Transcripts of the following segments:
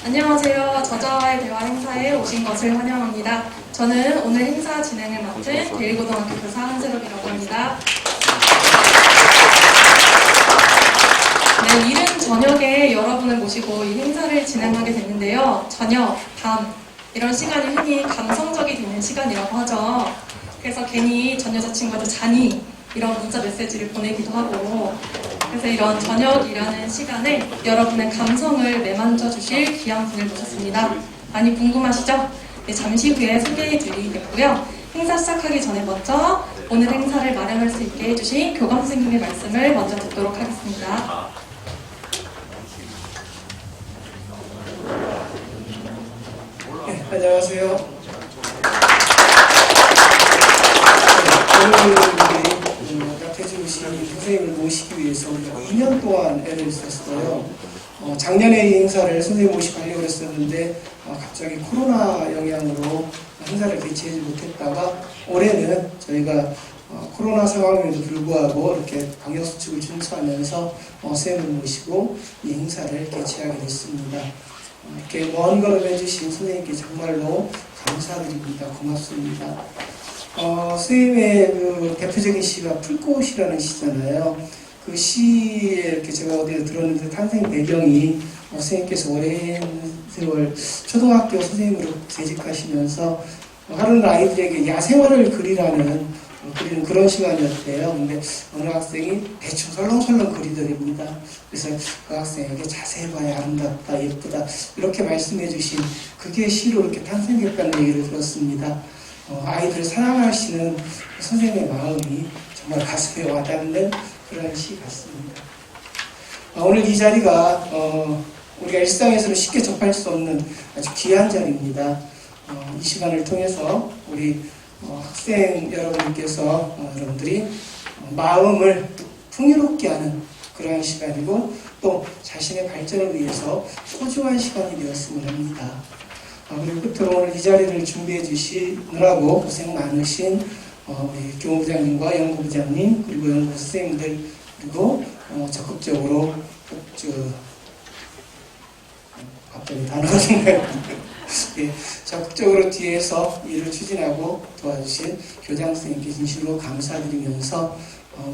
안녕하세요. 저자와의 대화 행사에 오신 것을 환영합니다. 저는 오늘 행사 진행을 맡은 대일고등학교 교사 한세롬이라고 합니다. 네, 이른 저녁에 여러분을 모시고 이 행사를 진행하게 됐는데요. 저녁, 밤 이런 시간이 흔히 감성적이 되는 시간이라고 하죠. 그래서 괜히 전 여자친구한테 자니 이런 문자 메시지를 보내기도 하고, 그래서 이런 저녁이라는 시간에 여러분의 감성을 매만져 주실 귀한 분을 모셨습니다. 많이 궁금하시죠? 네, 잠시 후에 소개해 드리겠고요. 행사 시작하기 전에 먼저 오늘 행사를 마련할 수 있게 해주신 교감 선생님의 말씀을 먼저 듣도록 하겠습니다. 네, 안녕하세요. 오늘 우리 나태주 씨 선생님을 모시기 위해서 우리가 2년 동안 애를 썼어요. 작년에 이 행사를 선생님 모시고 하려고 했었는데 갑자기 코로나 영향으로 행사를 개최하지 못했다가 올해는 저희가 코로나 상황에도 불구하고 이렇게 방역수칙을 준수하면서 선생님을 모시고 이 행사를 개최하게 됐습니다. 이렇게 먼 걸음 해주신 선생님께 정말로 감사드립니다. 고맙습니다. 선생님의 그 대표적인 시가 풀꽃이라는 시잖아요. 그 시에 이렇게 제가 어디에 들었는데 탄생 배경이 선생님께서 오랜 세월 초등학교 선생님으로 재직하시면서 하루는 아이들에게 야생화를 그리는 그런 시간이었대요. 근데 어느 학생이 대충 설렁설렁 그리더랍니다. 그래서 그 학생에게 자세히 봐야 아름답다, 예쁘다 이렇게 말씀해 주신 그게 시로 이렇게 탄생했다는 얘기를 들었습니다. 아이들을 사랑하시는 선생님의 마음이 정말 가슴에 와닿는 그런 시 같습니다. 오늘 이 자리가 우리가 일상에서는 쉽게 접할 수 없는 아주 귀한 자리입니다. 이 시간을 통해서 우리 학생 여러분께서 여러분들이 마음을 풍요롭게 하는 그러한 시간이고 또 자신의 발전을 위해서 소중한 시간이 되었으면 합니다. 그리고 끝으로 오늘 이 자리를 준비해 주시느라고 고생 많으신 우리 교무부장님과 연구부장님 그리고 연구부 선생님들 그리고 적극적으로 갑자기 단어가 생각이 예, 적극적으로 뒤에서 일을 추진하고 도와주신 교장 선생님께 진심으로 감사드리면서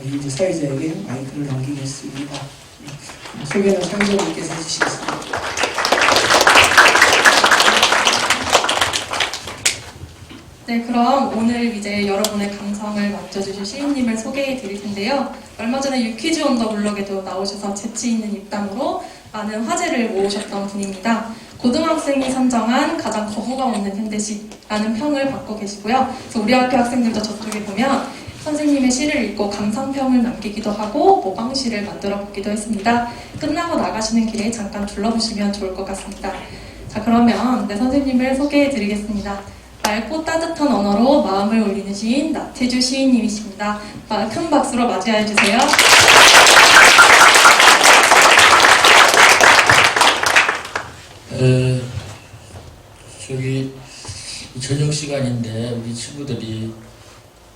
우리 이제 사회자에게 마이크를 넘기겠습니다. 소개는 사회자님께서 해주시겠습니다. 네, 그럼 오늘 이제 여러분의 감성을 만져주실 시인님을 소개해 드릴 텐데요. 얼마 전에 유퀴즈 온 더 블럭에도 나오셔서 재치 있는 입담으로 많은 화제를 모으셨던 분입니다. 고등학생이 선정한 가장 거부감 없는 현대시라는 평을 받고 계시고요. 그래서 우리 학교 학생들도 저쪽에 보면 선생님의 시를 읽고 감상평을 남기기도 하고 모방시를 만들어 보기도 했습니다. 끝나고 나가시는 길에 잠깐 둘러보시면 좋을 것 같습니다. 자, 그러면 네, 선생님을 소개해 드리겠습니다. 맑고 따뜻한 언어로 마음을 울리는 시인 나태주 시인님이십니다. 큰 박수로 맞이해 주세요. 저기 저녁 시간인데 우리 친구들이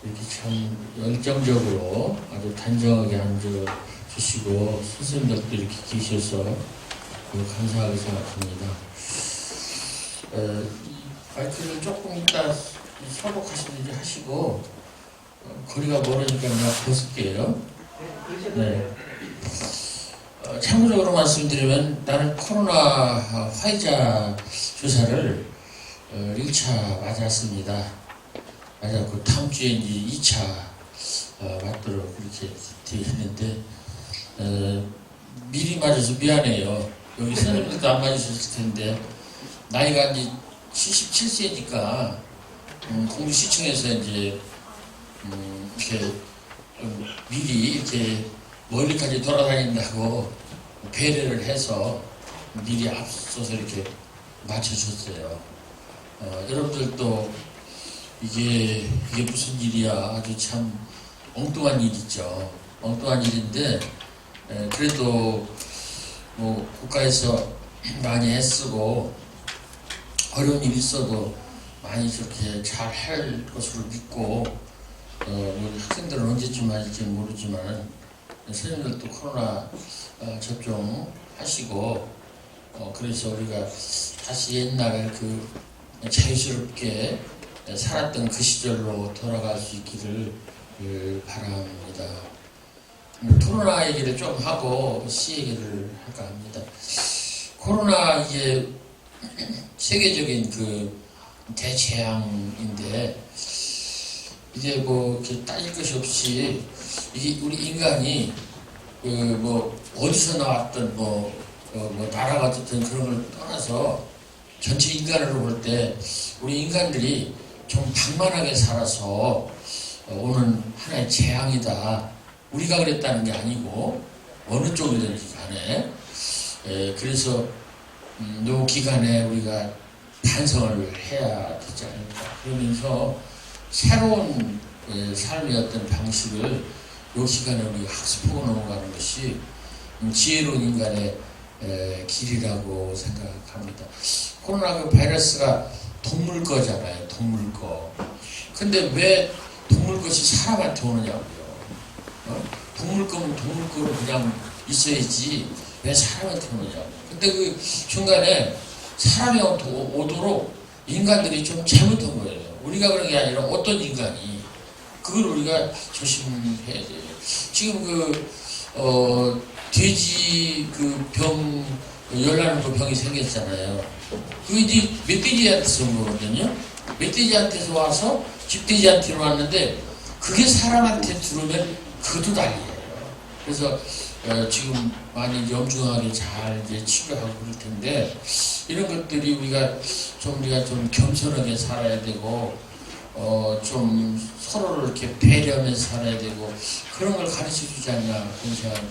이렇게 참 열정적으로 아주 단정하게 앉아주시고 선생님들도 이렇게 계셔서 감사하게 생각합니다. 마이크를 조금 이따 사복하시는지 하시고 거리가 멀으니까 그냥 벗을게요. 네. 참고적으로 말씀드리면 나는 코로나 화이자 주사를 1차 맞았습니다. 맞았고 다음 주에 이제 2차 맞도록 그렇게 되어 있는데 미리 맞아서 미안해요. 여기 선생님들도 안 맞으셨을 텐데 나이가 이제 77세니까 공주시청에서 이제 이렇게 미리 이렇게 멀리까지 돌아다닌다고 배려를 해서 미리 앞서서 이렇게 맞춰줬어요. 여러분들도 이게 무슨 일이야? 아주 참 엉뚱한 일이죠. 엉뚱한 일인데 그래도 뭐 국가에서 많이 애쓰고 어려운 일이 있어도 많이 저렇게 잘 할 것으로 믿고 우리 학생들은 언제쯤 할지는 모르지만 선생님들도 코로나 접종하시고 그래서 우리가 다시 옛날 그 자유스럽게 살았던 그 시절로 돌아갈 수 있기를 바랍니다. 코로나 얘기를 좀 하고 시 얘기를 할까 합니다. 코로나 이게 세계적인 그 대재앙인데 이제 뭐 이렇게 따질 것이 없이 이게 우리 인간이 뭐 어디서 나왔든 뭐 나라가 어쨌든 그런 걸 떠나서 전체 인간으로 볼 때 우리 인간들이 좀 방만하게 살아서 오는 하나의 재앙이다. 우리가 그랬다는 게 아니고 어느 쪽이든지 간에 그래서 이 기간에 우리가 반성을 해야 되지 않을까. 그러면서 새로운 삶의 어떤 방식을 이 시간에 우리가 학습하고 넘어가는 것이 지혜로운 인간의 길이라고 생각합니다. 코로나 그 바이러스가 동물 거잖아요. 동물 거. 근데 왜 동물 것이 사람한테 오느냐고요. 동물 거면 동물 거로 그냥 있어야지 왜 사람한테 오느냐고. 근데 그 중간에 사람이 오도록 인간들이 좀 잘못한 거예요. 우리가 그런 게 아니라 어떤 인간이 그걸 우리가 조심해야 돼요. 지금 돼지 병 열나는 그 병이 생겼잖아요. 그게 이제 멧돼지한테서 온 거거든요. 멧돼지한테서 와서 집돼지한테로 왔는데 그게 사람한테 들어오면 그것도 난리예요. 그래서 지금 많이 엄중하게 잘 이제 치료하고 그럴 텐데 이런 것들이 우리가 좀 겸손하게 살아야 되고 좀 서로를 이렇게 배려하면서 살아야 되고 그런 걸 가르쳐 주지 않나 그런 생각이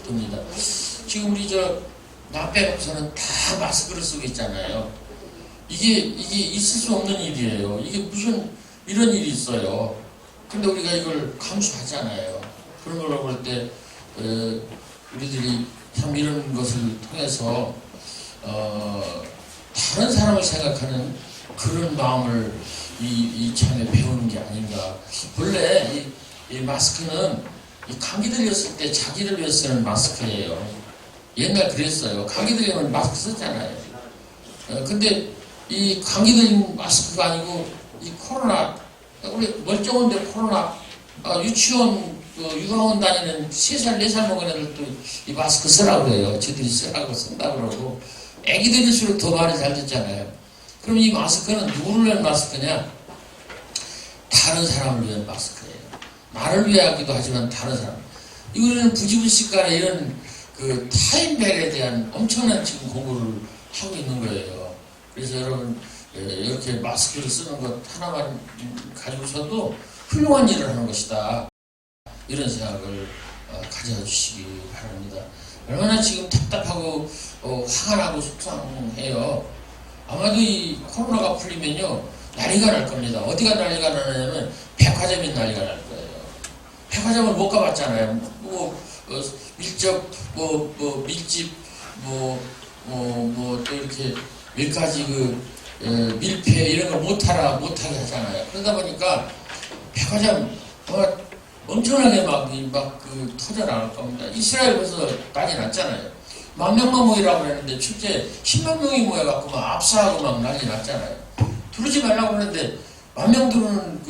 듭니다. 지금 우리 나 빼놓고서는 다 마스크를 쓰고 있잖아요. 이게 있을 수 없는 일이에요. 이게 무슨 이런 일이 있어요. 근데 우리가 이걸 감수하잖아요. 그런 걸 볼 때 우리들이 참 이런 것을 통해서 다른 사람을 생각하는 그런 마음을 이 참에 배우는 게 아닌가. 본래 이 마스크는 이 감기 들렸을 때 자기를 위해 쓰는 마스크예요. 옛날 그랬어요. 감기 들리면 마스크 썼잖아요. 근데 이 감기 들린 마스크가 아니고 이 코로나 우리 멀쩡한데 코로나 유치원 유학원 다니는 3살 4살 먹은 애들도 이 마스크 쓰라고 그래요. 저들이 쓰라고 쓴다 그러고 애기들일수록 더 말이 잘 듣잖아요. 그럼 이 마스크는 누구를 위한 마스크냐? 다른 사람을 위한 마스크예요. 나를 위하기도 하지만 다른 사람. 이거는 부지불식간에 이런 그 타인벨에 대한 엄청난 지금 공부를 하고 있는 거예요. 그래서 여러분 이렇게 마스크를 쓰는 것 하나만 가지고서도 훌륭한 일을 하는 것이다. 이런 생각을 가져주시기 바랍니다. 얼마나 지금 답답하고 화가 나고 속상해요. 아마도 이 코로나가 풀리면요 난리가 날 겁니다. 어디가 난리가 나냐면 백화점이 난리가 날 거예요. 백화점을 못 가봤잖아요. 밀접 밀집 또 이렇게 몇 가지 밀폐 이런 걸 못하게 하잖아요. 그러다 보니까 백화점 엄청나게 터져 나갈 겁니다. 이스라엘 벌써 난리 났잖아요. 10,000명만 모이라고 그랬는데 축제 10만 명이 모여갖고 막 압사하고 막 난리 났잖아요. 들어오지 말라고 그랬는데 10,000명 들어오는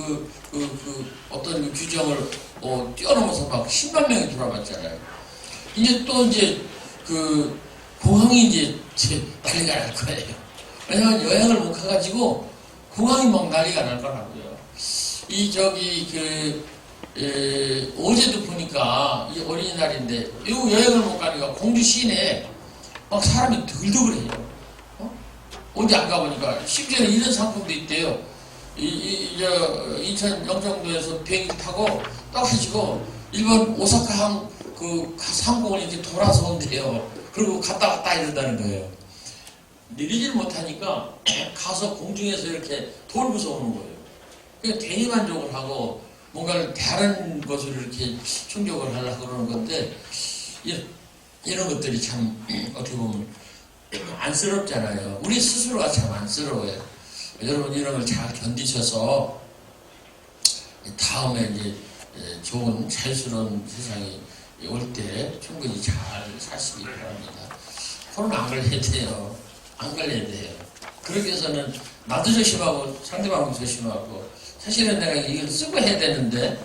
어떤 그 규정을 뛰어넘어서 막 10만 명이 들어왔잖아요. 이제 공항이 이제 난리가 날 거예요. 왜냐면 여행을 못 가가지고 공항이 막 난리가 날 거라고요. 어제도 보니까 이 어린이날인데 여행을 못 가니까 공주 시내에 막 사람이 들들해요. 어디 안 가보니까 심지어 이런 상품도 있대요. 인천 영종도에서 비행기 타고 떠가지고 일본 오사카 항공을 이렇게 돌아서 온대요. 그리고 갔다 이런다는 거예요. 내리질 못하니까 가서 공중에서 이렇게 돌고서 오는 거예요. 그러니까 대리만족을 하고 뭔가를 다른 것으로 이렇게 충족을 하려고 그러는 건데 이런 것들이 참 어떻게 보면 안쓰럽잖아요. 우리 스스로가 참 안쓰러워요. 여러분 이런 걸 잘 견디셔서 다음에 이제 좋은 자유스러운 세상이 올 때 충분히 잘 사시기 바랍니다. 코로나 안 걸려야 돼요. 안 걸려야 돼요. 그렇게 해서는 나도 조심하고 상대방도 조심하고 사실은 내가 이걸 쓰고 해야 되는데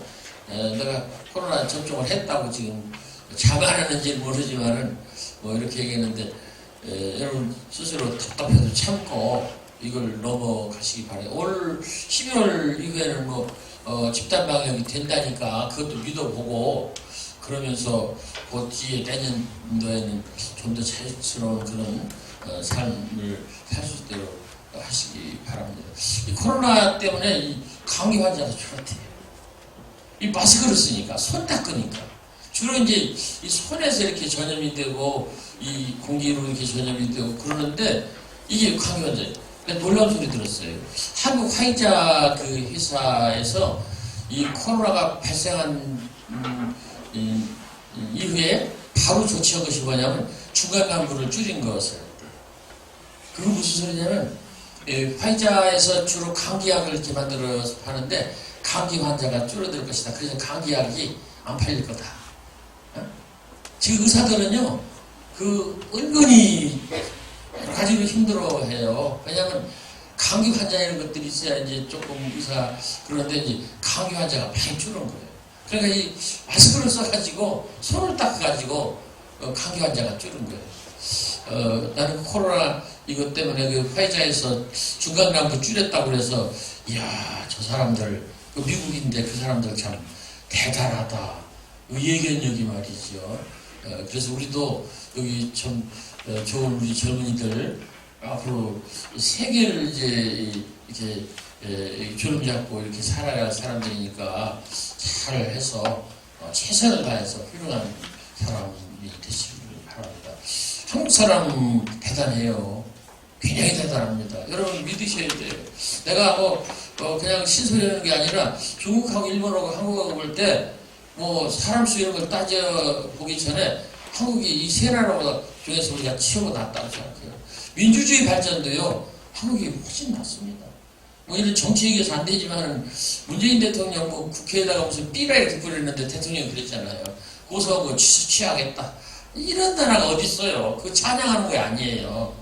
내가 코로나 접종을 했다고 지금 자만하는지 모르지만은 뭐 이렇게 얘기했는데 여러분 스스로 답답해도 참고 이걸 넘어가시기 바래요. 올 12월 이후에는 뭐 집단 방역이 된다니까 그것도 믿어보고 그러면서 그 뒤에 내년도에는 좀 더 자유스러운 그런 삶을 살 수 있도록 하시기 바랍니다. 이 코로나 때문에 이 감기 환자도 줄었대요. 이 마스크를 쓰니까 손 닦으니까 주로 이제 이 손에서 이렇게 전염이 되고 이 공기로 이렇게 전염이 되고 그러는데 이게 감기 환자예요. 놀라운 소리 들었어요. 한국 화이자 그 회사에서 이 코로나가 발생한 이후에 바로 조치한 것이 뭐냐면 중간 간부를 줄인 것을. 그건 무슨 소리냐면 화이자에서 주로 감기약을 이렇게 만들어서 파는데 감기 환자가 줄어들 것이다. 그래서 감기약이 안 팔릴 거다. 지금 의사들은요, 그 은근히 가지고 힘들어해요. 왜냐하면 감기 환자 이런 것들이 있어야 이제 조금 의사 그런데 이제 감기 환자가 많이 줄은 거예요. 그러니까 이 마스크를 써가지고 손을 닦아가지고 감기 환자가 줄은 거예요. 나는 코로나 이것 때문에 그 화이자에서 중간간부 줄였다고 그래서 이야 저 사람들 그 미국인데 그 사람들 참 대단하다 이 얘기는 여기 말이죠. 그래서 우리도 여기 참 좋은 우리 젊은이들 앞으로 세계를 이제 이렇게 졸음 잡고 이렇게 살아야 할 사람들이니까 잘 해서 최선을 다해서 훌륭한 사람이 되시길 바랍니다. 한국 사람 대단해요. 굉장히 대단합니다. 여러분 믿으셔야 돼요. 내가 그냥 신소리하는 게 아니라 중국하고 일본하고 한국하고 볼 때 뭐 사람 수 이런 걸 따져보기 전에 한국이 이 세 나라 중에서 우리가 치고 낫다고 생각해요. 민주주의 발전도요 한국이 훨씬 낫습니다. 뭐 이런 정치 얘기해서 안 되지만 문재인 대통령 뭐 국회에다가 무슨 삐라 이렇게 뿌렸는데 대통령이 그랬잖아요. 고소 뭐 취하겠다. 이런 나라가 어디 있어요? 그거 찬양하는 게 아니에요.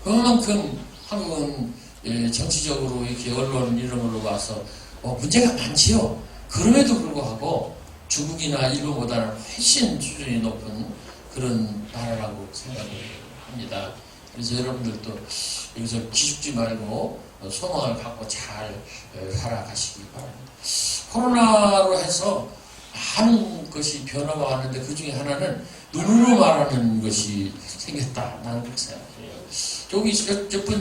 그만큼 한국은 정치적으로 이렇게 언론 이런 걸로 와서 문제가 많지요. 그럼에도 불구하고 중국이나 일본보다는 훨씬 수준이 높은 그런 나라라고 생각을 합니다. 그래서 여러분들도 여기서 기죽지 말고 소망을 갖고 잘 살아가시기 바랍니다. 코로나로 해서 많은 것이 변화가 왔는데 그 중에 하나는 눈으로 말하는 것이 생겼다. 나는 그렇게 생각해요. 저기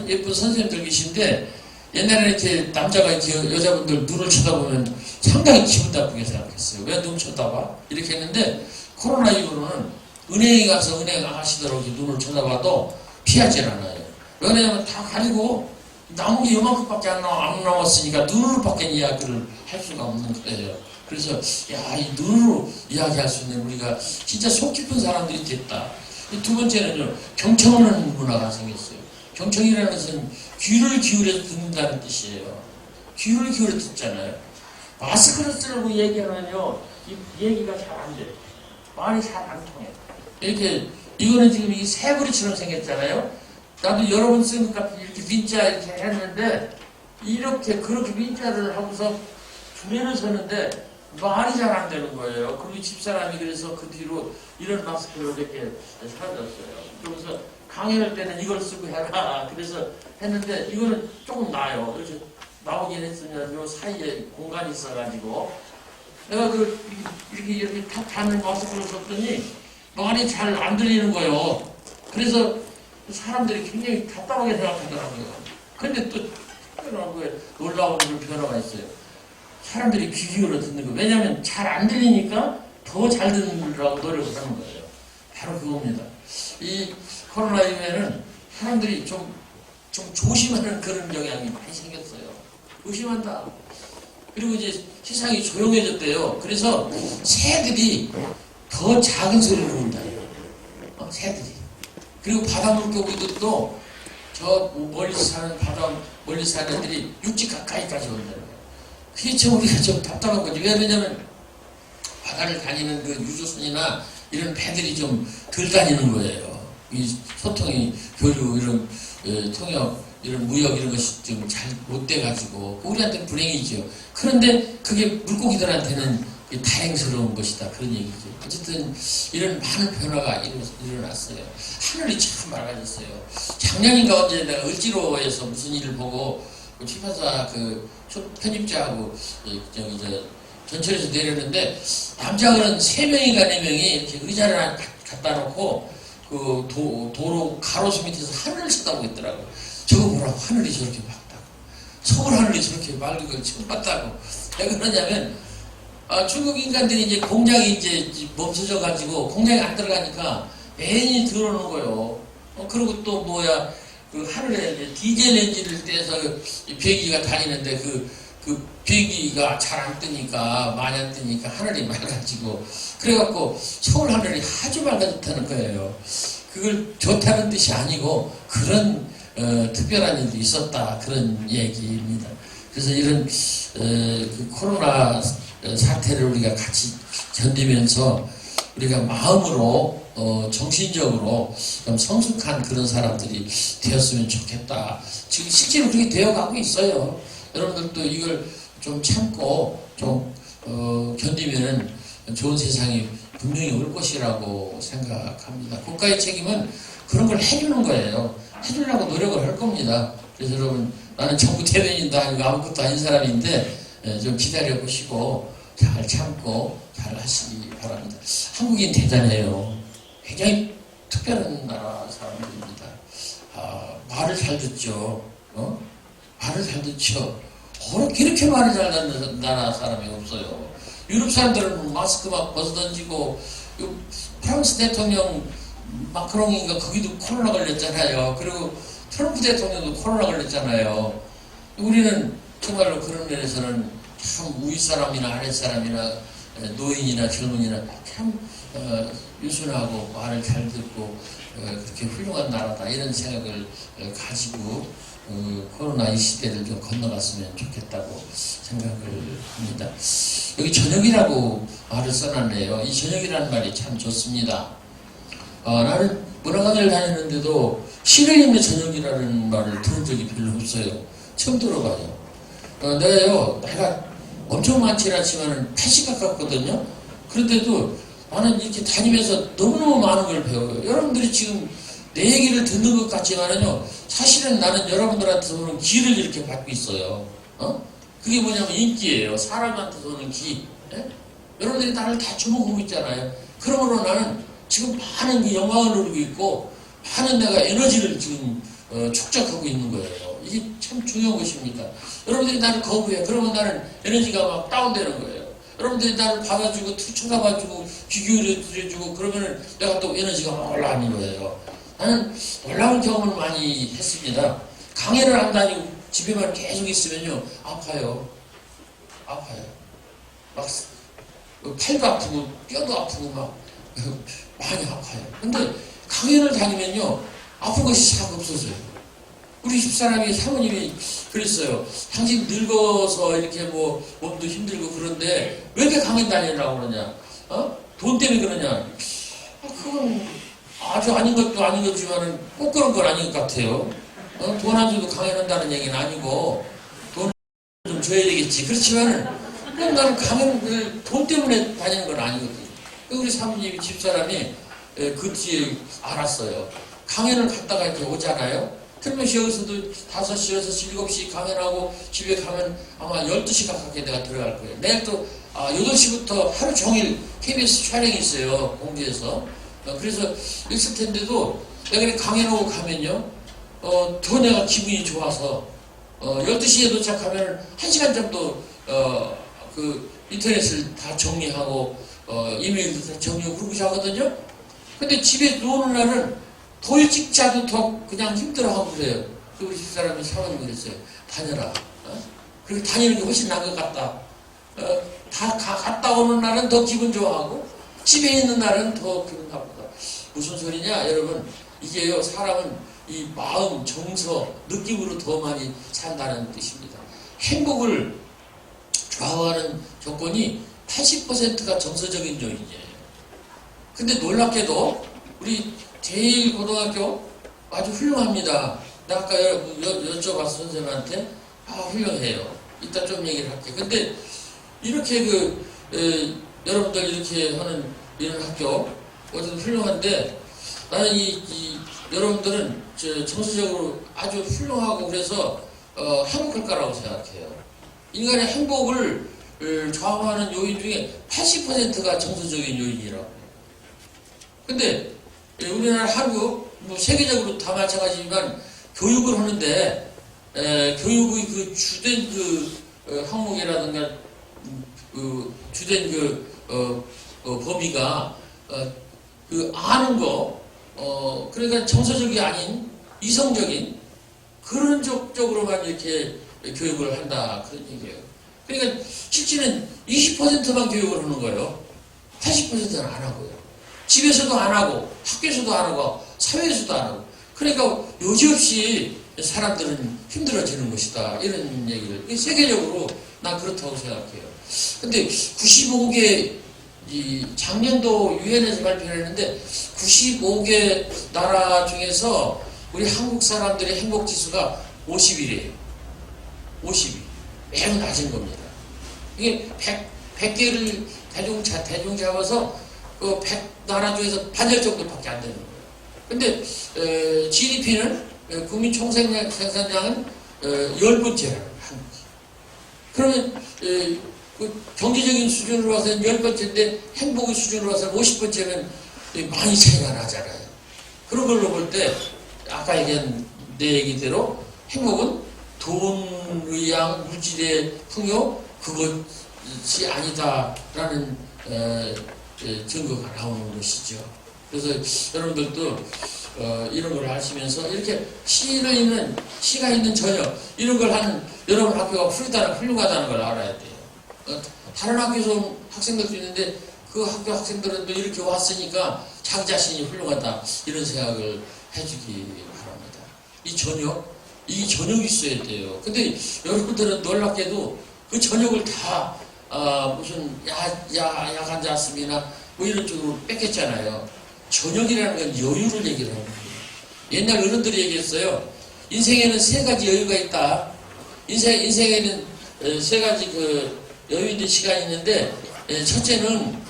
예쁜 선생님들 계신데 옛날에 이렇게 남자가 이렇게 여자분들 눈을 쳐다보면 상당히 기분 나쁘게 생각했어요. 왜 눈 쳐다봐? 이렇게 했는데 코로나 이후로는 은행에 가서 은행 아가씨들하고 눈을 쳐다봐도 피하질 않아요. 왜냐하면 다 가리고 남은 게 요만큼밖에 안 남았으니까 눈으로밖에 이야기를 할 수가 없는 거예요. 그래서 이 눈으로 이야기할 수 있는 우리가 진짜 속 깊은 사람들이 됐다. 두 번째는요, 경청하는 문화가 생겼어요. 경청이라는 것은 귀를 기울여서 듣는다는 뜻이에요. 귀를 기울여 듣잖아요. 마스크를 쓰려고 얘기하면요, 이 얘기가 잘 안 돼요. 말이 잘 안 통해요. 이거는 지금 이 새부리처럼 생겼잖아요. 나도 여러 번 쓴 것 같은 이렇게 민자 이렇게 했는데, 그렇게 민자를 하고서 줄에는 서는데, 말이 잘 안 되는 거예요. 그리고 집사람이 그래서 그 뒤로 이런 마스크를 이렇게 사줬어요. 그러면서 강연할 때는 이걸 쓰고 해라. 그래서 했는데 이거는 조금 나아요. 이렇게 나오긴 했으면 요 사이에 공간이 있어가지고 내가 이렇게 탁 닿는 마스크를 썼더니 말이 잘 안 들리는 거예요. 그래서 사람들이 굉장히 답답하게 생각하더라고요. 근데 또 놀라운 변화가 있어요. 사람들이 귀 기울여 듣는 거예요. 왜냐하면 잘 안 들리니까 더 잘 듣느라고 노력을 하는 거예요. 바로 그겁니다. 이 코로나 이후에는 사람들이 좀 조심하는 그런 경향이 많이 생겼어요. 의심한다. 그리고 이제 세상이 조용해졌대요. 그래서 새들이 더 작은 소리를 운다. 새들이. 그리고 바닷물고기들도 저 멀리 사는 애들이 육지 가까이까지 온다는 거예요. 그게 참 우리가 좀 답답한 거지. 왜냐면 바다를 다니는 그 유조선이나 이런 배들이 좀 덜 다니는 거예요. 이 소통이 교류 이런 통역 이런 무역 이런 것이 좀 잘 못 돼가지고 우리한테는 불행이죠. 그런데 그게 물고기들한테는 다행스러운 것이다 그런 얘기죠. 어쨌든 이런 많은 변화가 일어났어요. 하늘이 참 맑아졌어요. 작년인가 언제 내가 을지로에서 무슨 일을 보고 출판사 그 편집자하고 저기 전철에서 내렸는데 남자는 3명인가 4명이 이렇게 의자를 갖다 놓고 그 도로 가로수 밑에서 하늘을 쳐다보고 있더라고. 저거 보라고 하늘이 저렇게 맑다고. 서울 하늘이 저렇게 맑은 걸 처음 봤다고. 왜 그러냐면 중국 인간들이 이제 공장이 이제 멈춰져 가지고 공장에 안 들어가니까 매연이 들어오는 거예요. 그리고 또 뭐야 그 하늘에 이제 디젤 엔진을 떼서 비행기가 다니는데 그 비행기가 잘 안 뜨니까 많이 안 뜨니까 하늘이 맑아지고 그래갖고 서울 하늘이 아주 맑아졌다는 거예요. 그걸 좋다는 뜻이 아니고 그런 특별한 일도 있었다 그런 얘기입니다. 그래서 이런 그 코로나 사태를 우리가 같이 견디면서 우리가 마음으로 정신적으로 좀 성숙한 그런 사람들이 되었으면 좋겠다. 지금 실제로 그렇게 되어가고 있어요. 여러분들도 이걸 좀 참고 좀 견디면 좋은 세상이 분명히 올 것이라고 생각합니다. 국가의 책임은 그런 걸 해주는 거예요. 해주려고 노력을 할 겁니다. 그래서 여러분 나는 정부 대변인도 아니고 아무것도 아닌 사람인데 좀 기다려 보시고 잘 참고 잘 하시기 바랍니다. 한국인 대단해요. 굉장히 특별한 나라 사람들입니다. 말을 잘 듣죠. 말을 잘 듣죠. 이렇게 말을 잘 듣는 나라 사람이 없어요. 유럽 사람들은 마스크 막 벗어던지고 프랑스 대통령 마크롱인가 거기도 코로나 걸렸잖아요. 그리고 트럼프 대통령도 코로나 걸렸잖아요. 우리는 정말로 그런 면에서는 참 위 사람이나 아래 사람이나 노인이나 젊은이나 참 유순하고 말을 잘 듣고 그렇게 훌륭한 나라다 이런 생각을 가지고 코로나 이 시대를 좀 건너갔으면 좋겠다고 생각을 합니다. 여기 저녁이라고 말을 써놨네요. 이 저녁이라는 말이 참 좋습니다. 나는 문화관을 다녔는데도 시내림의 저녁이라는 말을 들은 적이 별로 없어요. 처음 들어봐요. 내가 엄청 많지는 않지만 80 가깝거든요. 그런데도 나는 이렇게 다니면서 너무너무 많은 걸 배워요. 여러분들이 지금 내 얘기를 듣는 것 같지만은요, 사실은 나는 여러분들한테서 오는 기를 이렇게 받고 있어요. 그게 뭐냐면 인기예요. 사람한테서 오는 기. 예? 여러분들이 나를 다 주목하고 있잖아요. 그러므로 나는 지금 많은 영광을 누리고 있고, 많은 내가 에너지를 지금 축적하고 있는 거예요. 이게 참 중요한 것입니다. 여러분들이 나를 거부해. 그러면 나는 에너지가 막 다운되는 거예요. 여러분들이 나를 받아주고, 쳐다봐주고, 귀 기울여주고, 그러면은 내가 또 에너지가 막 올라가는 거예요. 나는 놀라운 경험을 많이 했습니다. 강의를 안 다니고 집에만 계속 있으면요, 아파요. 막, 팔도 아프고, 뼈도 아프고, 막, 많이 아파요. 근데 강의를 다니면요, 아픈 것이 잘 없어져요. 우리 집사람이, 사모님이 그랬어요. 당신 늙어서 이렇게 뭐, 몸도 힘들고 그런데, 왜 이렇게 강의 다니려고 그러냐? 돈 때문에 그러냐? 그건 아주 아닌 것도 아닌 거지만은 꼭 그런 건 아닌 것 같아요. 돈 안 줘도 강연한다는 얘기는 아니고, 돈을 좀 줘야 되겠지. 그렇지만은, 그럼 나는 강연을 돈 때문에 다니는 건 아니거든요. 우리 사모님이 집사람이 그 뒤에 알았어요. 강연을 갔다가 이렇게 오잖아요. 그러면 여기서도 5시, 6시, 7시 강연하고 집에 가면 아마 12시 가깝게 내가 들어갈 거예요. 내일 또 8시부터 하루 종일 KBS 촬영이 있어요. 공주에서. 그래서 있을 텐데도 내가 강연하고 가면요. 더 내가 기분이 좋아서 12시에 도착하면 1시간 정도 그 인터넷을 다 정리하고 이메일도 다 정리하고 그러고 자거든요. 근데 집에 노는 날은 더 일찍 자도 더 그냥 힘들어하고 그래요. 우리 집사람이 사모님이 그랬어요. 다녀라. 그리고 다니는 게 훨씬 나은 것 같다. 다 갔다 오는 날은 더 기분 좋아하고 집에 있는 날은 더 기분 나쁘다. 무슨 소리냐 여러분. 이게요, 사람은 이 마음, 정서, 느낌으로 더 많이 산다는 뜻입니다. 행복을 좌우하는 조건이 80%가 정서적인 요인이에요. 근데 놀랍게도 우리 제1고등학교 아주 훌륭합니다. 나 아까 여쭤봤어 선생님한테. 훌륭해요. 이따 좀 얘기를 할게. 근데 이렇게 여러분들 이렇게 하는 이런 학교 어쨌든 훌륭한데 나는 여러분들은 정서적으로 아주 훌륭하고 그래서 행복할 거라고 생각해요. 인간의 행복을 좌우하는 요인 중에 80%가 정서적인 요인이라고. 근데 우리나라 한국 뭐 세계적으로 다 마찬가지지만 교육을 하는데 교육의 그 주된 항목이라든가 주된 범위가 아는 거 그러니까 정서적이 아닌 이성적인 그런 쪽으로만 이렇게 교육을 한다 그런 얘기예요. 그러니까 실제는 20%만 교육을 하는 거예요. 80%는 안 하고요. 집에서도 안 하고 학교에서도 안 하고 사회에서도 안 하고 그러니까 여지없이 사람들은 힘들어지는 것이다 이런 얘기를 세계적으로 난 그렇다고 생각해요. 근데 95개 작년도 유엔에서 발표를 했는데 95개 나라 중에서 우리 한국 사람들의 행복 지수가 50이래요. 50이 매우 낮은 겁니다. 이게 100개를 대중 잡아서 그 100나라 중에서 반절 정도밖에 안 되는 거예요. 근데 GDP는 국민 총생산량은 10번째라는 한국이. 그러면 그 경제적인 수준으로 봐서는 10번째인데 행복의 수준으로 봐서는 50번째면 많이 차이가 나잖아요. 그런 걸로 볼 때 아까 얘기한 내 얘기대로 행복은 돈의 양, 물질의 풍요 그것이 아니다라는 증거가 나오는 것이죠. 그래서 여러분들도 이런 걸 하시면서 이렇게 시가 있는 저녁 이런 걸 하는 여러분 학교가 훌륭하다는 걸 알아야 돼요. 다른 학교에서 온 학생들도 있는데 그 학교 학생들은 또 이렇게 왔으니까 자기 자신이 훌륭하다 이런 생각을 해주기 바랍니다. 이 저녁이 있어야 돼요. 근데 여러분들은 놀랍게도 그 저녁을 다 무슨 야간 자습이나 뭐 이런 쪽으로 뺏겼잖아요. 저녁이라는 건 여유를 얘기를 하는 거예요. 옛날 어른들이 얘기했어요. 인생에는 3가지 여유가 있다. 인생에는 3가지 여유 있는 시간이 있는데 첫째는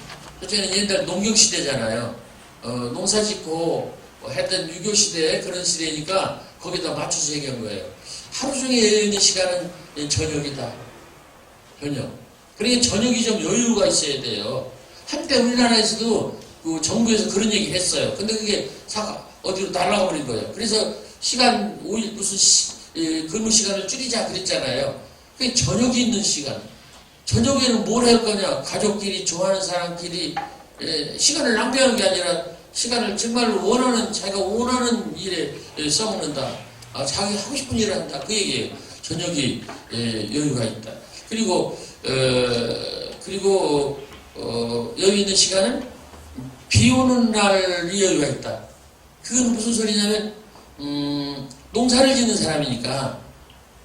옛날 농경시대잖아요. 농사 짓고 했던 유교시대 그런 시대니까 거기다 맞춰서 얘기한 거예요. 하루 종일 여유 있는 시간은 저녁이다. 저녁. 그러니까 저녁이 좀 여유가 있어야 돼요. 한때 우리나라에서도 그 정부에서 그런 얘기 했어요. 근데 그게 어디로 날아가 버린 거예요. 그래서 시간 5일 무슨 근무 시간을 줄이자 그랬잖아요. 그게 저녁이 있는 시간. 저녁에는 뭘 할 거냐? 가족끼리 좋아하는 사람끼리 시간을 낭비하는 게 아니라 시간을 정말로 자기가 원하는 일에 써먹는다. 자기 하고 싶은 일을 한다. 그 얘기예요. 저녁이 여유가 있다. 그리고 여유 있는 시간은 비 오는 날이 여유가 있다. 그건 무슨 소리냐면 농사를 짓는 사람이니까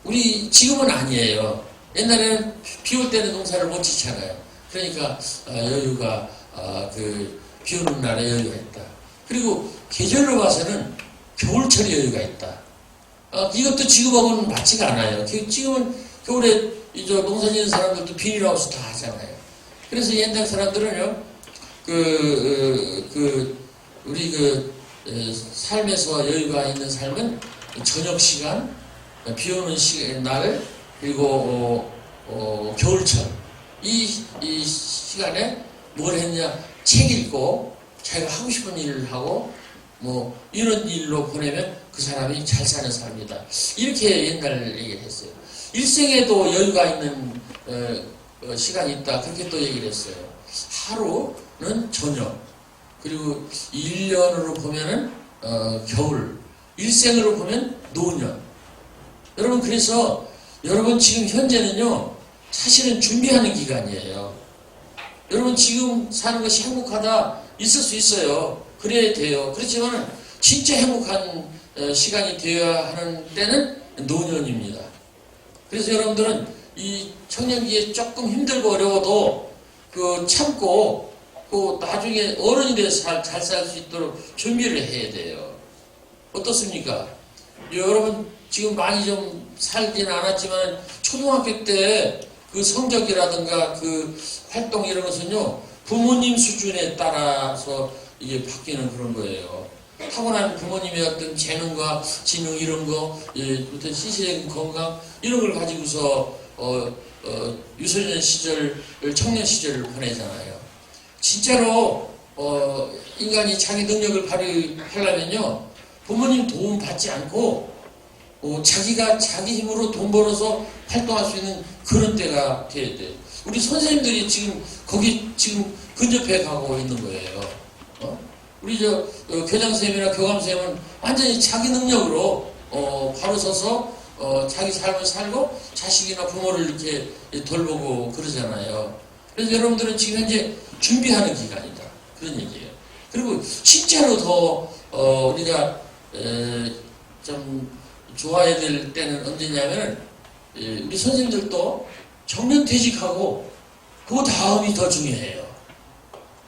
우리 지금은 아니에요. 옛날에는 비 올 때는 농사를 못 짓잖아요. 그러니까 여유가 비 오는 날에 여유가 있다. 그리고 계절로 봐서는 겨울철에 여유가 있다. 이것도 지금하고는 맞지가 않아요. 지금은 겨울에 농사 짓는 사람들도 비닐하우스 다 하잖아요. 그래서 옛날 사람들은요, 우리 삶에서 여유가 있는 삶은 저녁 시간, 비 오는 날, 그리고 겨울철. 이 시간에 뭘 했냐? 책 읽고, 자기가 하고 싶은 일을 하고, 뭐, 이런 일로 보내면 그 사람이 잘 사는 사람이다. 이렇게 옛날 얘기를 했어요. 일생에도 여유가 있는 시간이 있다. 그렇게 또 얘기를 했어요. 하루는 저녁, 그리고 1년으로 보면은 겨울, 일생으로 보면 노년. 여러분, 그래서 여러분 지금 현재는요, 사실은 준비하는 기간이에요. 여러분 지금 사는 것이 행복하다 있을 수 있어요. 그래야 돼요. 그렇지만 진짜 행복한 시간이 되어야 하는 때는 노년입니다. 그래서 여러분들은 이 청년기에 조금 힘들고 어려워도 참고 그 나중에 어른이 돼서 잘 살 수 있도록 준비를 해야 돼요. 어떻습니까? 여러분 지금 많이 좀 살지는 않았지만 초등학교 때 그 성적이라든가 그 활동 이런 것은요 부모님 수준에 따라서 이게 바뀌는 그런 거예요. 타고난 부모님의 어떤 재능과 지능 이런 거, 어떤 신체적인 건강 이런 걸 가지고서 유소년 시절, 청년 시절을 보내잖아요. 진짜로 인간이 자기 능력을 발휘하려면요 부모님 도움 받지 않고 자기가 자기 힘으로 돈 벌어서 활동할 수 있는 그런 때가 돼야 돼요. 우리 선생님들이 지금 거기 지금 근접해 가고 있는 거예요. 우리 교장선생님이나 교감선생님은 완전히 자기 능력으로 바로 서서 자기 삶을 살고 자식이나 부모를 이렇게 돌보고 그러잖아요. 그래서 여러분들은 지금 현재 준비하는 기간이다. 그런 얘기예요. 그리고 진짜로 더 우리가 좀 좋아해야 될 때는 언제냐면 우리 선생님들도 정년퇴직하고 그 다음이 더 중요해요.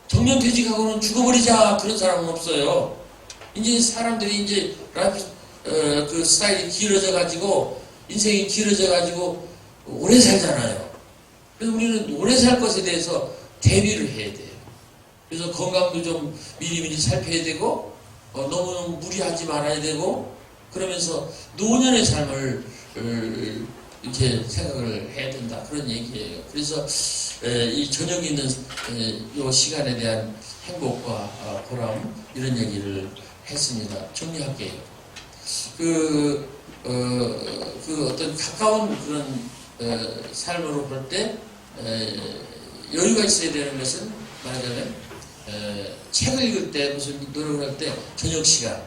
정년퇴직하고는 죽어버리자 그런 사람은 없어요. 이제 사람들이 이제 라이프 그 스타일이 길어져 가지고 인생이 길어져 가지고 오래 살잖아요. 그래서 우리는 오래 살 것에 대해서 대비를 해야 돼요. 그래서 건강도 좀 미리미리 살펴야 되고 너무 무리하지 말아야 되고 그러면서 노년의 삶을 이렇게 생각을 해야 된다 그런 얘기예요. 그래서 이 저녁에 있는 이 시간에 대한 행복과 보람 이런 얘기를 했습니다. 정리할게요. 그 어떤 가까운 그런 삶으로 볼 때 여유가 있어야 되는 것은 말하자면 책을 읽을 때 무슨 노력을 할 때 저녁 시간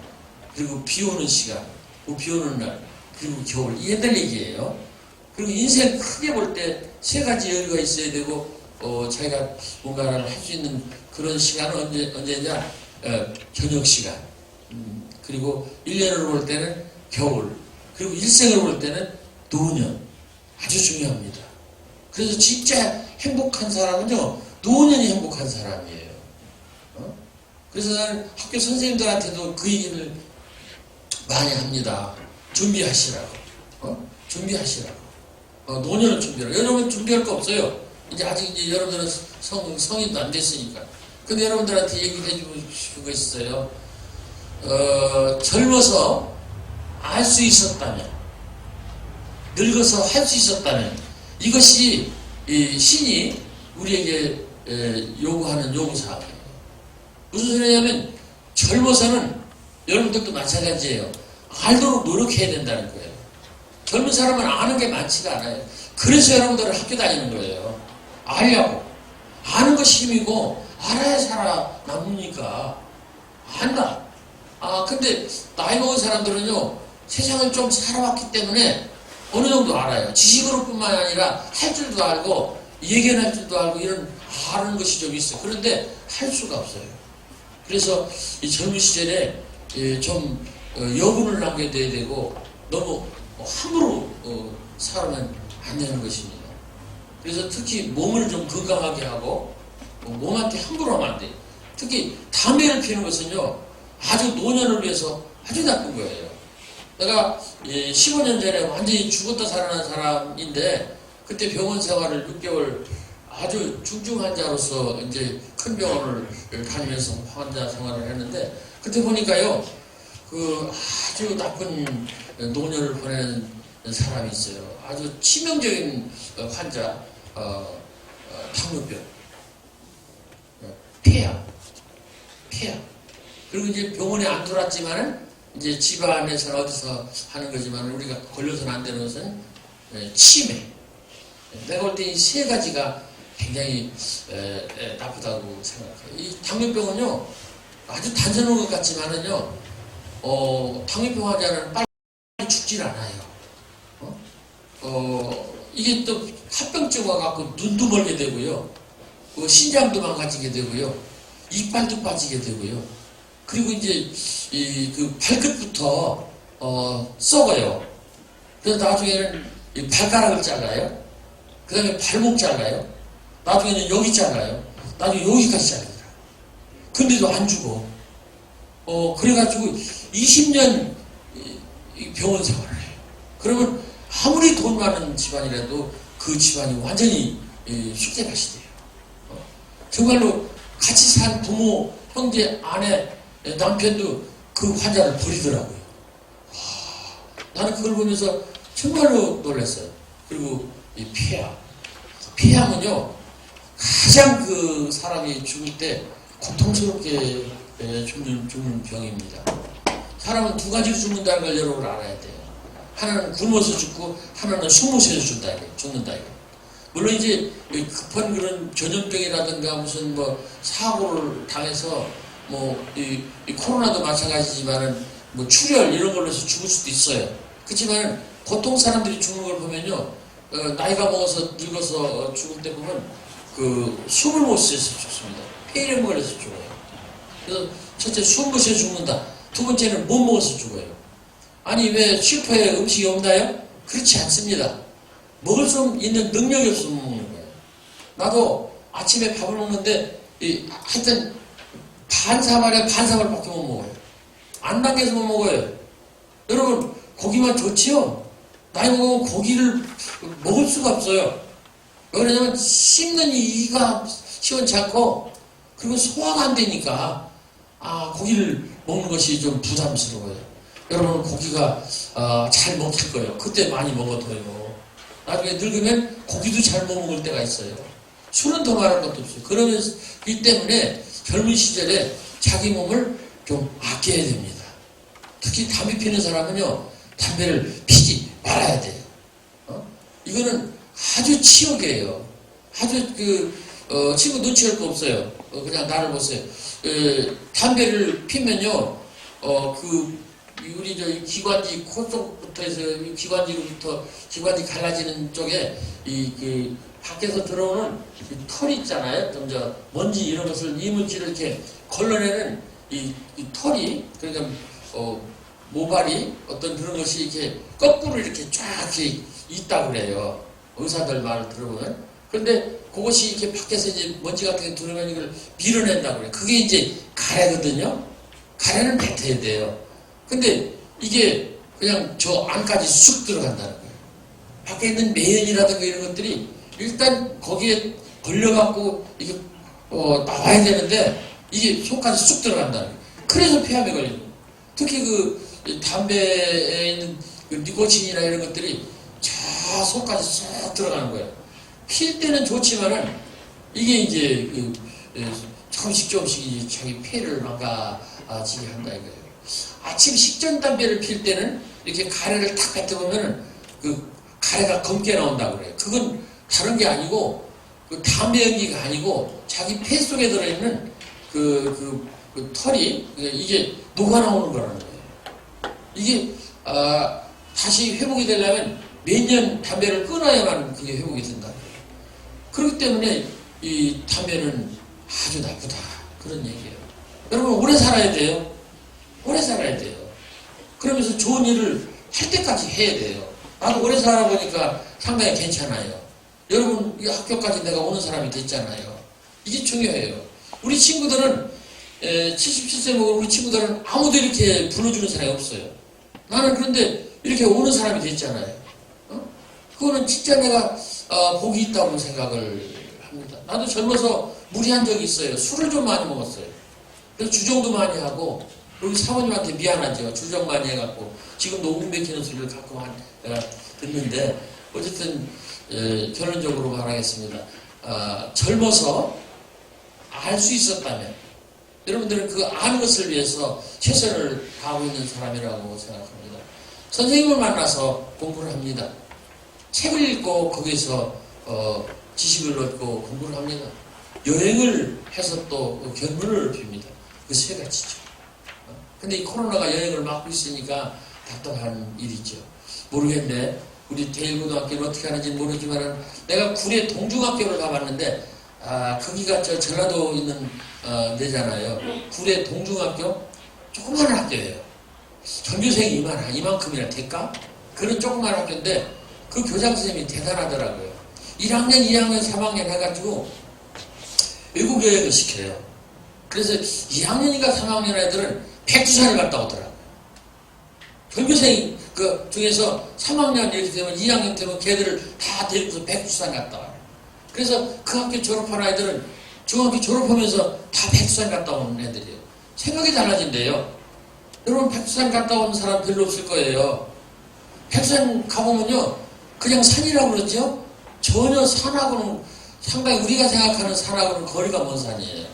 그리고 비 오는 시간 그 비 오는 날 그리고 겨울 이 옛날 얘기예요. 그리고 인생 크게 볼 때 세 가지 여유가 있어야 되고 자기가 뭔가를 할 수 있는 그런 시간은 언제냐 저녁 시간 그리고 1년으로 볼 때는 겨울 그리고 일생으로 볼 때는 노년 아주 중요합니다. 그래서 진짜 행복한 사람은요 노년이 행복한 사람이에요. 그래서 나는 학교 선생님들한테도 그 얘기를 많이 합니다. 준비하시라고. 준비하시라고. 노년을 준비하라고. 여러분 준비할 거 없어요. 이제 아직 이제 여러분들은 성인도 안 됐으니까. 근데 여러분들한테 얘기해 주고 싶은 거 있어요. 젊어서 알 수 있었다면, 늙어서 할 수 있었다면, 이것이 신이 우리에게 요구하는 요구사항이에요. 무슨 소리냐면, 젊어서는 여러분들도 마찬가지예요. 알도록 노력해야 된다는 거예요. 젊은 사람은 아는 게 많지가 않아요. 그래서 여러분들은 학교 다니는 거예요. 알려고. 아는 것이 힘이고, 알아야 살아남으니까. 안다. 근데 나이 먹은 사람들은요, 세상을 좀 살아왔기 때문에 어느 정도 알아요. 지식으로 뿐만 아니라 할 줄도 알고, 예견할 줄도 알고, 이런 아는 것이 좀 있어요. 그런데 할 수가 없어요. 그래서 이 젊은 시절에 좀 여분을 남겨둬야 되고, 너무 함부로 살면 안 되는 것입니다. 그래서 특히 몸을 좀 건강하게 하고, 몸한테 함부로 하면 안 돼요. 특히 담배를 피우는 것은요, 아주 노년을 위해서 아주 나쁜 거예요. 내가 15년 전에 완전히 죽었다 살아난 사람인데 그때 병원 생활을 6개월 아주 중증 환자로서 이제 큰 병원을 다니면서 환자 생활을 했는데 그때 보니까요 그 아주 나쁜 노년을 보내는 사람이 있어요. 아주 치명적인 환자 당뇨병 폐암 그리고 이제 병원에 안 들어왔지만은 이제 집안에서는 어디서 하는 거지만 우리가 걸려서는 안 되는 것은 치매. 내가 볼 때 이 세 가지가 굉장히 나쁘다고 생각해요. 이 당뇨병은요 아주 단순한 것 같지만은요 당뇨병 환자는 빨리 죽질 않아요. 이게 또 합병증 와갖고 눈도 멀게 되고요, 신장도 망가지게 되고요, 이빨도 빠지게 되고요. 그리고 이제 그 발끝부터 썩어요. 그래서 나중에는 이 발가락을 잘라요. 그 다음에 발목 잘라요. 나중에는 여기 잘라요. 나중에 여기까지 잘라요. 근데도 안 죽어. 그래가지고 20년 이 병원 생활을 해요. 그러면 아무리 돈 많은 집안이라도 그 집안이 완전히 쑥대밭이 돼요. 정말로 같이 산 부모, 형제, 아내, 남편도 그 환자를 버리더라고요. 나는 그걸 보면서 정말로 놀랐어요. 그리고 이 폐암. 폐암은요, 가장 그 사람이 죽을 때 고통스럽게 죽는 병입니다. 사람은 두 가지로 죽는다는 걸 여러분 알아야 돼요. 하나는 굶어서 죽고, 하나는 숨을 쉬어서 죽는다. 물론 이제 급한 그런 전염병이라든가 무슨 뭐 사고를 당해서 이 코로나도 마찬가지지만은 뭐 출혈 이런 걸로 해서 죽을 수도 있어요. 그렇지만 보통 사람들이 죽는 걸 보면요, 나이가 먹어서 늙어서 죽을 때 보면 그 숨을 못 쉬어서 죽습니다. 폐렴 걸려서 죽어요. 그래서 첫째 숨 못 쉬어 죽는다. 두 번째는 못 먹어서 죽어요. 아니 왜 슈퍼에 음식이 없나요? 그렇지 않습니다. 먹을 수 있는 능력이 없으면 먹는 거예요. 나도 아침에 밥을 먹는데 하여튼 반사발에 반사발밖에 못 먹어요. 안 당겨서 못 먹어요. 여러분 고기만 좋지요? 나이 먹으면 고기를 먹을 수가 없어요. 왜 그러냐면 씹는 이가 시원치 않고 그리고 소화가 안 되니까 고기를 먹는 것이 좀 부담스러워요. 여러분 고기가 잘 먹힐 거예요. 그때 많이 먹어둬요. 나중에 늙으면 고기도 잘 못 먹을 때가 있어요. 술은 더 말할 것도 없어요. 그러면서 이 때문에 젊은 시절에 자기 몸을 좀 아껴야 됩니다. 특히 담배 피는 사람은요, 담배를 피지 말아야 돼요. 이거는 아주 치욕이에요. 아주 친구 눈치 할 거 없어요. 그냥 나를 보세요. 담배를 피면요, 우리 기관지 코 쪽부터 해서 기관지로부터 기관지 갈라지는 쪽에 밖에서 들어오는 털이 있잖아요. 좀 먼지 이런 것을 이물질을 이렇게 걸러내는 이 털이 그러니까 모발이 어떤 그런 것이 이렇게 거꾸로 이렇게 쫙 이렇게 있다고 그래요. 의사들 말을 들어보면. 그런데 그것이 이렇게 밖에서 이제 먼지 같은 게 들어오면 이걸 밀어낸다고 그래요. 그게 이제 가래거든요. 가래는 뱉어야 돼요. 근데 이게 그냥 저 안까지 쑥 들어간다는 거예요. 밖에 있는 매연이라든가 이런 것들이 일단 거기에 걸려갖고 이게 나와야 되는데 이게 속까지 쑥 들어간다는 거예요. 그래서 폐암에 걸리는 거예요. 특히 담배에 있는 니코틴이나 이런 것들이 저 속까지 쑥 들어가는 거예요. 필 때는 좋지만은 이게 이제 조금씩 이제 자기 폐를 망가지게 한다 이거예요. 아침 식전 담배를 필 때는 이렇게 가래를 탁 뱉어보면 그 가래가 검게 나온다고 그래요. 그건 다른 게 아니고 그 담배 연기가 아니고 자기 폐 속에 들어있는 그 털이 이게 녹아 나오는 거라는 거예요. 이게 다시 회복이 되려면 몇 년 담배를 끊어야만 그게 회복이 된다. 그렇기 때문에 이 담배는 아주 나쁘다 그런 얘기예요. 여러분 오래 살아야 돼요. 오래 살아야 돼요. 그러면서 좋은 일을 할 때까지 해야 돼요. 나도 오래 살아보니까 상당히 괜찮아요. 여러분 이 학교까지 내가 오는 사람이 됐잖아요. 이게 중요해요. 우리 친구들은 77세 먹은 우리 친구들은 아무도 이렇게 불러주는 사람이 없어요. 나는 그런데 이렇게 오는 사람이 됐잖아요. 그거는 진짜 내가 복이 있다고 생각을 합니다. 나도 젊어서 무리한 적이 있어요. 술을 좀 많이 먹었어요. 그래서 주정도 많이 하고 우리 사모님한테 미안하죠. 주정 많이 해갖고 지금도 웅백히는 소리를 가끔 내가 듣는데 어쨌든 결론적으로 말하겠습니다. 젊어서 알 수 있었다면 여러분들은 그 아는 것을 위해서 최선을 다하고 있는 사람이라고 생각합니다. 선생님을 만나서 공부를 합니다. 책을 읽고 거기서 지식을 얻고 공부를 합니다. 여행을 해서 또 견문을 핍니다. 그 세 가지죠. 근데 이 코로나가 여행을 막고 있으니까 답답한 일이죠. 모르겠네. 우리 대일고등학교는 어떻게 하는지 모르지만 내가 구례 동중학교를 가봤는데 거기가 전라도 있는 데잖아요. 구례 동중학교 조그마한 학교예요. 전교생이 이만큼이나 될까? 그런 조그마한 학교인데 그 교장 선생님이 대단하더라고요. 1학년, 2학년, 3학년 해가지고 외국 여행을 시켜요. 그래서 2학년인가 3학년 애들은 백두산을 갔다 오더라고요. 전교생 그 중에서 3학년 이렇게 되면 2학년 되면 걔들을 다 데리고서 백두산 갔다 와요. 그래서 그 학교 졸업한 아이들은 중학교 졸업하면서 다 백두산 갔다 오는 애들이에요. 생각이 달라진대요. 여러분 백두산 갔다 온 사람 별로 없을 거예요. 백두산 가보면요 그냥 산이라고 그러죠. 전혀 산하고는 상당히 우리가 생각하는 산하고는 거리가 먼 산이에요.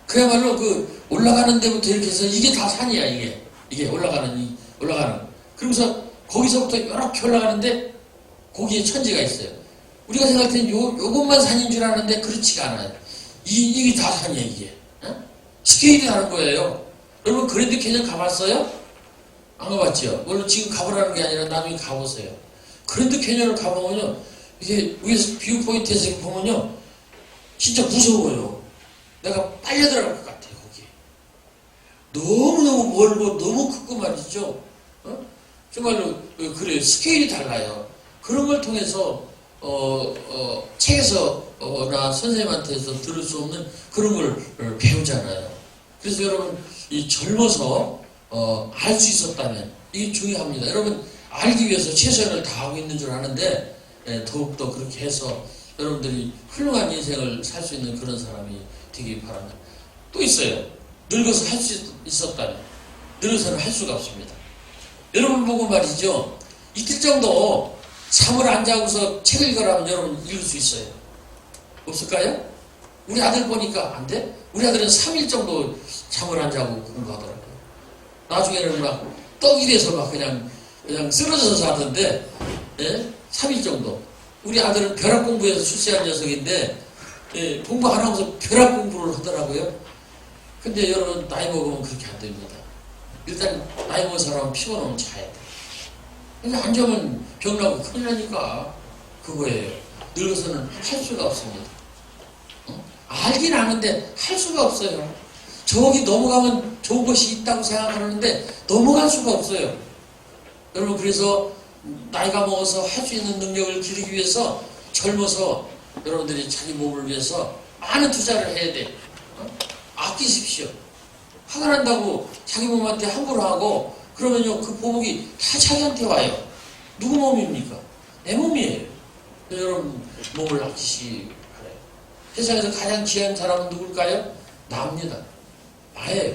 그야말로 그 올라가는 데부터 이렇게 해서 이게 다 산이야. 이게 올라가는 그러면서 거기서부터 이렇게 올라가는데 거기에 천지가 있어요. 우리가 생각할 때는 요것만 산인 줄 아는데 그렇지가 않아요. 이게 다 산이에요. 이게 스케일이 다른 거예요. 여러분 그랜드 캐년 가봤어요? 안 가봤죠? 물론 지금 가보라는 게 아니라 나중에 가보세요. 그랜드 캐년을 가보면요 이게 위에서 뷰 포인트에서 이렇게 보면요 진짜 무서워요. 내가 빨려 들어갈 것 같아요. 거기에 너무너무 멀고 너무 크고 말이죠. 정말로 그래요. 스케일이 달라요. 그런 걸 통해서 책에서나 선생님한테서 들을 수 없는 그런 걸 배우잖아요. 그래서 여러분 이 젊어서 알 수 있었다면 이게 중요합니다. 여러분 알기 위해서 최선을 다하고 있는 줄 아는데 더욱더 그렇게 해서 여러분들이 훌륭한 인생을 살 수 있는 그런 사람이 되기 바랍니다. 또 있어요. 늙어서 할 수 있었다면 늙어서는 할 수가 없습니다. 여러분 보고 말이죠. 이틀 정도 잠을 안 자고서 책을 읽으라면 여러분 읽을 수 있어요. 없을까요? 우리 아들 보니까 안 돼? 우리 아들은 3일 정도 잠을 안 자고 공부하더라고요. 나중에는 막 떡이 돼서 막 그냥 쓰러져서 자던데 3일 정도. 우리 아들은 벼락 공부에서 출세한 녀석인데 공부 안 하고서 벼락 공부를 하더라고요. 근데 여러분 나이 먹으면 그렇게 안 됩니다. 일단 나이 먹은 사람은 피곤하면 자야 돼. 근데 안 자면 병나고 큰일 나니까 그거예요. 늙어서는 할 수가 없습니다. 알긴 아는데 할 수가 없어요. 저기 넘어가면 좋은 것이 있다고 생각하는데 넘어갈 수가 없어요. 여러분 그래서 나이가 먹어서 할 수 있는 능력을 기르기 위해서 젊어서 여러분들이 자기 몸을 위해서 많은 투자를 해야 돼. 아끼십시오. 화가 난다고 자기 몸한테 함부로 하고 그러면요 그 보복이 다 자기한테 와요. 누구 몸입니까? 내 몸이에요. 여러분 몸을 아끼시기 바라요. 세상에서 가장 귀한 사람은 누굴까요? 나입니다. 나예요.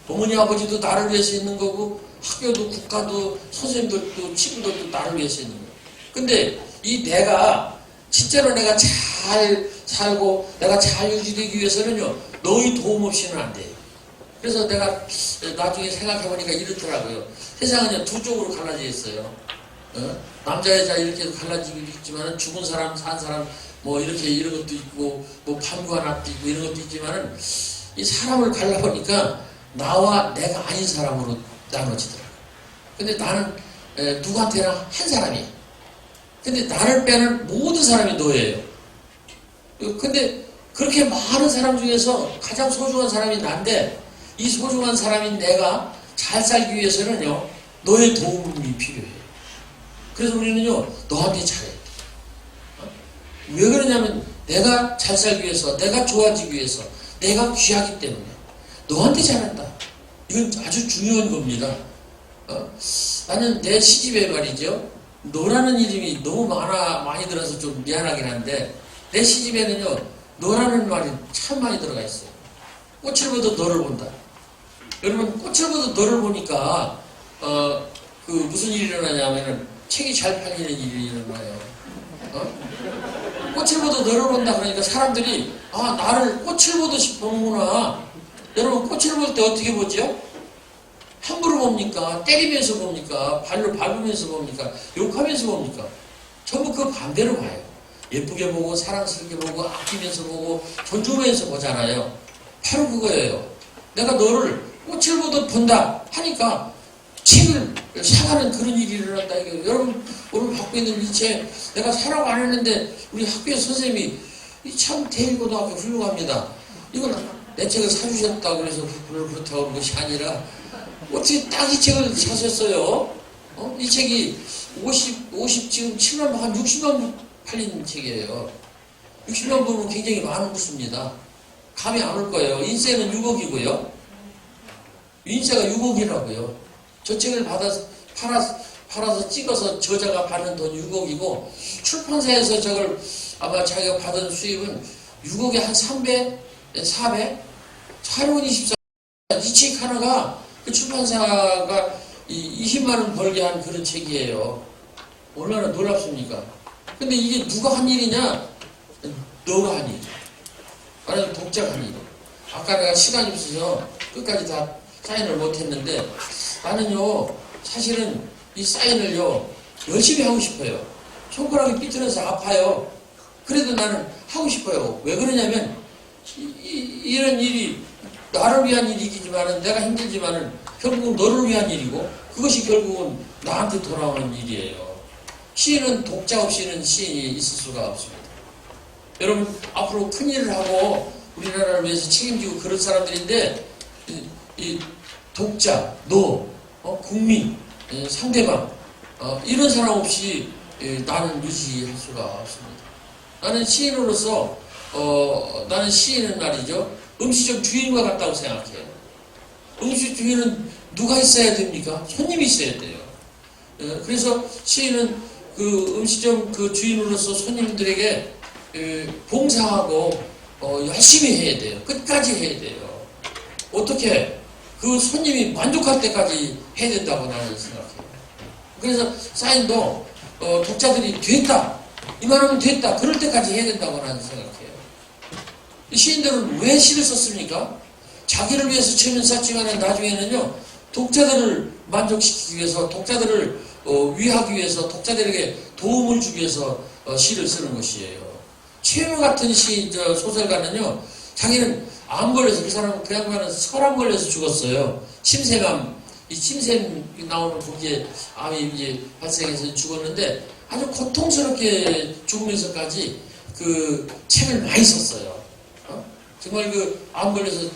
어머니 아버지도 나를 위해서 있는 거고 학교도 국가도 선생님들도 친구들도 나를 위해서 있는 거예요. 근데 이 내가 진짜로 내가 잘 살고 내가 잘 유지되기 위해서는요 너희 도움 없이는 안 돼요. 그래서 내가 나중에 생각해보니까 이렇더라고요. 세상은요 두 쪽으로 갈라져 있어요. 남자 여자 이렇게 갈라지고 있지만은 죽은 사람 산 사람 뭐 이렇게 이런 것도 있고 뭐 판구한 앞도 있고 이런 것도 있지만은 이 사람을 갈라보니까 나와 내가 아닌 사람으로 나눠지더라고요. 근데 나는 누구한테나 한 사람이에요. 근데 나를 빼는 모든 사람이 너예요. 근데 그렇게 많은 사람 중에서 가장 소중한 사람이 난데 이 소중한 사람인 내가 잘 살기 위해서는요 너의 도움이 필요해요. 그래서 우리는요 너한테 잘해야 돼. 왜 그러냐면 내가 잘 살기 위해서 내가 좋아지기 위해서 내가 귀하기 때문에 너한테 잘한다. 이건 아주 중요한 겁니다. 나는 내 시집에 말이죠 너라는 이름이 너무 많이 들어서 좀 미안하긴 한데 내 시집에는요 너라는 말이 참 많이 들어가 있어요. 꽃을 보듯 너를 본다. 여러분 꽃을 보듯 너를 보니까 그 무슨 일이 일어나냐면은 책이 잘 팔리는 일이 일어나요. 꽃을 보듯 너를 본다 그러니까 사람들이 나를 꽃을 보듯이 보는구나. 여러분 꽃을 볼 때 어떻게 보죠? 함부로 봅니까? 때리면서 봅니까? 발로 밟으면서 봅니까? 욕하면서 봅니까? 전부 그 반대로 봐요. 예쁘게 보고 사랑스럽게 보고 아끼면서 보고 존중하면서 보잖아요. 바로 그거예요. 내가 너를 꽃을 보듯 본다 하니까 책을 사가는 그런 일이 일어난다. 이거 여러분 오늘 받고 있는 이 책 내가 사라고 안 했는데 우리 학교의 선생님이 참 대일고등학교 훌륭합니다. 이건 내 책을 사주셨다고 그래서 그렇다고 그런 것이 아니라 어떻게 딱 이 책을 사셨어요? 이 책이 50 지금 7만 한 60만 부 팔린 책이에요. 60만 부면 굉장히 많은 부수입니다. 감이 안 올 거예요. 인세는 6억이고요. 인세가 6억이라고요. 저 책을 팔아서 찍어서 저자가 받는 돈 6억이고 출판사에서 저걸 아마 자기가 받은 수입은 6억에 한 300, 400? 차려온 24. 이 책 하나가 그 출판사가 20만 원 벌게 한 그런 책이에요. 얼마나 놀랍습니까? 근데 이게 누가 한 일이냐? 너가 한 일. 아니면 독자가 한 일. 아까 내가 시간이 없어서 끝까지 다 사인을 못했는데 나는요 사실은 이 사인을요 열심히 하고 싶어요. 손가락이 삐뚤어서 아파요. 그래도 나는 하고 싶어요. 왜 그러냐면 이런 일이 나를 위한 일이지만은 내가 힘들지만은 결국은 너를 위한 일이고 그것이 결국은 나한테 돌아오는 일이에요. 시인은 독자 없이는 시인이 있을 수가 없습니다. 여러분 앞으로 큰 일을 하고 우리나라를 위해서 책임지고 그런 사람들인데 이 독자, 너, 국민, 상대방 이런 사람 없이 나는 유지할 수가 없습니다. 나는 시인으로서 나는 시인은 말이죠 음식점 주인과 같다고 생각해요. 음식 주인은 누가 있어야 됩니까? 손님이 있어야 돼요. 그래서 시인은 그 음식점 그 주인으로서 손님들에게 봉사하고 열심히 해야 돼요. 끝까지 해야 돼요. 어떻게? 그 손님이 만족할 때까지 해야 된다고 나는 생각해요. 그래서 사인도 독자들이 됐다. 이만하면 됐다. 그럴 때까지 해야 된다고 나는 생각해요. 시인들은 왜 시를 썼습니까? 자기를 위해서 처음엔 썼지만 나중에는요 독자들을 만족시키기 위해서 독자들을 위하기 위해서 독자들에게 도움을 주기 위해서 시를 쓰는 것이에요. 최무 같은 소설가는요 자기는 암 걸려서 그 사람은 그 양반은 설암 걸려서 죽었어요. 침샘암 이 침샘 나오는 거기에 암이 이제 발생해서 죽었는데 아주 고통스럽게 죽으면서까지 그 책을 많이 썼어요. 정말 그 암 걸려서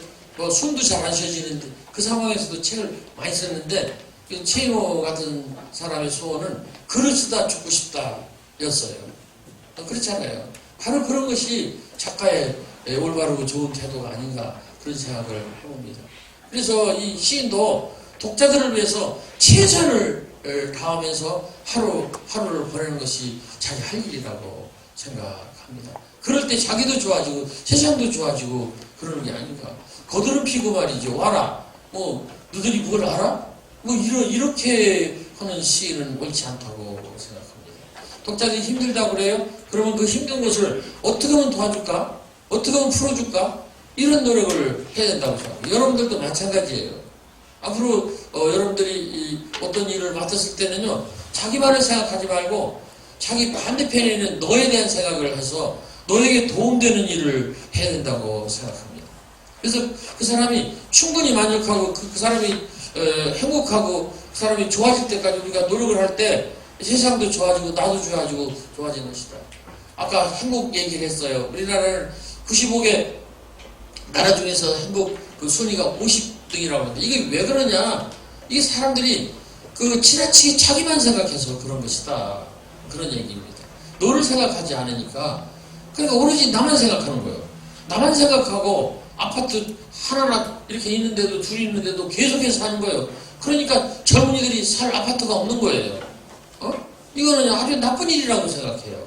숨도 잘 안 쉬어지는데 그 상황에서도 책을 많이 썼는데 최인호 같은 사람의 소원은 글을 쓰다 죽고 싶다 였어요. 그렇잖아요. 바로 그런 것이 작가의 올바르고 좋은 태도가 아닌가 그런 생각을 해봅니다. 그래서 이 시인도 독자들을 위해서 최선을 다하면서 하루를 보내는 것이 자기 할 일이라고 생각합니다. 그럴 때 자기도 좋아지고 세상도 좋아지고 그러는 게 아닌가. 거드름 피고 말이죠. 와라. 너희들이 뭘 알아? 이렇게 하는 시인은 옳지 않다고 생각합니다. 독자들이 힘들다고 그래요? 그러면 그 힘든 것을 어떻게 하면 도와줄까? 어떻게 하면 풀어줄까? 이런 노력을 해야 된다고 생각합니다. 여러분들도 마찬가지예요. 앞으로 여러분들이 어떤 일을 맡았을 때는요. 자기만을 생각하지 말고 자기 반대편에 있는 너에 대한 생각을 해서 너에게 도움되는 일을 해야 된다고 생각합니다. 그래서 그 사람이 충분히 만족하고 그 사람이 행복하고 그 사람이 좋아질 때까지 우리가 노력을 할 때 세상도 좋아지고 나도 좋아지는 것이다. 아까 행복 얘기를 했어요. 우리나라는 95개 나라 중에서 행복 그 순위가 50등이라고 하는데 이게 왜 그러냐? 이게 사람들이 그 지나치게 자기만 생각해서 그런 것이다. 그런 얘기입니다. 너를 생각하지 않으니까 그러니까 오로지 나만 생각하는 거예요. 나만 생각하고 아파트 하나 이렇게 있는데도 둘이 있는데도 계속해서 사는 거예요. 그러니까 젊은이들이 살 아파트가 없는 거예요. 이거는 아주 나쁜 일이라고 생각해요.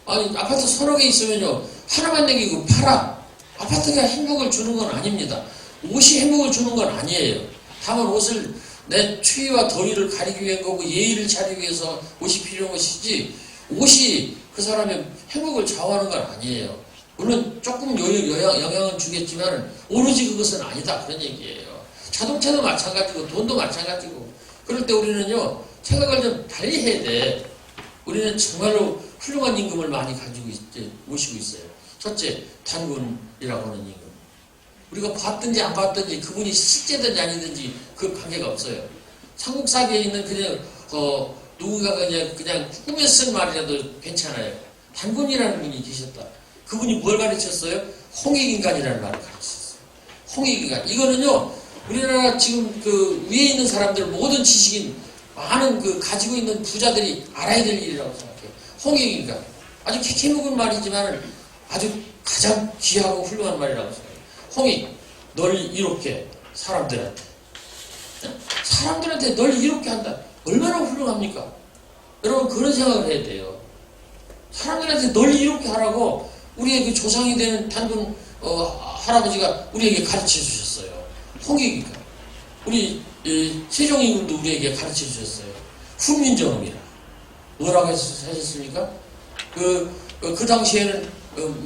아니 아파트 서너 개 있으면요 하나만 내기고 팔아. 아파트가 행복을 주는 건 아닙니다. 옷이 행복을 주는 건 아니에요. 다만 옷을 내 추위와 더위를 가리기 위한 거고 예의를 차리기 위해서 옷이 필요한 것이지 옷이 그 사람의 행복을 좌우하는 건 아니에요. 물론 조금 영향은 주겠지만 오로지 그것은 아니다 그런 얘기예요. 자동차도 마찬가지고 돈도 마찬가지고 그럴 때 우리는요 생각을 좀 달리 해야 돼. 우리는 정말로 훌륭한 임금을 많이 모시고 있어요. 첫째 단군이라고 하는 임금. 우리가 봤든지 안 봤든지 그분이 실제든지 아니든지 그 관계가 없어요. 삼국사기에 있는 그냥 누군가가 그냥 꿈에 쓴 말이라도 괜찮아요. 단군이라는 분이 계셨다. 그분이 뭘 가르쳤어요? 홍익인간이라는 말을 가르쳤어요. 홍익인간. 이거는요, 우리나라 지금 그 위에 있는 사람들 모든 지식인 많은 그 가지고 있는 부자들이 알아야 될 일이라고 생각해요. 홍익인간. 아주 캐캐묵은 말이지만 아주 가장 귀하고 훌륭한 말이라고 생각해요. 홍익, 널 이롭게 사람들한테 널 이롭게 한다. 얼마나 훌륭합니까? 여러분 그런 생각을 해야 돼요. 사람들한테 널 이롭게 하라고 우리의 그 조상이 되는 단군 할아버지가 우리에게 가르쳐 주셨어요. 홍익이가 우리 세종임금도 우리에게 가르쳐 주셨어요. 훈민정음이라 뭐라고 하셨습니까? 그 당시에는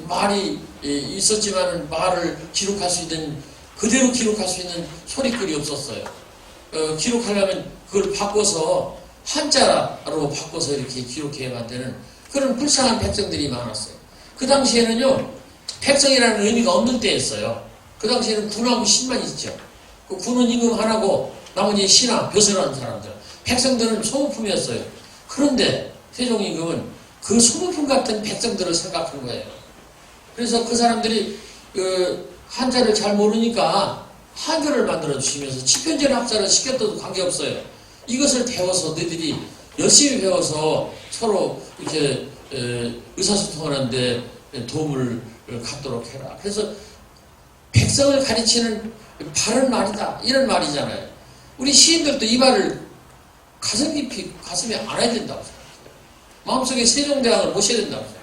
말이 있었지만 말을 기록할 수 있는 그대로 기록할 수 있는 소리글이 없었어요. 기록하려면 그걸 바꿔서 한자로 바꿔서 이렇게 기록해 만드는 그런 불쌍한 백성들이 많았어요. 그 당시에는요 백성이라는 의미가 없는 때였어요. 그 당시에는 군하고 신만 있죠. 그 군은 임금 하나고 나머지 신하, 벼슬하는 사람들. 백성들은 소모품이었어요. 그런데 세종임금은 그 소모품 같은 백성들을 생각한 거예요. 그래서 그 사람들이 한자를 잘 모르니까 한글을 만들어 주시면서 치편제를 학자를 시켰어도 관계없어요. 이것을 배워서 너희들이 열심히 배워서 서로 이렇게 의사소통하는데 도움을 갖도록 해라. 그래서 백성을 가르치는 바른 말이다. 이런 말이잖아요. 우리 시인들도 이 말을 가슴 깊이 가슴에 안아야 된다고 생각해요. 마음속에 세종대왕을 모셔야 된다고 생각해요.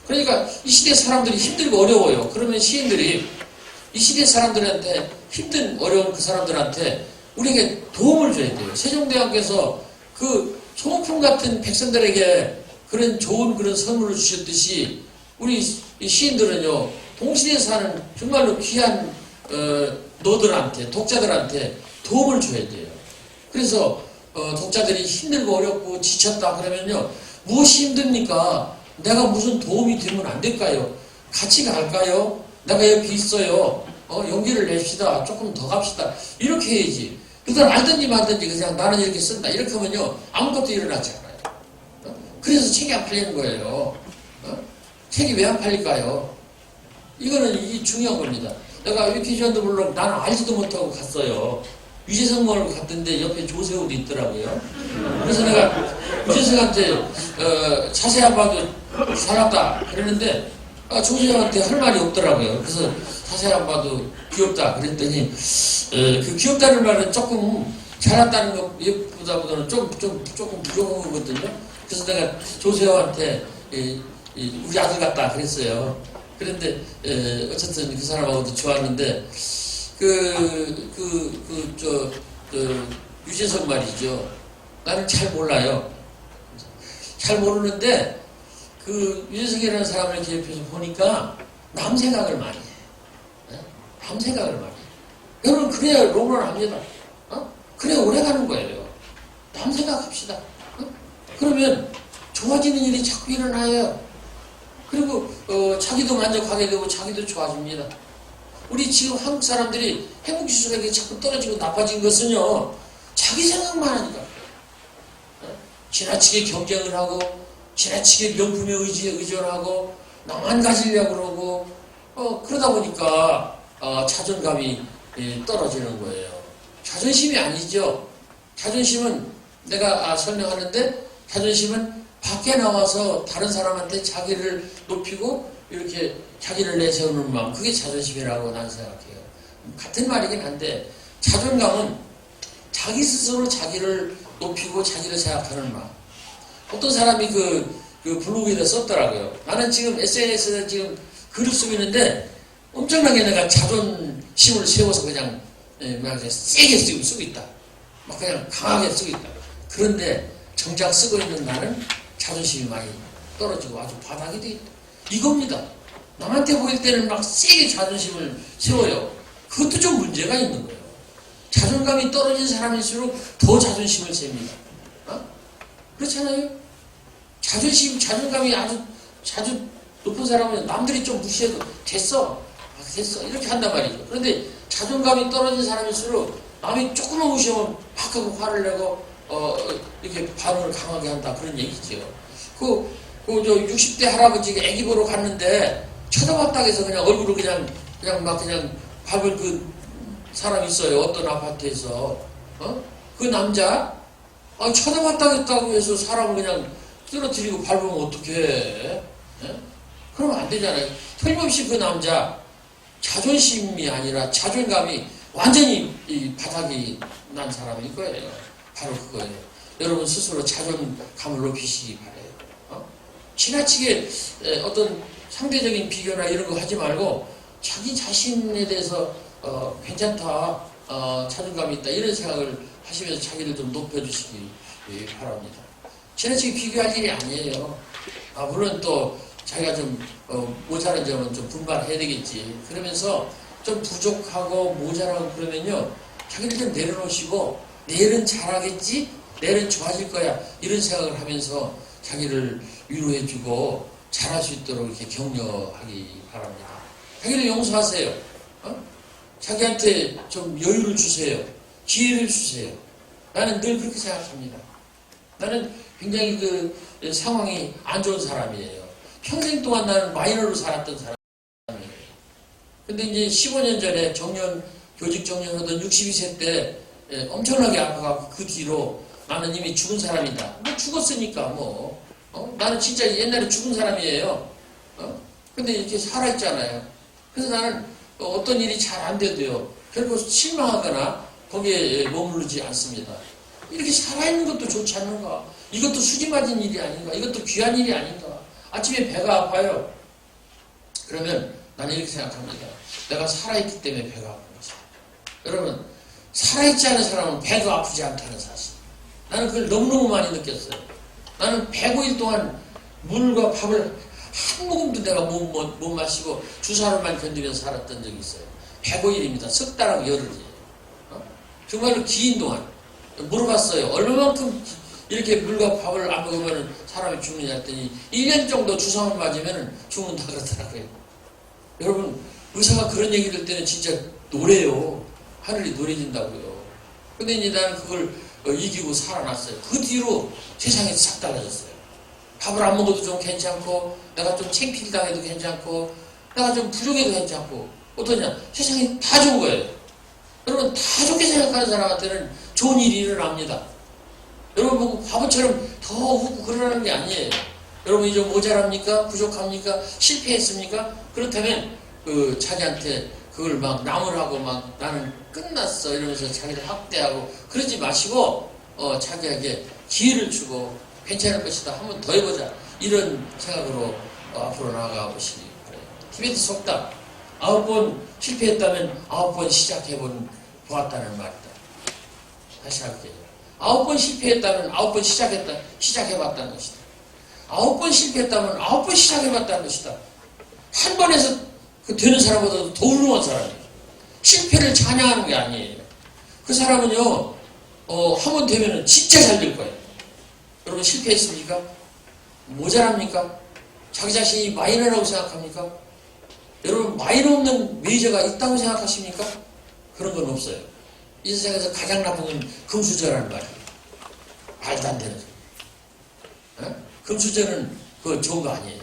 그러니까 이 시대 사람들이 힘들고 어려워요. 그러면 시인들이 이 시대 사람들한테 힘든 어려운 그 사람들한테 우리에게 도움을 줘야 돼요. 세종대왕께서 그 소모품 같은 백성들에게 그런 좋은 그런 선물을 주셨듯이 우리 이 시인들은요 동시대에 사는 정말로 귀한 너들한테 독자들한테 도움을 줘야 돼요. 그래서 독자들이 힘들고 어렵고 지쳤다 그러면요 무엇이 힘듭니까? 내가 무슨 도움이 되면 안 될까요? 같이 갈까요? 내가 옆에 있어요. 용기를 냅시다. 조금 더 갑시다. 이렇게 해야지. 그들 알든지 말든지 그냥 나는 이렇게 쓴다. 이렇게 하면요 아무것도 일어나지 않아요. 그래서 책이 안 팔리는 거예요. 책이 왜 안 팔릴까요? 이거는 이 중요한 겁니다. 내가 위키지원도 물론 나는 알지도 못하고 갔어요. 유재석몰을 갔던데 옆에 조세호도 있더라고요. 그래서 내가 유재석한테 자세히 봐도 잘났다 그랬는데 조세호한테 할 말이 없더라고요. 그래서 자세히 봐도 귀엽다 그랬더니 그 귀엽다는 말은 조금 잘났다는 것보다는 조금 부족한 거거든요. 그래서 내가 조세호한테 우리 아들 같다 그랬어요. 그런데 어쨌든 그 사람하고도 좋았는데 유재석 말이죠. 나는 잘 몰라요. 잘 모르는데 그 유재석이라는 사람을 이렇게 옆에서 보니까 남 생각을 많이 해. 남 생각을 많이 해. 여러분 그래야 롱런 합니다. 그래야 오래 가는 거예요. 남 생각합시다. 그러면 좋아지는 일이 자꾸 일어나요. 그리고 자기도 만족하게 되고 자기도 좋아집니다. 우리 지금 한국 사람들이 행복지수가 자꾸 떨어지고 나빠진 것은요 자기 생각만 하니까 지나치게 경쟁을 하고 지나치게 명품에 의존하고 나만 가지려고 그러고 그러다 보니까 자존감이 떨어지는 거예요. 자존심이 아니죠. 자존심은 내가 설명하는데 자존심은 밖에 나와서 다른 사람한테 자기를 높이고 이렇게 자기를 내세우는 마음, 그게 자존심이라고 나는 생각해요. 같은 말이긴 한데 자존감은 자기 스스로 자기를 높이고 자기를 생각하는 마음. 어떤 사람이 그 블로그에다 썼더라고요. 나는 지금 SNS에 지금 글을 쓰고 있는데 엄청나게 내가 자존심을 세워서 그냥 세게 쓰고 있다. 막 그냥 강하게 쓰고 있다. 그런데 정작 쓰고 있는 나는 자존심이 많이 떨어지고 아주 바닥이 돼 있다. 이겁니다. 남한테 보일 때는 막 세게 자존심을 세워요. 그것도 좀 문제가 있는 거예요. 자존감이 떨어진 사람일수록 더 자존심을 셉니다. 그렇잖아요? 자존감이 아주 높은 사람은 남들이 좀 무시해도 됐어. 이렇게 한단 말이죠. 그런데 자존감이 떨어진 사람일수록 남이 조금만 무시하면 막 하고 화를 내고 이렇게 반응을 강하게 한다. 그런 얘기죠. 저 60대 할아버지가 애기 보러 갔는데 쳐다봤다고 해서 그냥 얼굴을 그냥 밟은 그 사람 있어요. 어떤 아파트에서. 그 남자 쳐다봤다고 해서 사람을 그냥 쓰러뜨리고 밟으면 어떡해. 그러면 안 되잖아요. 틀림없이 그 남자 자존심이 아니라 자존감이 완전히 이 바닥이 난 사람일 거예요. 바로 그거예요. 여러분 스스로 자존감을 높이시기 바래요. 지나치게 어떤 상대적인 비교나 이런 거 하지 말고 자기 자신에 대해서 괜찮다, 자존감이 있다 이런 생각을 하시면서 자기를 좀 높여주시기 바랍니다. 지나치게 비교할 일이 아니에요. 물론 또 자기가 좀 모자란 점은 좀 분발해야 되겠지. 그러면서 좀 부족하고 모자라고 그러면요, 자기를 좀 내려놓으시고 내일은 잘하겠지, 내일은 좋아질 거야 이런 생각을 하면서 자기를 위로해주고 잘할 수 있도록 이렇게 격려하기 바랍니다. 자기를 용서하세요. 자기한테 좀 여유를 주세요. 기회를 주세요. 나는 늘 그렇게 생각합니다. 나는 굉장히 그 상황이 안 좋은 사람이에요. 평생 동안 나는 마이너로 살았던 사람이에요. 근데 이제 15년 전에 교직 정년하던 62세 때 엄청나게 아파갖고 그 뒤로 나는 이미 죽은 사람이다. 뭐 죽었으니까 나는 진짜 옛날에 죽은 사람이에요. 근데 이렇게 살아있잖아요. 그래서 나는 어떤 일이 잘 안 돼도요, 결코 실망하거나 거기에 머무르지 않습니다. 이렇게 살아있는 것도 좋지 않는가? 이것도 수지 맞은 일이 아닌가? 이것도 귀한 일이 아닌가? 아침에 배가 아파요. 그러면 나는 이렇게 생각합니다. 내가 살아있기 때문에 배가 아픈 거지. 여러분, 살아있지 않은 사람은 배도 아프지 않다는 사실. 나는 그걸 너무너무 많이 느꼈어요. 나는 105일 동안 물과 밥을 한 모금도 내가 못 마시고 주사로만 견디면서 살았던 적이 있어요. 105일입니다. 석 달하고 열흘이에요. 정말로 긴 동안 물어봤어요. 얼마만큼 이렇게 물과 밥을 안 먹으면 사람이 죽느냐 했더니 1년 정도 주사만 맞으면 죽는다 그러더라고요. 여러분, 의사가 그런 얘기 들 때는 진짜 노래요. 하늘이 노래진다고요. 근데 이제 나는 그걸 이기고 살아났어요. 그 뒤로 세상이 싹 달라졌어요. 밥을 안 먹어도 좀 괜찮고, 내가 좀 창피를 당해도 괜찮고, 내가 좀 부족해도 괜찮고, 어떠냐? 세상이 다 좋은 거예요. 여러분, 다 좋게 생각하는 사람한테는 좋은 일이 일어납니다. 여러분 보고 바보처럼 더 웃고 그러는 게 아니에요. 여러분 이제 모자랍니까? 부족합니까? 실패했습니까? 그렇다면 자기한테 그걸 막 나무라고 막 나는 끝났어 이러면서 자기를 학대하고 그러지 마시고 자기에게 기회를 주고 괜찮을 것이다. 한번 더 해보자. 이런 생각으로 앞으로 나아가 보시기 바랍니다. 티베트 속담 9번 실패했다면 9번 보았다는 말이다. 다시 할게요. 9번 실패했다면 9번 시작해봤다는 것이다. 9번 실패했다면 9번 시작해봤다는 것이다. 한 번에서 되는 사람보다도 더 훌륭한 사람이에요. 실패를 찬양하는 게 아니에요. 그 사람은요, 한 번 되면은 진짜 잘 될 거예요. 여러분 실패했습니까? 모자랍니까? 자기 자신이 마이너라고 생각합니까? 여러분 마이너 없는 메이저가 있다고 생각하십니까? 그런 건 없어요. 이 세상에서 가장 나쁜 건 금수저라는 말이에요. 말도 안 되는 소리. 금수저는 그거 좋은 거 아니에요.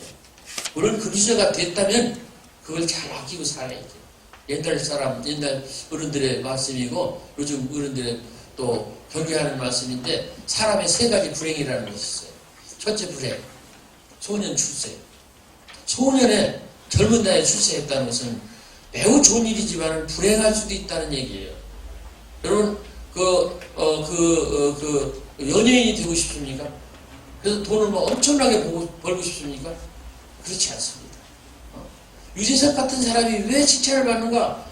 물론 금수저가 됐다면 그걸 잘 아끼고 살아야죠. 옛날 어른들의 말씀이고 요즘 어른들의 또 경계하는 말씀인데 사람의 세 가지 불행이라는 것이 있어요. 첫째 불행, 소년 출세. 소년에 젊은 나이에 출세했다는 것은 매우 좋은 일이지만 불행할 수도 있다는 얘기예요. 여러분 연예인이 되고 싶습니까? 그래서 돈을 뭐 엄청나게 벌고 싶습니까? 그렇지 않습니다. 유재석 같은 사람이 왜 칭찬을 받는가?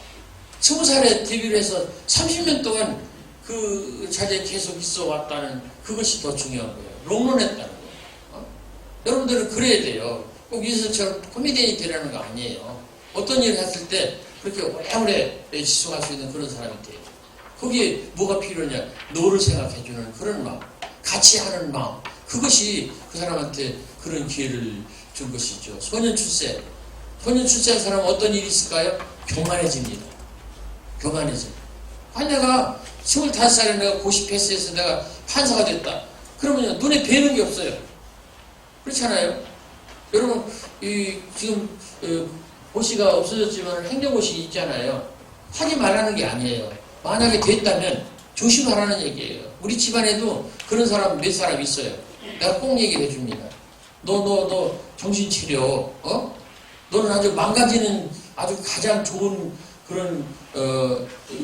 20살에 데뷔를 해서 30년 동안 그 자리에 계속 있어 왔다는 그것이 더 중요한 거예요. 롱런했다는 거예요. 여러분들은 그래야 돼요. 꼭 유재석처럼 코미디언이 되라는 거 아니에요. 어떤 일을 했을 때 그렇게 오래오래 지속할 수 있는 그런 사람이 돼요. 거기에 뭐가 필요하냐? 너를 생각해주는 그런 마음, 같이 하는 마음, 그것이 그 사람한테 그런 기회를 준 것이죠. 소년 출세한 사람은 어떤 일이 있을까요? 교만해집니다. 교만해져. 아니 내가 25살에 내가 고시 패스해서 내가 판사가 됐다. 그러면 눈에 뵈는 게 없어요. 그렇잖아요. 여러분 지금 고시가 없어졌지만 행정고시 있잖아요. 하지 말라는 게 아니에요. 만약에 됐다면 조심하라는 얘기예요. 우리 집안에도 그런 사람 몇 사람 있어요. 내가 꼭 얘기해 줍니다. 너 정신 차려. 너는 아주 망가지는 아주 가장 좋은 그런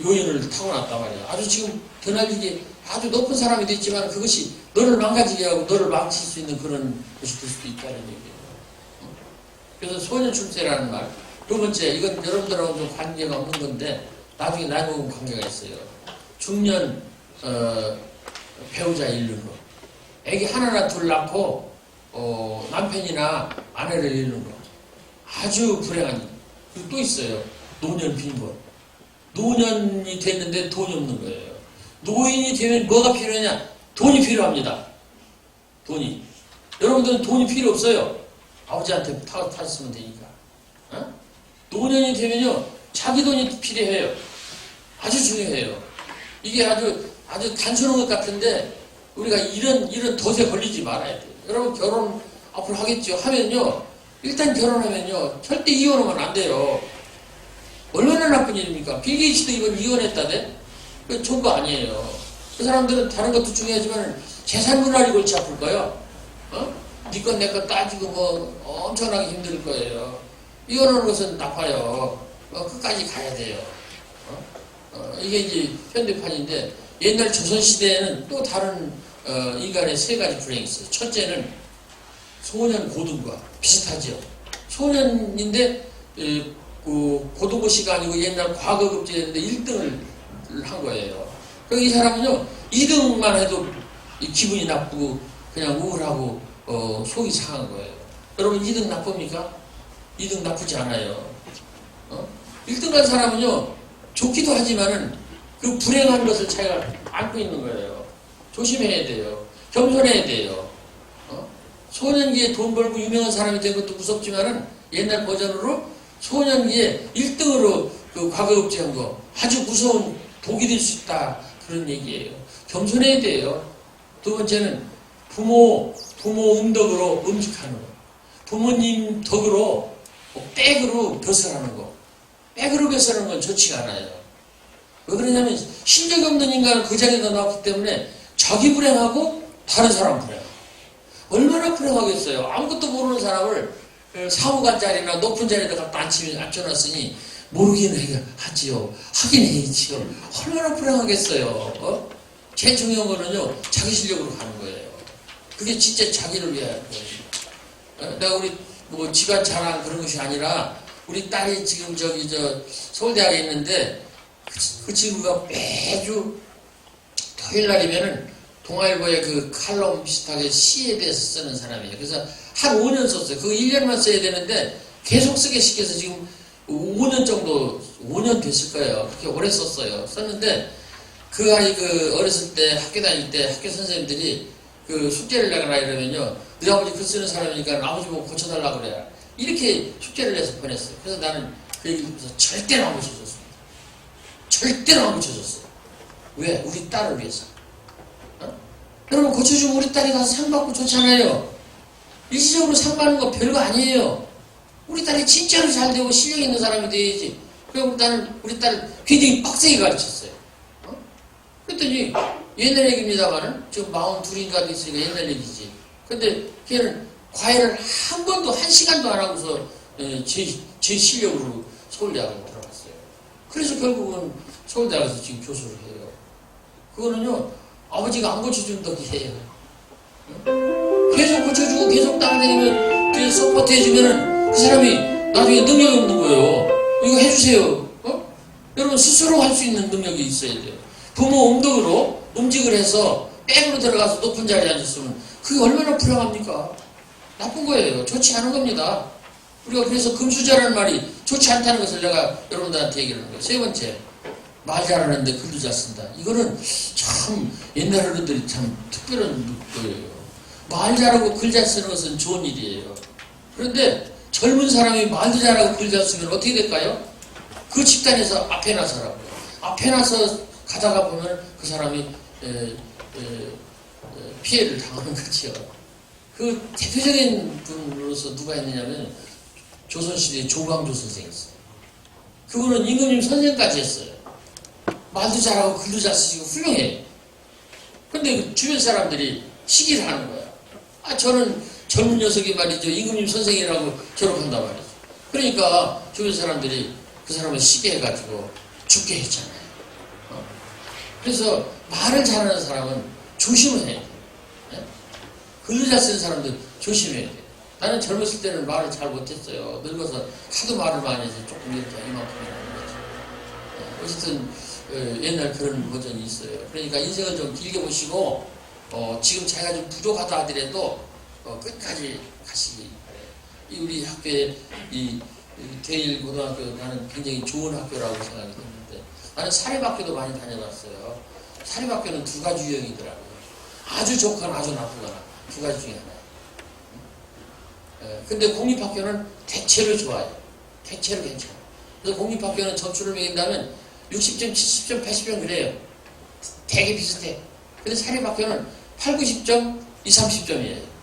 요인을 타고났단 말이야. 아주 지금 드날리기 아주 높은 사람이 됐지만 그것이 너를 망가지게 하고 너를 망칠 수 있는 그런 것이 될 수도 있다는 얘기예요. 그래서 소년 출세라는 말. 두 번째, 이건 여러분들하고 좀 관계가 없는 건데 나중에 나누는 관계가 있어요. 중년 배우자 잃는 거. 애기 하나나 둘 낳고 남편이나 아내를 잃는 거. 아주 불행한 일. 그리고 또 있어요. 노년 빈곤. 노년이 됐는데 돈이 없는 거예요. 노인이 되면 뭐가 필요하냐? 돈이 필요합니다. 돈이. 여러분들은 돈이 필요 없어요. 아버지한테 탔으면 되니까. 어? 노년이 되면요, 자기 돈이 필요해요. 아주 중요해요. 이게 아주 단순한 것 같은데, 우리가 이런 덫에 걸리지 말아야 돼요. 여러분 결혼 앞으로 하겠죠? 하면요, 일단 결혼하면요, 절대 이혼하면 안 돼요. 얼마나 나쁜 일입니까? 빌 게이츠도 이건 이혼했다대? 그 좋은 거 아니에요. 그 사람들은 다른 것도 중요하지만 재산 분할이 골치 아플 거예요. 어? 네 건 내 건 따지고 뭐 엄청나게 힘들 거예요. 이혼하는 것은 나빠요. 끝까지 가야 돼요. 이게 이제 현대판인데 옛날 조선시대에는 또 다른 인간의 세 가지 불행이 있어요. 첫째는 소년 고등과 비슷하죠. 소년인데 그 고등고시가 아니고 옛날 과거급제였는데 1등을 한 거예요. 이 사람은요 2등만 해도 기분이 나쁘고 그냥 우울하고 속이 상한 거예요. 여러분 2등 나쁩니까? 2등 나쁘지 않아요. 1등 간 사람은요 좋기도 하지만은 그 불행한 것을 자기가 안고 있는 거예요. 조심해야 돼요. 겸손해야 돼요. 소년기에 돈 벌고 유명한 사람이 된 것도 무섭지만은 옛날 버전으로 소년기에 1등으로 그 과거급제한 거 아주 무서운 독이 될 수 있다. 그런 얘기예요. 겸손해야 돼요. 두 번째는 부모 음덕으로 음식하는 거. 부모님 덕으로 백으로 벼슬하는 거. 백으로 벼슬하는 건 좋지가 않아요. 왜 그러냐면 실력이 없는 인간은 그 자리에다 나왔기 때문에 자기 불행하고 다른 사람 불행하고. 얼마나 불행하겠어요. 아무것도 모르는 사람을 사무관 자리나 높은 자리에다 갖다 앉혀놨으니 모르기는 하지요. 하긴 해야지요. 얼마나 불행하겠어요. 제일 중요한 거는요, 자기 실력으로 가는 거예요. 그게 진짜 자기를 위한 거예요. 내가 우리 뭐 집안 자랑 그런 것이 아니라 우리 딸이 지금 서울대학에 있는데 그 친구가 매주 토요일 날이면은 동아일보에 그 칼럼 비슷하게 시에 대해서 쓰는 사람이에요. 그래서 한 5년 썼어요. 그거 1년만 써야 되는데 계속 쓰게 시켜서 지금 5년 정도, 5년 됐을 거예요. 그렇게 오래 썼는데 그 아이 어렸을 때 학교 다닐 때 학교 선생님들이 그 숙제를 내거나 이러면요. 너희 아버지 글 쓰는 사람이니까 아버지 보고 고쳐달라고 그래요. 이렇게 숙제를 내서 보냈어요. 그래서 나는 그 얘기를 듣고서 절대로 안 고쳐줬습니다. 절대로 안 고쳐줬어요. 왜? 우리 딸을 위해서. 여러분 고쳐주면 우리 딸이 가서 상 받고 좋잖아요. 일시적으로 상 받는 거 별거 아니에요. 우리 딸이 진짜로 잘 되고 실력 있는 사람이 돼야지. 그리고 우리 딸을 굉장히 빡세게 가르쳤어요. 그랬더니 옛날 얘기입니다만은 지금 42인가 됐으니까 옛날 얘기지. 근데 걔는 과외를 한 번도 한 시간도 안 하고서 제 실력으로 서울대학에 들어갔어요. 그래서 결국은 서울대학에서 지금 교수를 해요. 그거는요 아버지가 안 고쳐준 덕이에요. 계속 고쳐주고 계속 따라다니면 계속 서포트 해주면은 그 사람이 나중에 능력이 없는 거예요. 이거 해주세요. 여러분 스스로 할 수 있는 능력이 있어야 돼요. 부모 음덕으로 음직을 해서 백으로 들어가서 높은 자리에 앉았으면 그게 얼마나 불행합니까? 나쁜 거예요. 좋지 않은 겁니다. 우리가 그래서 금수저라는 말이 좋지 않다는 것을 내가 여러분들한테 얘기하는 거예요. 세 번째, 말 잘하는데 글도 잘 쓴다. 이거는 참 옛날 어른들이 참 특별한 거예요. 말 잘하고 글 잘 쓰는 것은 좋은 일이에요. 그런데 젊은 사람이 말도 잘하고 글 잘 쓰면 어떻게 될까요? 그 집단에서 앞에 나서라고요. 앞에 나서 가다가 보면 그 사람이 피해를 당하는 거죠. 그 대표적인 분으로서 누가 있느냐면 조선시대의 조광조 선생이 있어요. 그분은 임금님 선생까지 했어요. 말도 잘하고 글도 잘 쓰시고 훌륭해요. 근데 그 주변 사람들이 시기를 하는 거야. 저는 젊은 녀석이 말이죠. 임금님 선생이라고 졸업한단 말이죠. 그러니까 주변 사람들이 그 사람을 시게 해가지고 죽게 했잖아요. 그래서 말을 잘하는 사람은 조심을 해야 돼. 글을 잘 쓰는 사람들 조심해야 돼. 나는 젊었을 때는 말을 잘 못했어요. 늙어서 하도 말을 많이 해서 조금 이렇게 이만큼이 나는 거지. 어쨌든 옛날 그런 버전이 있어요. 그러니까 인생을 좀 길게 보시고 지금 자기가 좀 부족하다 하더라도 끝까지 가시기 바래요. 우리 학교에 이 대일고등학교 나는 굉장히 좋은 학교라고 생각이 드는데 나는 사립학교도 많이 다녀봤어요. 사립학교는 두 가지 유형이더라고요. 아주 좋거나 아주 나쁘거나 두 가지 중에 하나예요. 근데 공립학교는 대체로 좋아요. 대체로 괜찮아요. 그래서 공립학교는 점수를 매긴다면 60점, 70점, 80점 그래요. 되게 비슷해. 근데 사립학교는 8, 90점, 20, 30점이에요.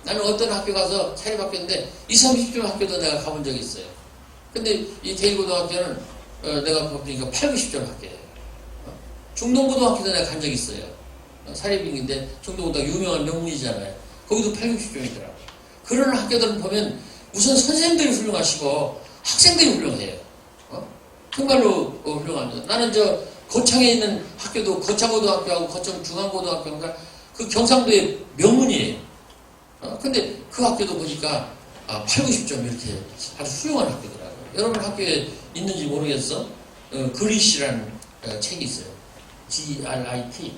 나는 어떤 학교 가서 사립학교인데 20, 30점 학교도 내가 가본 적이 있어요. 근데 이 대일고등학교는 내가 보니까 8, 90점 학교예요. 중동고등학교도 내가 간 적이 있어요. 사립인데 중동고등학교 유명한 명문이잖아요. 거기도 8, 90점이더라고요. 그런 학교들은 보면 우선 선생님들이 훌륭하시고 학생들이 훌륭해요. 정말로 훌륭합니다. 나는 저 거창에 있는 학교도 거창고등학교하고 거창 중앙고등학교인가 그 경상도의 명문이에요. 근데 그 학교도 보니까 8, 90점 이렇게 아주 훌륭한 학교더라고요. 여러분 학교에 있는지 모르겠어. 그릿이라는 책이 있어요. GRIT.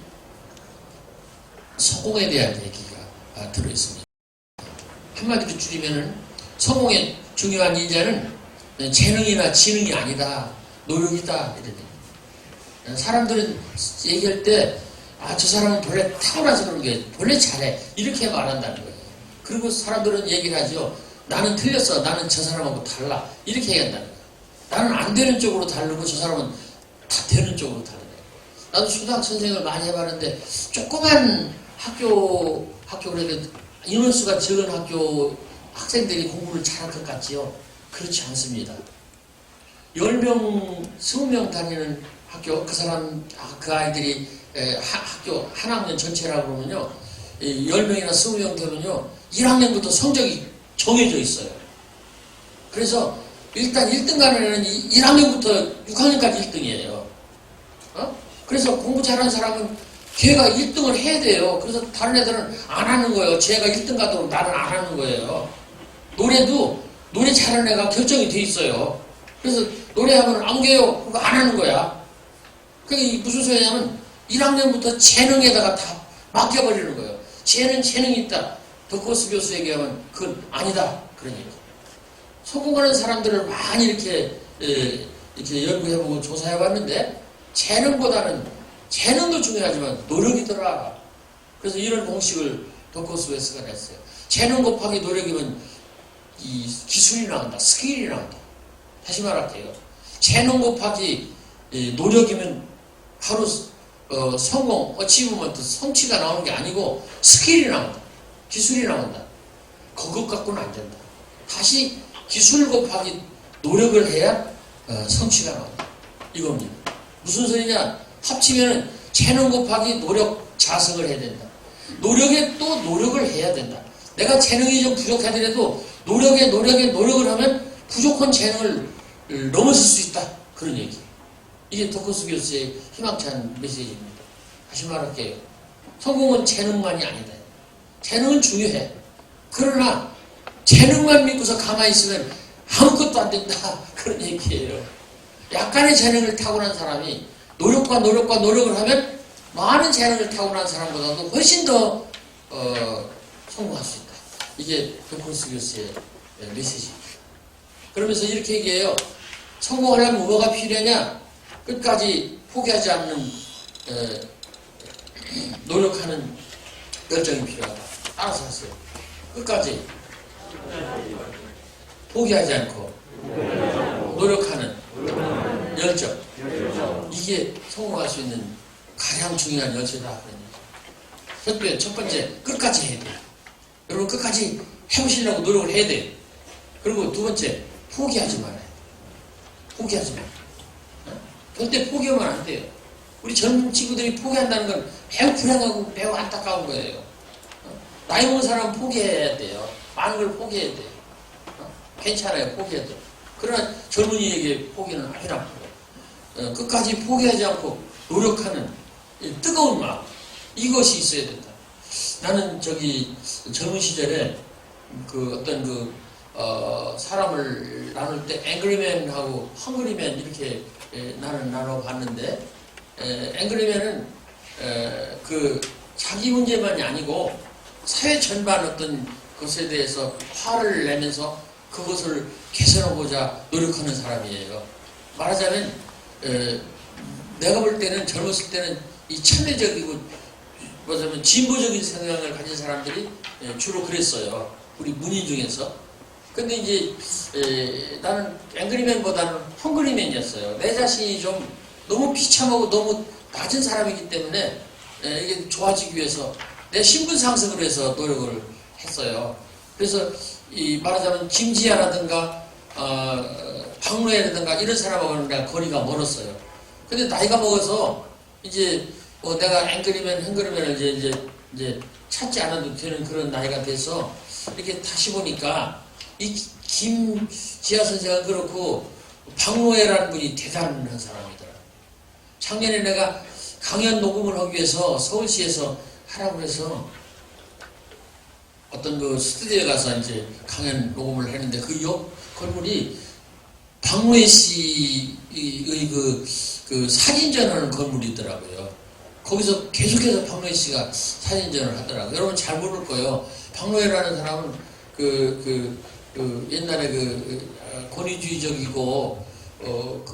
성공에 대한 얘기가 들어있습니다. 한마디로 줄이면은 성공의 중요한 인자는 재능이나 지능이 아니다. 노력이다. 이래. 사람들은 얘기할 때 저 사람은 본래 타고나서 그런 게 본래 잘해. 이렇게 말한다는 거예요. 그리고 사람들은 얘기를 하죠. 나는 틀렸어. 나는 저 사람하고 달라. 이렇게 얘기한다는 거예요. 나는 안 되는 쪽으로 다르고 저 사람은 다 되는 쪽으로 다르네. 나도 초등학생을 많이 해봤는데 조그만 학교 그래도 인원수가 적은 학교 학생들이 공부를 잘할 것 같지요? 그렇지 않습니다. 10명, 20명 다니는 학교, 그 아이들이 학교 한 학년 전체라고 그러면요. 10명이나 20명 되면요. 1학년부터 성적이 정해져 있어요. 그래서 일단 1등 가는 애는 1학년부터 6학년까지 1등이에요. 그래서 공부 잘하는 사람은 걔가 1등을 해야 돼요. 그래서 다른 애들은 안 하는 거예요. 쟤가 1등 가도록 나는 안 하는 거예요. 노래도 노래 잘하는 애가 결정이 돼 있어요. 그래서 노래하면 안 돼요. 그거 안 하는 거야. 그게 무슨 소리냐면 1학년부터 재능에다가 다 맡겨버리는 거예요. 쟤는 재능이 있다. 덕코스 교수에게 하면 그건 아니다. 그런 얘기. 성공하는 사람들을 많이 이렇게 연구해보고 조사해봤는데 재능도 중요하지만 노력이더라. 그래서 이런 공식을 덕코스 웨스가 냈어요. 재능 곱하기 노력이면 이 기술이 나온다. 스킬이 나온다. 다시 말할게요. 재능 곱하기 노력이면 바로 성공, 어치브먼트, 성취가 나오는 게 아니고 스킬이 나온다. 기술이 나온다. 그것 갖고는 안 된다. 다시 기술 곱하기 노력을 해야 성취가 나온다. 이겁니다. 무슨 소리냐? 합치면 재능 곱하기 노력 자성을 해야 된다. 노력에 또 노력을 해야 된다. 내가 재능이 좀 부족하더라도 노력을 하면 부족한 재능을 넘어설 수 있다. 그런 얘기. 이게 덕코스 교수의 희망찬 메시지입니다. 다시 말할게요. 성공은 재능만이 아니다. 재능은 중요해. 그러나 재능만 믿고서 가만히 있으면 아무것도 안 된다. 그런 얘기예요. 약간의 재능을 타고난 사람이 노력과 노력을 하면 많은 재능을 타고난 사람보다도 훨씬 더 성공할 수 있다. 이게 덕코스 교수의 메시지입니다. 그러면서 이렇게 얘기해요. 성공하려면 뭐가 필요하냐? 끝까지 포기하지 않는 노력하는 열정이 필요하다. 따라서 하세요. 끝까지 포기하지 않고 노력하는 열정. 이게 성공할 수 있는 가장 중요한 열쇠다. 첫 번째, 끝까지 해야 돼요. 여러분 끝까지 해보시려고 노력을 해야 돼요. 그리고 두 번째, 포기하지 말아요. 포기하지 말아요. 절대 포기하면 안 돼요. 우리 젊은 친구들이 포기한다는 건 매우 불행하고 매우 안타까운 거예요. 나이 먹은 사람은 포기해야 돼요. 많은 걸 포기해야 돼요. 괜찮아요. 포기해도. 그러나 젊은이에게 포기는 아니라고. 끝까지 포기하지 않고 노력하는 이 뜨거운 마음, 이것이 있어야 된다. 나는 젊은 시절에 사람을 나눌 때 앵그리맨하고 헝그리맨 이렇게 나는 나눠봤는데, 앵그리맨은 자기 문제만이 아니고 사회 전반 어떤 것에 대해서 화를 내면서 그것을 개선하고자 노력하는 사람이에요. 말하자면 내가 볼 때는 젊었을 때는 이 참여적이고 뭐냐면 진보적인 성향을 가진 사람들이 주로 그랬어요. 우리 문인 중에서. 근데 이제 나는 앵그리맨보다는 헝그리맨이었어요. 내 자신이 좀 너무 비참하고 너무 낮은 사람이기 때문에 이게 좋아지기 위해서 내 신분 상승을 위해서 노력을 했어요. 그래서 말하자면 김지아라든가 박노해라든가 이런 사람하고는 내가 거리가 멀었어요. 근데 나이가 먹어서 이제 내가 앵그리맨, 헝그리맨을 이제 찾지 않아도 되는 그런 나이가 돼서 이렇게 다시 보니까 이 김지아 선생은 그렇고 박노해라는 분이 대단한 사람이더라. 작년에 내가 강연 녹음을 하기 위해서 서울시에서 하라고 해서 어떤 스튜디오에 가서 이제 강연 녹음을 했는데 그 옆 건물이 박노해 씨의 사진전하는 건물이더라고요. 거기서 계속해서 박노해 씨가 사진전을 하더라고요. 여러분 잘 모를 거예요. 박노해라는 사람은 옛날에 권위주의적이고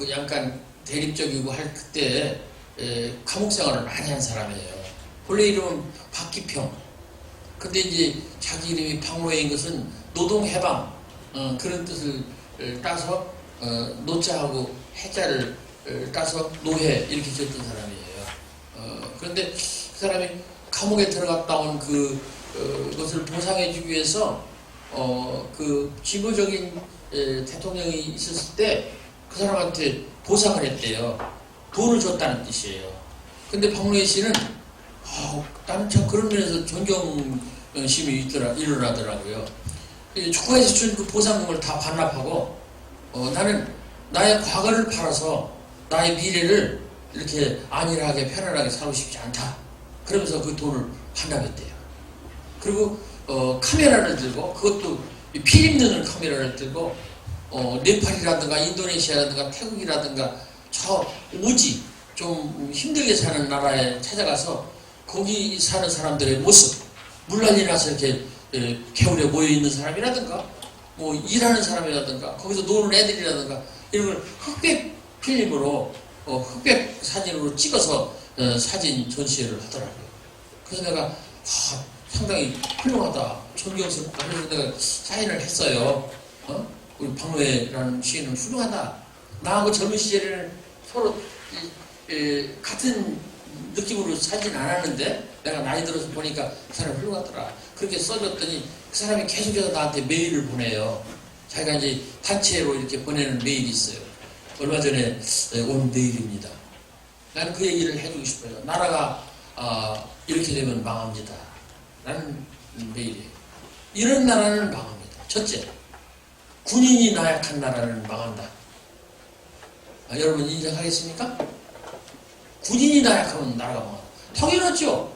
약간 대립적이고 할 그때 감옥 생활을 많이 한 사람이에요. 본래 이름은 박기평. 근데 이제 자기 이름이 박노해인 것은 노동해방 그런 뜻을 따서 노자하고 해자를 따서 노해 이렇게 지었던 사람이에요. 그런데 그 사람이 감옥에 들어갔다 온 그것을 보상해주기 위해서 진보적인 대통령이 있었을 때 그 사람한테 보상을 했대요. 돈을 줬다는 뜻이에요. 근데 박노해 씨는 나는 참 그런 면에서 존경심이 일어나더라고요. 축구에서 준 그 보상금을 다 반납하고 나는 나의 과거를 팔아서 나의 미래를 이렇게 안일하게 편안하게 살고 싶지 않다. 그러면서 그 돈을 반납했대요. 그리고 카메라를 들고 그것도 필름 넣는 카메라를 들고 네팔이라든가 인도네시아라든가 태국이라든가 저 오지 좀 힘들게 사는 나라에 찾아가서 거기 사는 사람들의 모습, 물난리 나서 이렇게 겨울에 모여있는 사람이라든가 뭐 일하는 사람이라든가 거기서 노는 애들이라든가 이런 걸 흑백 필름으로 흑백 사진으로 찍어서 사진 전시회를 하더라고요. 그래서 내가 상당히 훌륭하다, 존경스럽다. 그래서 내가 사인을 했어요. 우리 박노해라는 시인은 훌륭하다. 나하고 젊은 시절에는 서로 같은 느낌으로 살진 않았는데 내가 나이 들어서 보니까 그 사람이 훌륭하더라. 그렇게 써줬더니 그 사람이 계속해서 나한테 메일을 보내요. 자기가 이제 단체로 이렇게 보내는 메일이 있어요. 얼마 전에 온 메일입니다. 나는 그 얘기를 해주고 싶어요. 나라가 이렇게 되면 망합니다. 라는 메일이에요. 이런 나라는 망합니다. 첫째, 군인이 나약한 나라는 망한다. 여러분 인정하겠습니까? 군인이 나약하면 나라가 망한다. 당연하죠.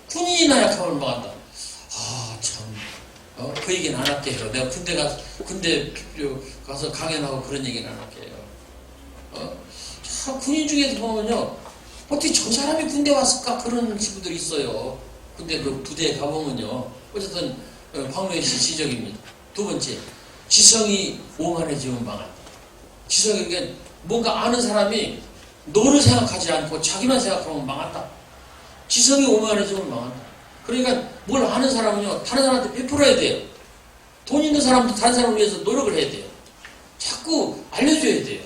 군인이 나약하면 망한다. 참, 그 얘기는 안 할게요. 내가 군대 가서 강연하고 그런 얘기는 안 할게요. 참, 군인 중에서 보면요, 어떻게 저 사람이 군대 왔을까? 그런 친구들이 있어요. 근데 그 부대에 가보면요, 어쨌든 박노해 씨 지적입니다. 두 번째, 지성이 오만해지면 망한다. 지성이 그러니까 뭔가 아는 사람이 너를 생각하지 않고 자기만 생각하면 망한다. 지성이 오만해지면 망한다. 그러니까 뭘 아는 사람은요, 다른 사람한테 베풀어야 돼요. 돈 있는 사람도 다른 사람을 위해서 노력을 해야 돼요. 자꾸 알려줘야 돼요.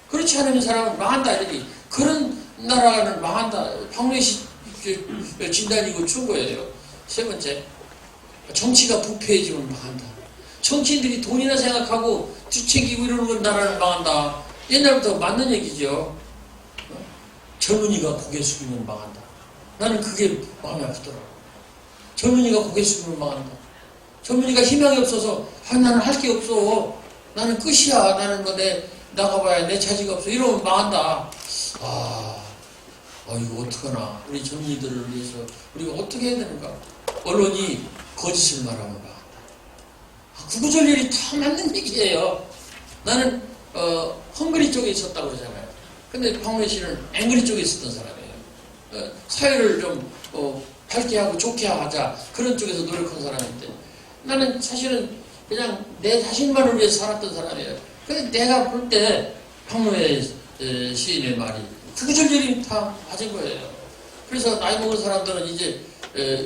그렇지 않으면 사람은 망한다. 이렇게 그런 나라는 망한다. 박노해 씨 진단이고 충고예요. 세 번째, 정치가 부패해지면 망한다. 정치인들이 돈이나 생각하고 뒤책이고 이러는 나라는 망한다. 옛날부터 맞는 얘기죠. 젊은이가 고개 숙이면 망한다. 나는 그게 마음이 아프더라고. 젊은이가 고개 숙이면 망한다. 젊은이가 희망이 없어서 나는 할 게 없어. 나는 끝이야. 나는 뭐 나가봐야 내 차지가 없어. 이러면 망한다. 이거 어떡하나. 우리 젊은이들을 위해서 우리가 어떻게 해야 되는가. 언론이 거짓을 말하면 망한다. 구구절절이 다 맞는 얘기예요. 나는 헝그리 쪽에 있었다고 그러잖아요. 근데 박문혜 씨는 앵그리 쪽에 있었던 사람이에요. 사회를 좀 밝게 하고 좋게 하자. 그런 쪽에서 노력한 사람인데 나는 사실은 그냥 내 자신만을 위해서 살았던 사람이에요. 근데 내가 볼 때 박문혜 시인의 말이 구구절절이 다 맞은 거예요. 그래서 나이 먹은 사람들은 이제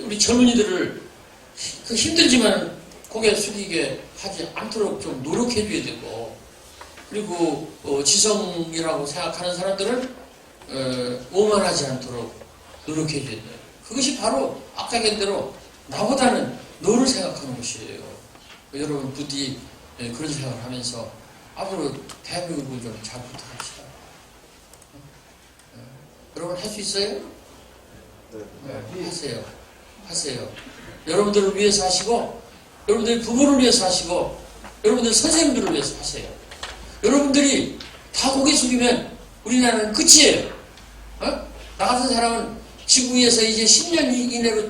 우리 젊은이들을 힘들지만 고개 숙이게 하지 않도록 좀 노력해줘야 되고, 그리고 지성이라고 생각하는 사람들은 오만하지 않도록 노력해줘야 돼요. 그것이 바로 아까 얘기한 대로 나보다는 너를 생각하는 것이에요. 여러분 부디 그런 생각을 하면서 앞으로 대한민국을 좀 잘 부탁합시다. 여러분 할 수 있어요? 네. 하세요. 여러분들을 위해서 하시고, 여러분들이 부모를 위해서 하시고, 여러분들 선생님들을 위해서 하세요. 여러분들이 다 고개 숙이면 우리나라는 끝이에요. 나 같은 사람은 지구 위에서 이제 10년 이내로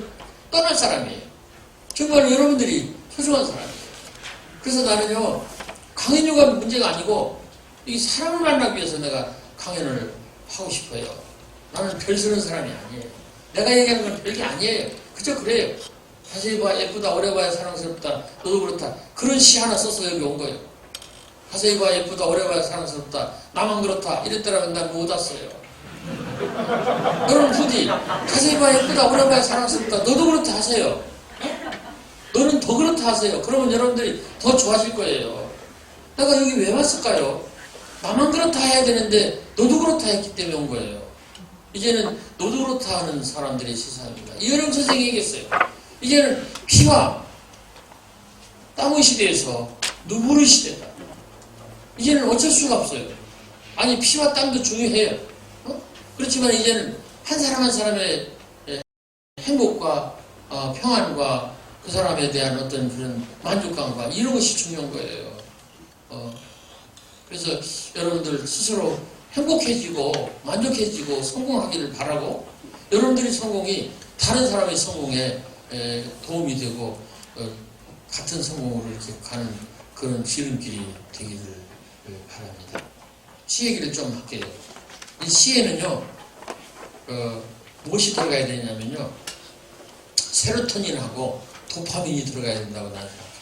떠날 사람이에요. 정말 여러분들이 소중한 사람이에요. 그래서 나는요, 강연료가 문제가 아니고 이 사람을 만나기 위해서 내가 강연을 하고 싶어요. 나는 별 쓰는 사람이 아니에요. 내가 얘기하는 건 별게 아니에요. 그저 그래요. 자세히 봐야 예쁘다, 오래 봐야 사랑스럽다, 너도 그렇다. 그런 시 하나 써서 여기 온 거예요. 자세히 봐야 예쁘다, 오래 봐야 사랑스럽다, 나만 그렇다. 이랬더라면 난 못 왔어요. 여러분 부디 자세히 봐야 예쁘다, 오래 봐야 사랑스럽다, 너도 그렇다 하세요. 너는 더 그렇다 하세요. 그러면 여러분들이 더 좋아질 거예요. 내가 여기 왜 왔을까요? 나만 그렇다 해야 되는데 너도 그렇다 했기 때문에 온 거예요. 이제는 너도 그렇다 하는 사람들의 세상입니다. 이여령 선생이 얘기했어요. 이제는 피와 땀의 시대에서 눈물의 시대다. 이제는 어쩔 수가 없어요. 아니 피와 땀도 중요해요. 그렇지만 이제는 한 사람 한 사람의 행복과 평안과 그 사람에 대한 어떤 그런 만족감과 이런 것이 중요한 거예요. 그래서 여러분들 스스로 행복해지고 만족해지고 성공하기를 바라고, 여러분들의 성공이 다른 사람의 성공에 도움이 되고 같은 성공으로 이렇게 가는 그런 지름길이 되기를 바랍니다. 시 얘기를 좀 할게요. 이 시에는요, 무엇이 들어가야 되냐면요, 세로토닌하고 도파민이 들어가야 된다고 나는 생각합니다.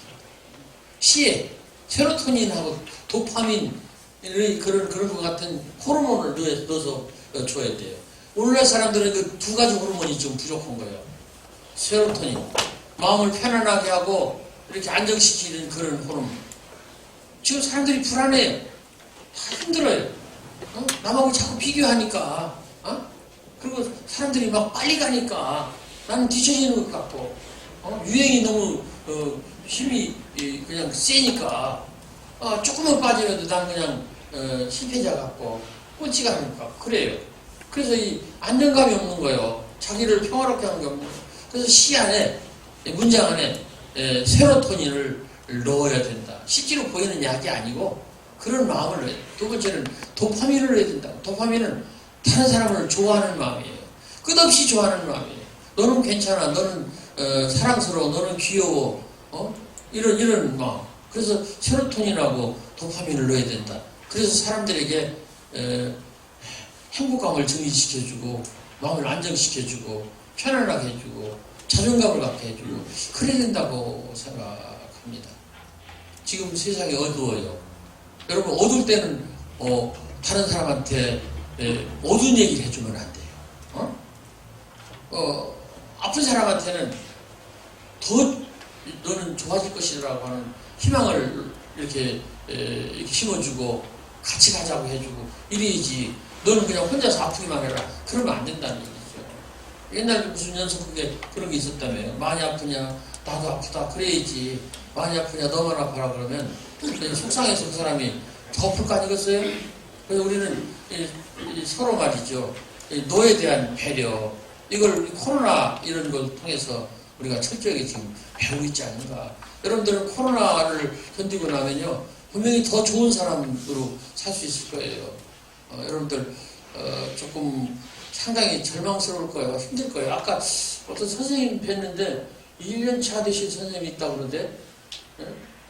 시에 세로토닌하고 도파민 그런 것 같은 호르몬을 넣어서 줘야 돼요. 오늘날 사람들은 그 두 가지 호르몬이 좀 부족한 거예요. 세로토닌, 마음을 편안하게 하고 이렇게 안정시키는 그런 호르몬. 지금 사람들이 불안해요. 다 힘들어요. 남하고 자꾸 비교하니까. 그리고 사람들이 막 빨리 가니까 나는 뒤처지는 것 같고, 유행이 너무 힘이 그냥 세니까 조금만 빠지면 난 그냥 실패자 같고 꼴찌가 하는 것 같고 그래요. 그래서 이 안정감이 없는 거예요. 자기를 평화롭게 하는 게 없는 거예요. 그래서 시 안에, 문장 안에 세로토닌을 넣어야 된다. 실제로 보이는 약이 아니고 그런 마음을 넣어야 된다. 두 번째는 도파민을 넣어야 된다. 도파민은 다른 사람을 좋아하는 마음이에요. 끝없이 좋아하는 마음이에요. 너는 괜찮아, 너는 사랑스러워, 너는 귀여워, 이런 마음. 그래서 세로토닌하고 도파민을 넣어야 된다. 그래서 사람들에게 행복감을 증진시켜주고, 마음을 안정시켜주고, 편안하게 해주고, 자존감을 갖게 해주고, 그래야 된다고 생각합니다. 지금 세상이 어두워요. 여러분, 어두울 때는 다른 사람한테 어두운 얘기를 해주면 안 돼요. 아픈 사람한테는 더 너는 좋아질 것이라고 하는 희망을 이렇게 심어주고 같이 가자고 해주고 이래야지. 너는 그냥 혼자서 아프기만 해라. 그러면 안 된다는 얘기죠. 옛날에 무슨 연속극에 그런 게 있었다며요. 많이 아프냐? 나도 아프다. 그래야지. 많이 아프냐? 너만 아파라. 그러면 속상해서 그 사람이 더 아플 거 아니겠어요? 그래서 우리는 서로 말이죠. 너에 대한 배려, 이걸 코로나 이런 걸 통해서 우리가 철저하게 지금 배우고 있지 않는가. 여러분들은 코로나를 견디고 나면요, 분명히 더 좋은 사람으로 살 수 있을 거예요. 여러분들 조금 상당히 절망스러울 거예요. 힘들 거예요. 아까 어떤 선생님 뵀는데 1년 차 되신 선생님이 있다고 그러는데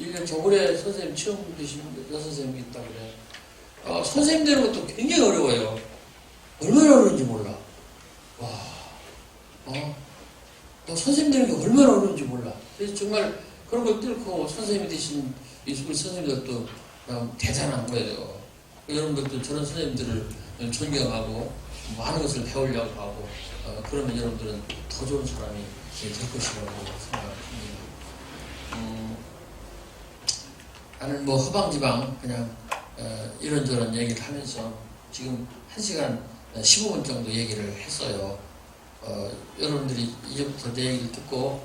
1년 차 올해 선생님 처음 되신 여선생님이 있다고 그래요. 선생님 되는 것도 굉장히 어려워요. 얼마나 어려운지 몰라. 너 선생님 되는 게 얼마나 어려운지 몰라. 그래서 정말 그런 걸 뚫고 선생님이 되신 우리 선생님들도 대단한 거예요. 여러분들도 저런 선생님들을 존경하고 많은 것을 배우려고 하고 그러면 여러분들은 더 좋은 사람이 될 것이라고 생각합니다. 나는 뭐 허방지방 그냥 이런저런 얘기를 하면서 지금 1시간 15분 정도 얘기를 했어요. 여러분들이 이제부터 내 얘기를 듣고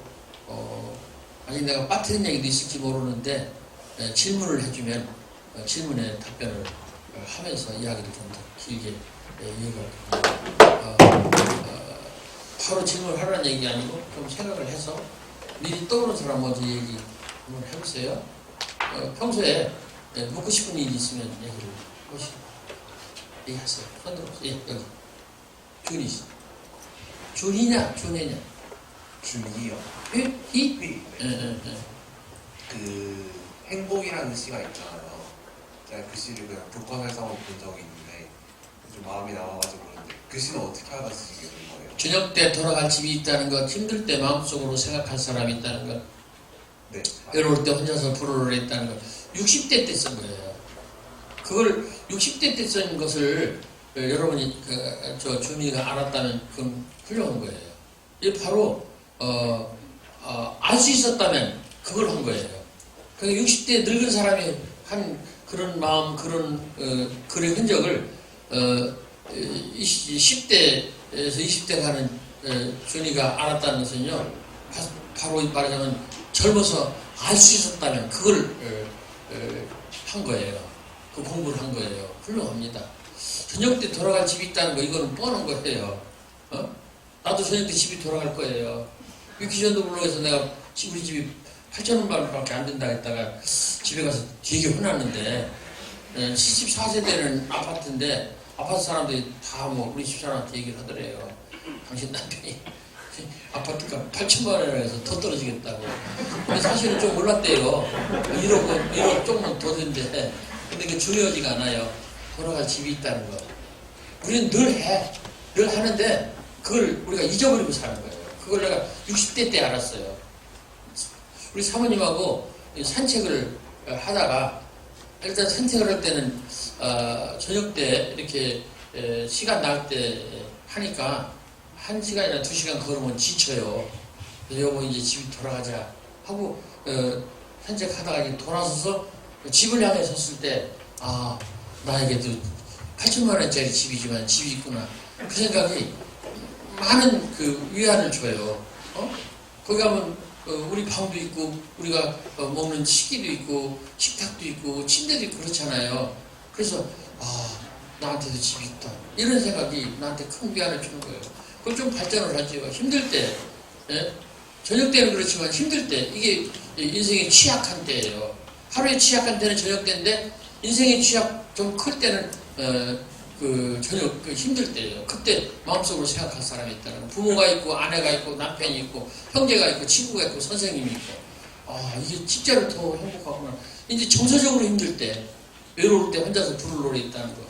아니 내가 빠뜨린 얘기도 있을지 모르는데 질문을 해주면 질문에 답변을 하면서 이야기를 좀 더 길게 이어갈 겁니다. 바로 질문을 하라는 얘기 아니고 좀 생각을 해서 미리 떠오르는 사람 먼저 얘기 한번 해보세요. 평소에 묻고 싶은 일이 있으면 얘기를 하시고 얘기하세요. 손 들어보세요. 예, 여기 준이 씨. 준이냐 준이냐? 준이요. 이? 네. 예. 그 행복이라는 시가 있잖아요. 제가 그 시를 그냥 교과서에서 본 적이 있는데 좀 마음이 남아가지고 그런데 그 시는 어떻게 하다 쓰시게 된 거예요? 저녁 때 돌아갈 집이 있다는 것, 힘들 때 마음속으로 생각할 사람이 있다는 것, 네. 외로울 때 혼자서 부르르 했다는 것, 60대 때 쓴 거예요. 그걸 60대 때 쓴 것을 여러분이 저 준이가 알았다면 그건 훌륭한 거예요. 이게 바로 알 수 있었다면 그걸 한 거예요. 그러니까 60대 늙은 사람이 한 그런 마음, 그런 글의 흔적을 10대에서 20대 가는 준이가 알았다는 것은요, 바로 말하자면 젊어서 알 수 있었다면 그걸 한 거예요. 그 공부를 한 거예요. 훌륭합니다. 저녁 때 돌아갈 집이 있다는 거, 이거는 뻔한 거예요. 나도 저녁 때 집이 돌아갈 거예요. 유키전도 블록에서 내가 우리 집이 8,000원밖에 안 된다 했다가 집에 가서 되게 혼났는데 74세대는 아파트인데 아파트 사람들이 다 뭐 우리 집사람한테 얘기를 하더래요. 당신 남편이 아파트가 8천만 원이라 해서 더 떨어지겠다고. 근데 사실은 좀 올랐대요. 1억 조금만 더 된대. 근데 그게 중요하지가 않아요. 돌아갈 집이 있다는 거. 우리는 늘 해. 늘 하는데 그걸 우리가 잊어버리고 사는 거예요. 그걸 내가 60대 때 알았어요. 우리 사모님하고 산책을 하다가 일단 산책을 할 때는 저녁 때 이렇게 시간 날 때 하니까 1시간이나 2시간 걸으면 지쳐요. 그래서 여보 이제 집에 돌아가자 하고 산책하다가 이제 돌아서서 집을 향해 섰을 때 나에게도 8천만 원짜리 집이지만 집이 있구나. 그 생각이 많은 그 위안을 줘요. 거기 가면 우리 방도 있고 우리가 먹는 식기도 있고 식탁도 있고 침대도 있고 그렇잖아요. 그래서 나한테도 집이 있다 이런 생각이 나한테 큰 위안을 주는 거예요. 그걸 좀 발전을 하죠. 힘들 때 저녁 때는 그렇지만 힘들 때 이게 인생의 취약한 때예요. 하루에 취약한 때는 저녁 때인데 인생의 취약 좀 클 때는 저녁 힘들 때예요. 그때 마음속으로 생각할 사람이 있다는 거. 부모가 있고 아내가 있고 남편이 있고 형제가 있고 친구가 있고 선생님이 있고 이게 진짜로 더 행복하구나. 이제 정서적으로 힘들 때 외로울 때 혼자서 부를 노래 있다는 거.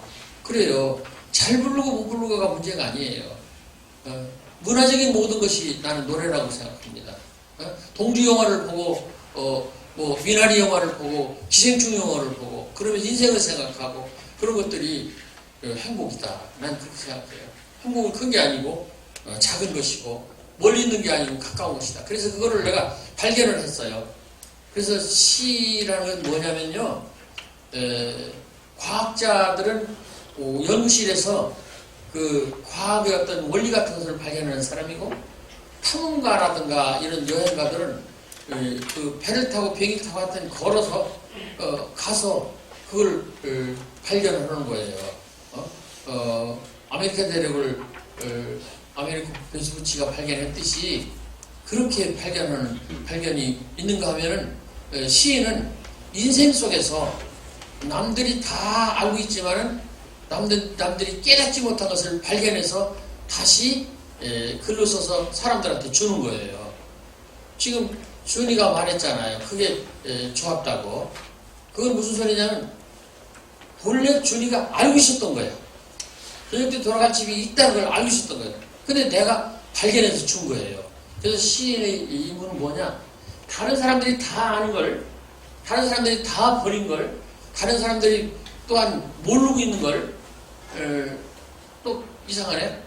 그래요. 잘 부르고 못 부르고가 문제가 아니에요. 문화적인 모든 것이 나는 노래라고 생각합니다. 동주 영화를 보고 뭐 미나리 영화를 보고 기생충 영화를 보고 그러면 인생을 생각하고 그런 것들이 행복이다. 난 그렇게 생각해요. 행복은 큰 게 아니고 작은 것이고 멀리 있는 게 아니고 가까운 것이다. 그래서 그거를 내가 발견을 했어요. 그래서 시라는 건 뭐냐면요. 과학자들은 연구실에서 그 과학의 어떤 원리 같은 것을 발견하는 사람이고 탐험가라든가 이런 여행가들은 그 배를 타고 비행기 타고 하여튼 걸어서 가서 그걸 발견하는 거예요. 아메리칸 대륙을 아메리칸 베스푸치가 발견했듯이 그렇게 발견이 있는가 하면은 시인은 인생 속에서 남들이 다 알고 있지만은 남들이 깨닫지 못한 것을 발견해서 다시 글로 써서 사람들한테 주는 거예요. 지금 준이가 말했잖아요. 그게 좋았다고. 그건 무슨 소리냐면 본래 준이가 알고 있었던 거예요. 저녁 때 돌아갈 집이 있다는 걸 알고 있었던 거예요. 근데 내가 발견해서 준 거예요. 그래서 시인의 임무는 뭐냐? 다른 사람들이 다 아는 걸, 다른 사람들이 다 버린 걸, 다른 사람들이 또한 모르고 있는 걸, 또 이상하네.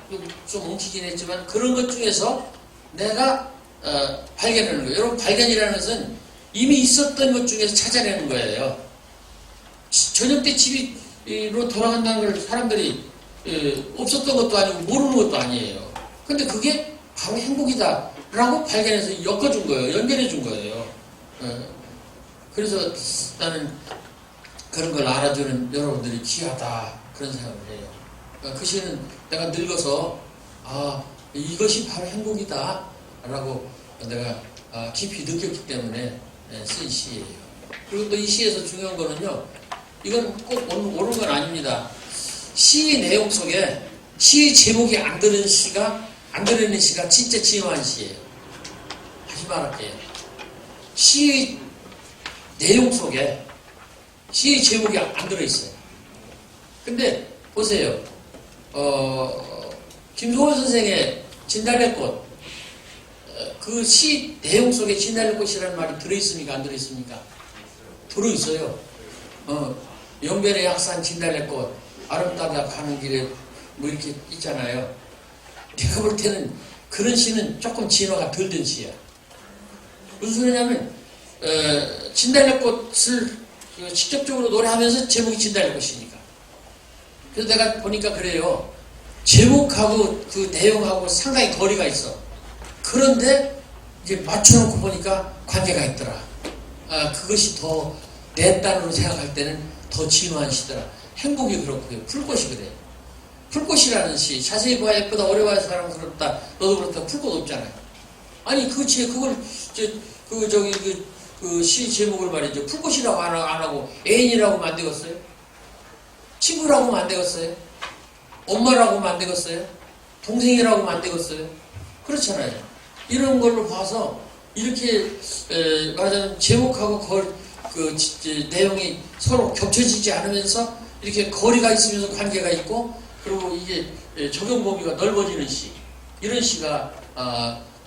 좀 엉키긴 했지만 그런 것 중에서 내가 발견하는 거예요. 여러분, 발견이라는 것은 이미 있었던 것 중에서 찾아내는 거예요. 저녁 때 집으로 돌아간다는 걸 사람들이 없었던 것도 아니고 모르는 것도 아니에요. 근데 그게 바로 행복이다 라고 발견해서 엮어준 거예요. 연결해 준 거예요. 그래서 나는 그런 걸 알아주는 여러분들이 귀하다 그런 생각을 해요. 그 시는 내가 늙어서 이것이 바로 행복이다 라고 내가 깊이 느꼈기 때문에 쓴 시예요. 그리고 또 이 시에서 중요한 거는요, 이건 꼭 옳은 건 아닙니다. 시 내용 속에 시 제목이 안 들어있는 시가 진짜 진화한 시예요. 다시 말할게요. 시 내용 속에 시 제목이 안 들어있어요. 근데 보세요. 김소월 선생의 진달래꽃, 그 시 내용 속에 진달래꽃이라는 말이 들어있습니까? 안 들어있습니까? 들어있어요. 영변의 약산 진달래꽃, 아름다다 가는 길에 뭐 이렇게 있잖아요. 내가 볼 때는 그런 시는 조금 진화가 덜 된 시야. 무슨 소리냐면 진달래꽃을 직접적으로 노래하면서 제목이 진달래꽃이니까. 그래서 내가 보니까 그래요. 제목하고 그 내용하고 상당히 거리가 있어. 그런데 이제 맞춰놓고 보니까 관계가 있더라. 그것이 더 내 딴으로 생각할 때는 더 진화한 시더라. 행복이 그렇고요. 풀꽃이 그래요. 풀꽃이라는 시, 자세히 봐야 예쁘다, 오래 봐야 사랑스럽다, 너도 그렇다, 풀꽃 없잖아요. 아니, 그걸, 그 시 제목을 말이죠. 풀꽃이라고 안 하고 애인이라고 만들었어요? 친구라고 만들었어요? 엄마라고 만들었어요? 동생이라고 만들었어요? 그렇잖아요. 이런 걸로 봐서 이렇게 말하자면 제목하고 내용이 서로 겹쳐지지 않으면서 이렇게 거리가 있으면서 관계가 있고, 그리고 이게 적용 범위가 넓어지는 시, 이런 시가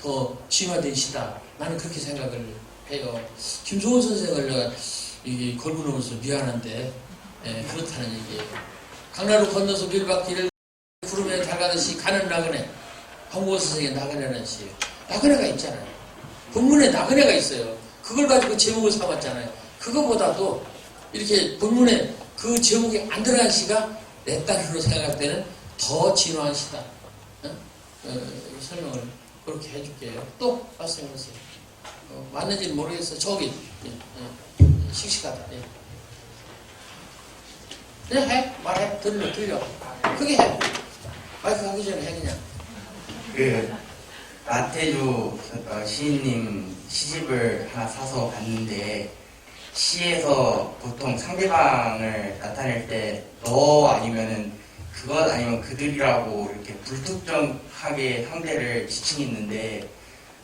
더 진화된 시다. 나는 그렇게 생각을 해요. 김소원 선생을 내가 걸고넘어서 미안한데 그렇다는 얘기예요. 강나루 건너서 밀밭길을 구름에 달가듯이 가는 나그네, 황보호 선생의 나그네라는 시예요. 나그네가 있잖아요. 본문에 나그네가 있어요. 그걸 가지고 제목을 삼았잖아요. 그거보다도 이렇게 본문에 그 제목이 안 들어간 시가 내 딸으로 생각할 때는 더 진화한 시다. 설명을 그렇게 해줄게요. 또 말씀해보세요. 맞는지는 모르겠어. 저기 씩씩하다. 그냥 해. 말해. 들려. 크게 해. 마이크 하기 전에 해 그냥. 나태주 시인님 시집을 하나 사서 봤는데, 시에서 보통 상대방을 나타낼 때 너 아니면은 그것 아니면 그들이라고 이렇게 불특정하게 상대를 지칭했는데,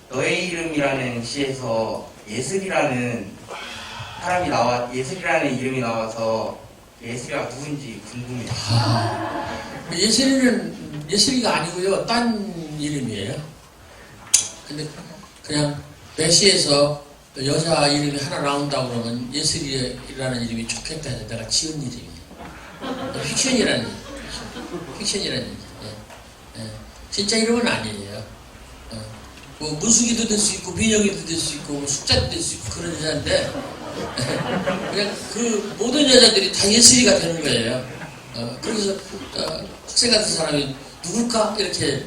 너의 이름이라는 시에서 예슬이라는 이름이 나와서 예슬이가 누군지 궁금해요. 예슬이는 예슬이가 아니고요. 딴 이름이에요. 근데 그냥 매시에서 여자 이름이 하나 나온다고 그러면 예슬이라는 이름이 좋겠다 해서 내가 지은 이름이에요. 픽션이라는 얘기. 진짜 이름은 아니에요. 뭐 문숙이도 될 수 있고 민영이도 될 수 있고 뭐 숙자도 될 수 있고 그런 여자인데 그냥 그 모든 여자들이 다 예슬이가 되는 거예요. 그래서 학생 같은 사람이 누굴까 이렇게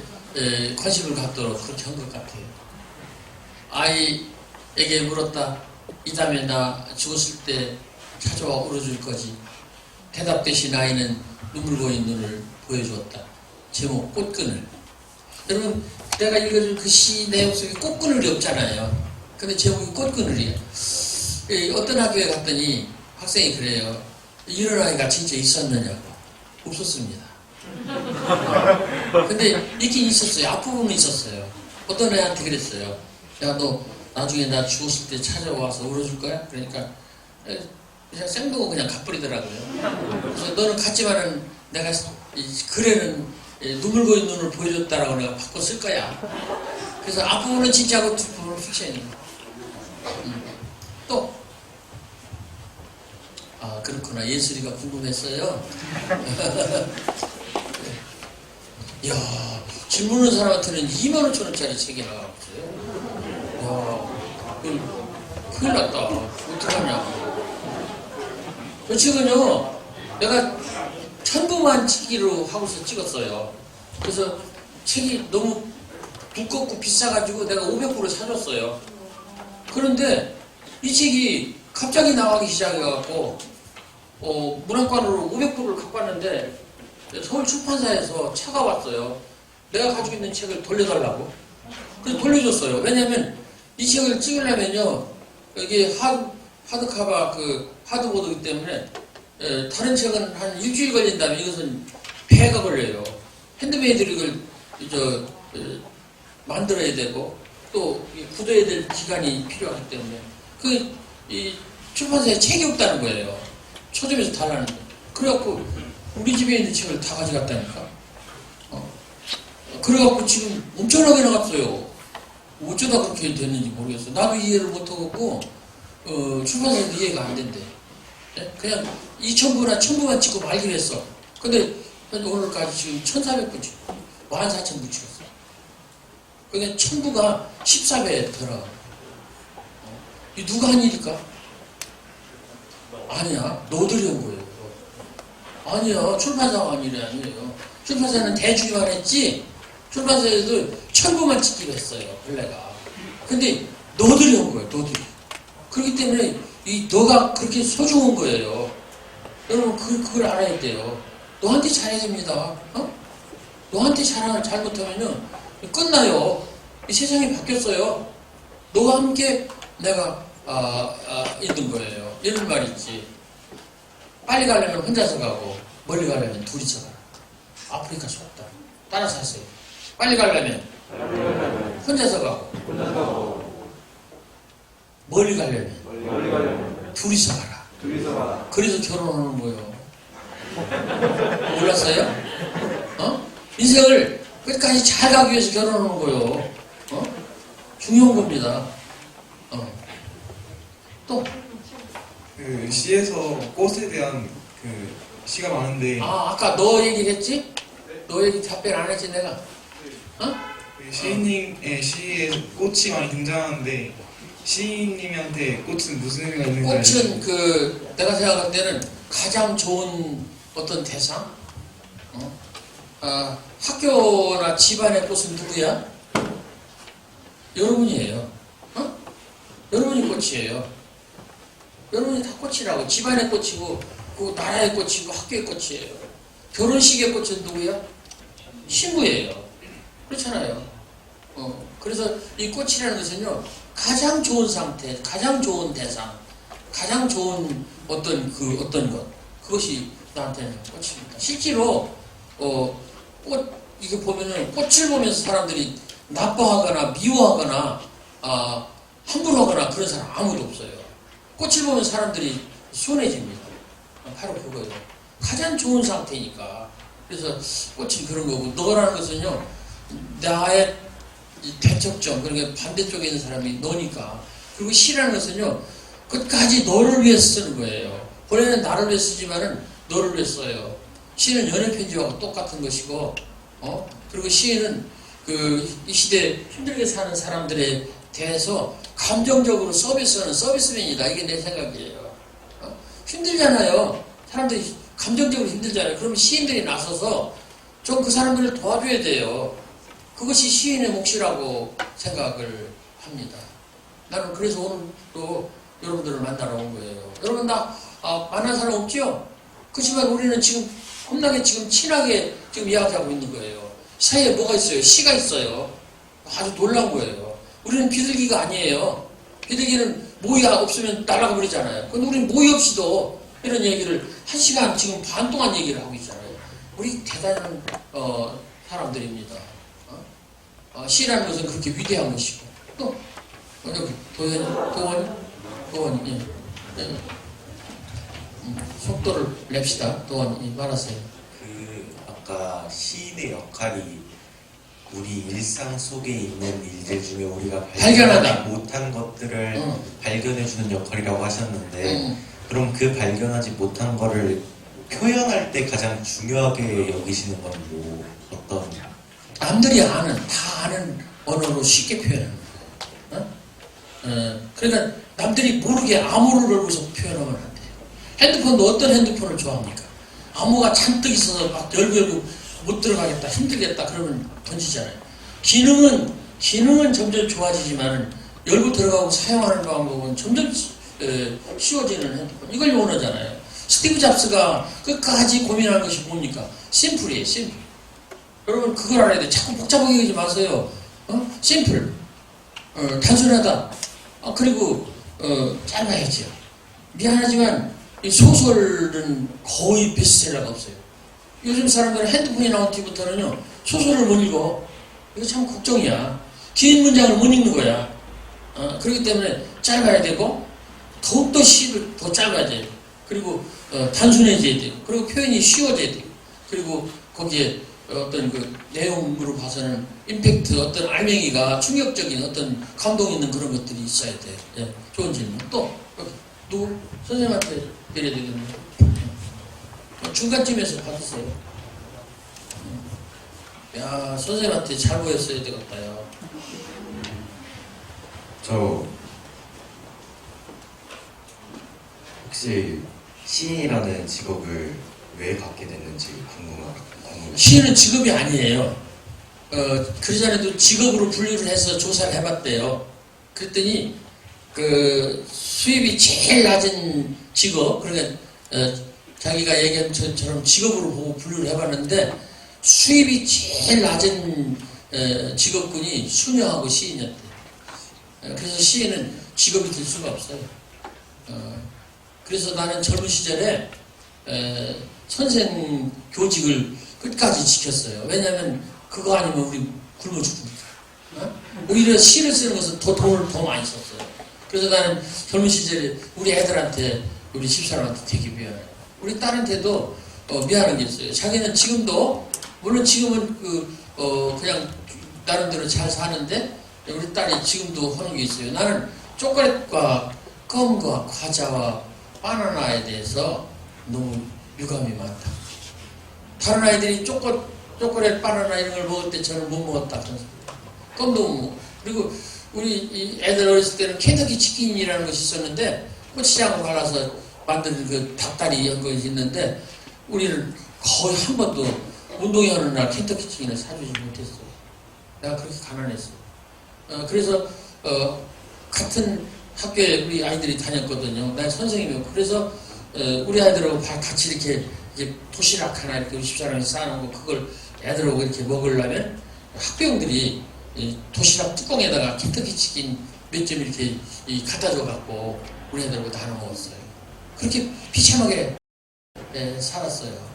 관심을 갖도록 그렇게 한 것 같아요. 아이에게 물었다. 이 다음에 나 죽었을 때 찾아와 울어줄 거지. 대답 대신 아이는 눈물 고인 눈을 보여주었다. 제목 꽃그늘. 여러분, 내가 읽어준 그 시 내용 속에 꽃그늘이 없잖아요. 근데 제목이 꽃그늘이에요. 어떤 학교에 갔더니 학생이 그래요. 이런 아이가 진짜 있었느냐고. 없었습니다. 근데 있긴 있었어요. 앞부분은 있었어요. 어떤 애한테 그랬어요. 야, 너 나중에 나 죽었을 때 찾아와서 울어줄 거야? 그러니까 그냥 생동은 그냥 갚버리더라고요. 그래서 너는 갔지만은 내가 이 글에는 눈물 고인 눈을 보여줬다라고 내가 바꿔 쓸 거야. 그래서 앞부분은 진짜고 뒷부분은 픽션이에요. 또 아, 그렇구나. 예술이가 궁금했어요. 이야, 질문하는 사람한테는 25,000원짜리 책이 나왔어요. 이야, 큰일 났다. 어떡하냐. 저 책은요, 내가 1000부만 찍기로 하고서 찍었어요. 그래서 책이 너무 두껍고 비싸가지고 내가 500부를 사줬어요. 그런데 이 책이 갑자기 나가기 시작해갖고 문학관으로 500부를 갖고 왔는데 서울 출판사에서 차가 왔어요. 내가 가지고 있는 책을 돌려달라고. 그래서 돌려줬어요. 왜냐면 이 책을 찍으려면요, 이게 하드카바 하드보드이기 때문에 다른 책은 한 일주일 걸린다면 이것은 배가 걸려요. 핸드메이드를 만들어야 되고 또 굳어야 될 기간이 필요하기 때문에 이 출판사에 책이 없다는 거예요. 초점에서 달라는데. 그래갖고 우리 집에 있는 책을 다 가져갔다니까. 그래갖고 지금 엄청나게 나갔어요. 어쩌다 그렇게 됐는지 모르겠어. 나도 이해를 못하겠고 출판사에도 이해가 안 된대. 그냥 2,000부나 1,000부만 찍고 말기로 했어. 근데 오늘까지 지금 1,400부 찍고 14,000부 찍었어. 그러니까 1,000부가 14배 더라. 이 누가 한 일일까? 아니야, 너들이 한 거예요. 아니야, 출판사가 한 일이 아니에요. 출판사는 대주기만 했지, 출판사에도 1,000부만 찍기로 했어요, 원래가. 근데 너들이 한 거예요, 너들이. 그렇기 때문에 너가 그렇게 소중한 거예요. 여러분, 그걸 알아야 돼요. 너한테 잘해야 됩니다. 너한테 잘못하면요, 끝나요. 이 세상이 바뀌었어요. 너와 함께 내가 있는 거예요. 이런 말이 있지. 빨리 가려면 혼자서 가고 멀리 가려면 둘이서 가라. 아프리카 좋다. 따라서 하세요. 빨리 가려면 혼자서 가고 멀리 가려면 둘이서 가라. 그래서 결혼하는 거예요. 몰랐어요? 인생을 끝까지 잘 가기 위해서 결혼하는 거예요. 중요한 겁니다. 또 그 시에서 꽃에 대한 그 시가 많은데 아까 너 얘기했지? 너 얘기 답변 안 했지 내가? 그 시인님의 시에 꽃이 많이 등장하는데 시인님한테 꽃은 무슨 의미가 있는지 꽃은 내가 생각할 때는 가장 좋은 어떤 대상? 학교나 집안의 꽃은 누구야? 여러분이에요. 여러분이 꽃이에요. 여러분이 다 꽃이라고. 집안의 꽃이고, 그 나라의 꽃이고, 학교의 꽃이에요. 결혼식의 꽃은 누구야? 신부예요. 그렇잖아요. 그래서 이 꽃이라는 것은요, 가장 좋은 상태, 가장 좋은 대상, 가장 좋은 어떤 것, 그것이 나한테는 꽃입니다. 실제로, 이거 보면은, 꽃을 보면서 사람들이 나빠하거나 미워하거나, 함부로 하거나 그런 사람 아무도 없어요. 꽃을 보면 사람들이 순해집니다. 바로 그거예요. 가장 좋은 상태니까. 그래서 꽃은 그런 거고, 너라는 것은요, 나의 대척점, 그러니까 반대쪽에 있는 사람이 너니까. 그리고 시라는 것은요, 끝까지 너를 위해서 쓰는 거예요. 본래는 나를 위해 쓰지만은 너를 위해 써요. 시는 연애 편지하고 똑같은 것이고, 그리고 시인은 이 시대에 힘들게 사는 사람들에 대해서 감정적으로 서비스하는 서비스맨이다. 이게 내 생각이에요. 힘들잖아요. 사람들이 감정적으로 힘들잖아요. 그러면 시인들이 나서서 좀 그 사람들을 도와줘야 돼요. 그것이 시인의 몫이라고 생각을 합니다. 나는 그래서 오늘 또 여러분들을 만나러 온 거예요. 여러분 만난 사람 없죠? 그렇지만 우리는 지금 겁나게 친하게 이야기하고 있는 거예요. 사이에 뭐가 있어요? 시가 있어요. 아주 놀라운 거예요. 우리는 비둘기가 아니에요. 비둘기는 모이 없으면 날아가 버리잖아요. 근데 우리는 모이 없이도 이런 얘기를 1시간 지금 반 동안 얘기를 하고 있잖아요. 우리 대단한 사람들입니다. 시라는 것은 그렇게 위대한 것이고 또 여기 도원이 속도를 냅시다. 도원이 말하세요. 아까 시인의 역할이 우리 일상 속에 있는 일들 중에 우리가 발견하다. 발견하지 못한 것들을 발견해주는 역할이라고 하셨는데 그럼 그 발견하지 못한 거를 표현할 때 가장 중요하게 여기시는 건 뭐 어떤? 남들이 다 아는 언어로 쉽게 표현하는 거예요. 그러니까 남들이 모르게 암호를 걸고서 표현하면 안 돼요. 핸드폰도 어떤 핸드폰을 좋아합니까? 암호가 잔뜩 있어서 막 열고 못 들어가겠다, 힘들겠다 그러면 던지잖아요. 기능은 점점 좋아지지만 열고 들어가고 사용하는 방법은 점점 쉬워지는 핸드폰. 이걸 원하잖아요. 스티브 잡스가 끝까지 고민한 것이 뭡니까? 심플이에요, 심플. 여러분 그걸 알아야 돼. 자꾸 복잡하게 하지 마세요. 심플. 단순하다. 그리고 짧아야죠. 미안하지만 이 소설은 거의 베스트셀러가 없어요. 요즘 사람들은 핸드폰이 나온 뒤부터는요 소설을 못 읽어. 이거 참 걱정이야. 긴 문장을 못 읽는 거야. 그렇기 때문에 짧아야 되고 더욱더 시를 더 짧아야 돼요. 그리고 단순해져야 돼요. 그리고 표현이 쉬워져야 돼요. 그리고 거기에 어떤 그 내용으로 봐서는 임팩트, 어떤 알맹이가 충격적인 어떤 감동 있는 그런 것들이 있어야 돼요. 예, 좋은 질문. 또 누구? 선생님한테 드려야 되겠네요. 중간쯤에서 받으세요. 야, 선생님한테 잘 보였어야 되겠다요. 저 혹시 시인이라는 직업을 왜 갖게 됐는지 궁금해요. 시인은 직업이 아니에요. 그 전에도 직업으로 분류를 해서 조사를 해봤대요. 그랬더니 그 수입이 제일 낮은 직업, 그러니까 자기가 얘기한 것처럼 직업으로 보고 분류를 해봤는데 수입이 제일 낮은 직업군이 수녀하고 시인이었대요. 그래서 시인은 직업이 될 수가 없어요. 그래서 나는 젊은 시절에 선생 교직을 끝까지 지켰어요. 왜냐하면 그거 아니면 우리 굶어 죽으니까. 오히려 시를 쓰는 것은 돈을 더 많이 썼어요. 그래서 나는 젊은 시절에 우리 애들한테, 우리 집사람한테 되게 미안해요. 우리 딸한테도 미안한 게 있어요. 자기는 지금도, 물론 지금은 그냥 나름대로 잘 사는데 우리 딸이 지금도 하는 게 있어요. 나는 초콜릿과 껌과 과자와 바나나에 대해서 너무 유감이 많다. 다른 아이들이 초콜릿, 바나나 이런 걸 먹을 때 저는 못 먹었다. 껌도 못 먹고. 그리고 우리 이 애들 어렸을 때는 켄터키 치킨이라는 것이 있었는데 고추장을 발라서 만든 그 닭다리 이런 것이 있는데 우리는 거의 한 번도 운동회 하는 날 켄터키 치킨을 사주지 못했어요. 내가 그렇게 가난했어요. 그래서 같은 학교에 우리 아이들이 다녔거든요. 나 선생님이었고. 그래서 우리 아이들하고 같이 이렇게 이제 도시락 하나 이렇게 50사람이 쌓아놓은 거 그걸 애들하고 이렇게 먹으려면 학부형들이 도시락 뚜껑에다가 켄터키 치킨 몇 점 이렇게 갖다 줘갖고 우리 애들하고 나눠 먹었어요. 그렇게 비참하게 살았어요.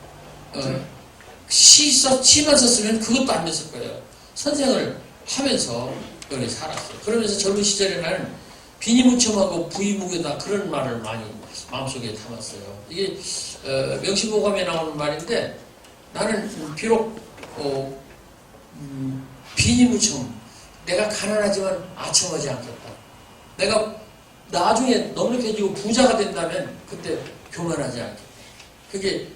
시만 썼으면 그것도 안 됐을 거예요. 선생을 하면서 여기 살았어요. 그러면서 젊은 시절에 나는 비니무첨하고 부이무교다 그런 말을 많이 마음속에 담았어요. 이게 명심보감에 나오는 말인데 나는 비록 비니무첨 내가 가난하지만 아첨하지 않겠다. 내가 나중에 넉넉해지고 부자가 된다면 그때 교만하지 않겠다. 그게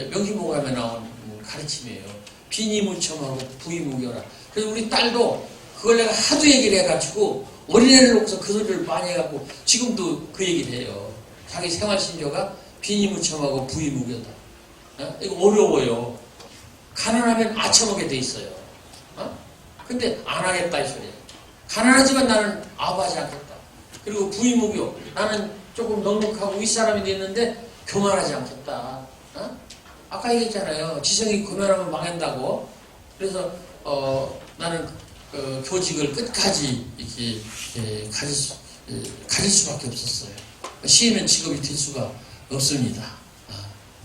명심보감에 나온 가르침이에요. 비니무첨하고 부이무교라. 그래서 우리 딸도 그걸 내가 하도 얘기를 해가지고 어린애를 놓고서 그 소리를 많이 해갖고 지금도 그 얘기를 해요. 자기 생활신조가 비니무첨하고 부이무교다. 이거 어려워요. 가난하면 아첨하게 돼 있어요. 근데 안 하겠다 이 소리예요. 가난하지만 나는 아부하지 않겠다. 그리고 부이무교, 나는 조금 넉넉하고 윗사람이 됐는데 교만하지 않겠다. 아까 얘기했잖아요. 지성이 교만하면 망한다고. 그래서 나는 교직을 끝까지 이렇게 가질 수밖에 없었어요. 시인은 직업이 될 수가 없습니다.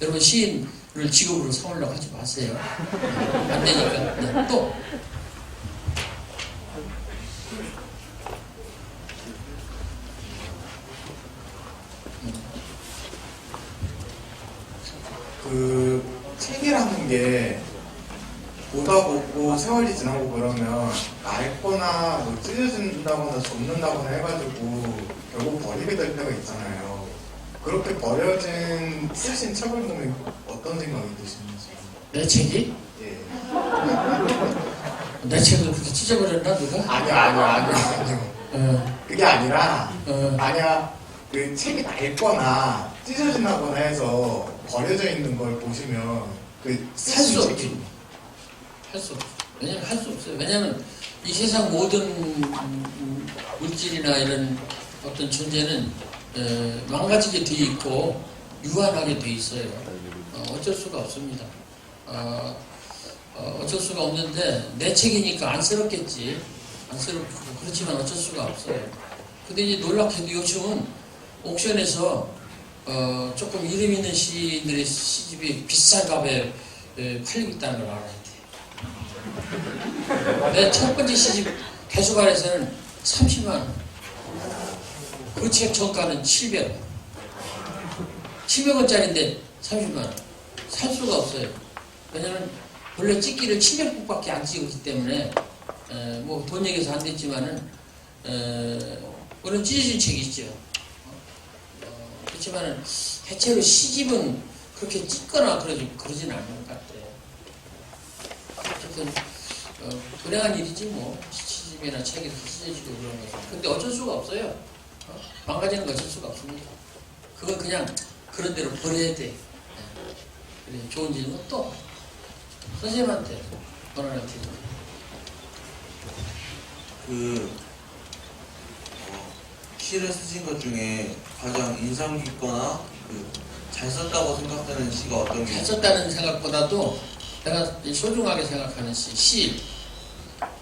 여러분 시인을 직업으로 삼으려고 하지 마세요. 안 되니까. 네, 또 그 책이라는 게 보다 보고 세월이 지나고 그러면 낡거나 뭐 찢어진다거나 좁는다거나 해가지고 결국 버리게 될 때가 있잖아요. 그렇게 버려진 쓰신 책을 보면 어떤 생각이 드시는지. 내 책이? 예. 내 책을 그렇게 찢어버렸나 누가? 아니요. 그게 아니라 어. 만약 그 책이 낡거나 찢어진다거나 해서 버려져 있는 걸 보시면 그 할 수 쓰신 없지. 책이 할 수 없어. 왜냐면 할 수 없어요. 왜냐면 이 세상 모든 물질이나 이런 어떤 존재는 망가지게 돼 있고 유한하게 돼 있어요. 어쩔 수가 없습니다. 어쩔 수가 없는데 내 책이니까 안쓰럽겠지. 안쓰럽고 그렇지만 어쩔 수가 없어요. 근데 이제 놀랍게도 요즘은 옥션에서 조금 이름 있는 시인들의 시집이 비싼 값에 팔리고 있다는 걸 알아야 돼. 내 첫 번째 시집 대수관에서는 30만 원. 그 책 정가는 700원. 700원짜리인데 30만 원. 살 수가 없어요. 왜냐면 원래 찍기를 700부밖에 안 찍었기 때문에 뭐 돈 얘기해서 안 됐지만은 물론 찢어진 책이 있죠. 그렇지만은 대체로 시집은 그렇게 찍거나 그러진 않는 것 같아요. 어쨌든 불행한 일이지 뭐 시집이나 책에서 찢어지고 그런 것은. 근데 어쩔 수가 없어요. 망가지는 거 어쩔 수가 없습니다. 그건 그냥 그런 대로 버려야 돼. 그래, 좋은 질문 또 선생님한테 권한한테 시를 쓰신 것 중에 가장 인상 깊거나 잘 썼다고 생각되는 시가 어떤 게 잘 있어요? 썼다는 생각보다도 내가 소중하게 생각하는 시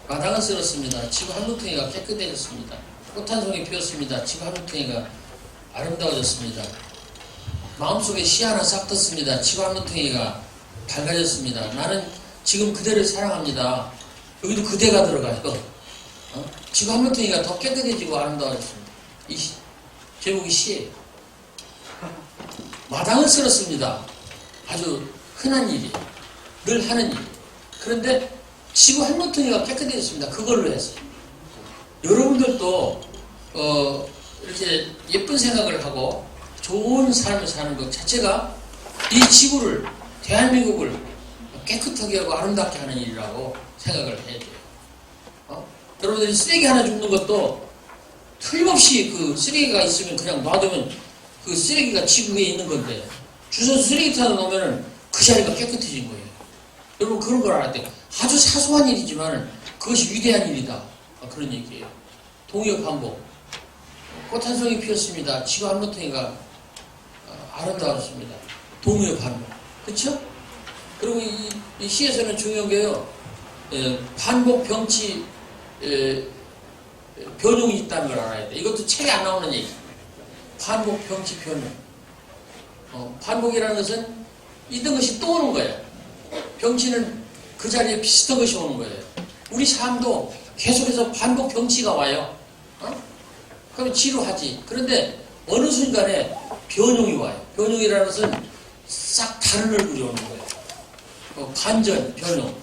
마당을 쓸었습니다. 지구 한 무퉁이가 깨끗해졌습니다. 꽃 한 송이 피었습니다. 지구 한 무퉁이가 아름다워졌습니다. 마음속에 시 하나 싹 떴습니다. 지구 한 무퉁이가 밝아졌습니다. 나는 지금 그대를 사랑합니다. 여기도 그대가 들어가요. 지구 한 무퉁이가 더 깨끗해지고 아름다워졌습니다. 이 제목이 시예요. 마당을 쓸었습니다. 아주 흔한 일이에요. 늘 하는 일. 그런데 지구 한 무퉁이가 깨끗해졌습니다. 그걸로 했어요. 여러분들도 이렇게 예쁜 생각을 하고 좋은 삶을 사는 것 자체가 이 지구를, 대한민국을 깨끗하게 하고 아름답게 하는 일이라고 생각을 해야 돼요. 여러분들이 쓰레기 하나 줍는 것도 틀림없이 그 쓰레기가 있으면 그냥 놔두면 그 쓰레기가 지구에 있는 건데 주워서 쓰레기통에 놓으면 그 자리가 깨끗해진 거예요. 여러분 그런 걸 알아야 돼요. 아주 사소한 일이지만 그것이 위대한 일이다. 그런 얘기예요. 동의어 반복. 꽃 한 송이 피었습니다. 지구 한 무퉁이가 아름다웠습니다. 동의어 반복. 그렇죠? 그리고 이 시에서는 중요한 게요. 반복, 병치, 변용이 있다는 걸 알아야 돼. 이것도 책에 안 나오는 얘기. 반복, 병치, 변용. 반복이라는 것은 있던 것이 또 오는 거예요. 병치는 그 자리에 비슷한 것이 오는 거예요. 우리 삶도 계속해서 반복, 병치가 와요. 그럼 지루하지. 그런데 어느 순간에 변용이 와요. 변용이라는 것은 싹 다른 얼굴이 오는 거예요. 반전, 변용.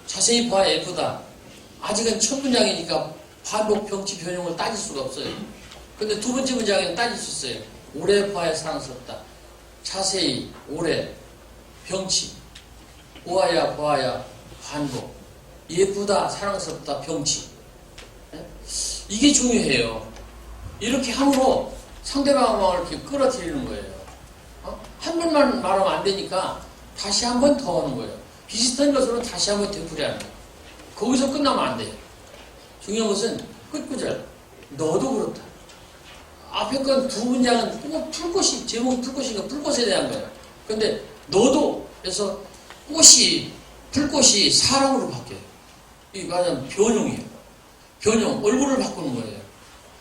자세히 봐야 예쁘다. 아직은 첫 문장이니까 반복, 병치, 변용을 따질 수가 없어요. 근데 두 번째 문장에는 따질 수 있어요. 오래 봐야 사랑스럽다. 자세히, 오래, 병치. 보아야, 보아야, 반복. 예쁘다, 사랑스럽다, 병치. 이게 중요해요. 이렇게 함으로 상대방을 이렇게 끌어들이는 거예요. 한 번만 말하면 안 되니까 다시 한 번 더 하는 거예요. 비슷한 것으로 다시 한 번 되풀이하는 거예요. 거기서 끝나면 안 돼요. 중요한 것은 끝구절. 너도 그렇다. 앞에 건 두 문장은 꼭 풀꽃이, 제목이 풀꽃이니까 풀꽃에 대한 거예요. 근데 너도 해서 꽃이, 풀꽃이 사람으로 바뀌어요. 이게 말하자면 변용이에요. 변용, 얼굴을 바꾸는 거예요.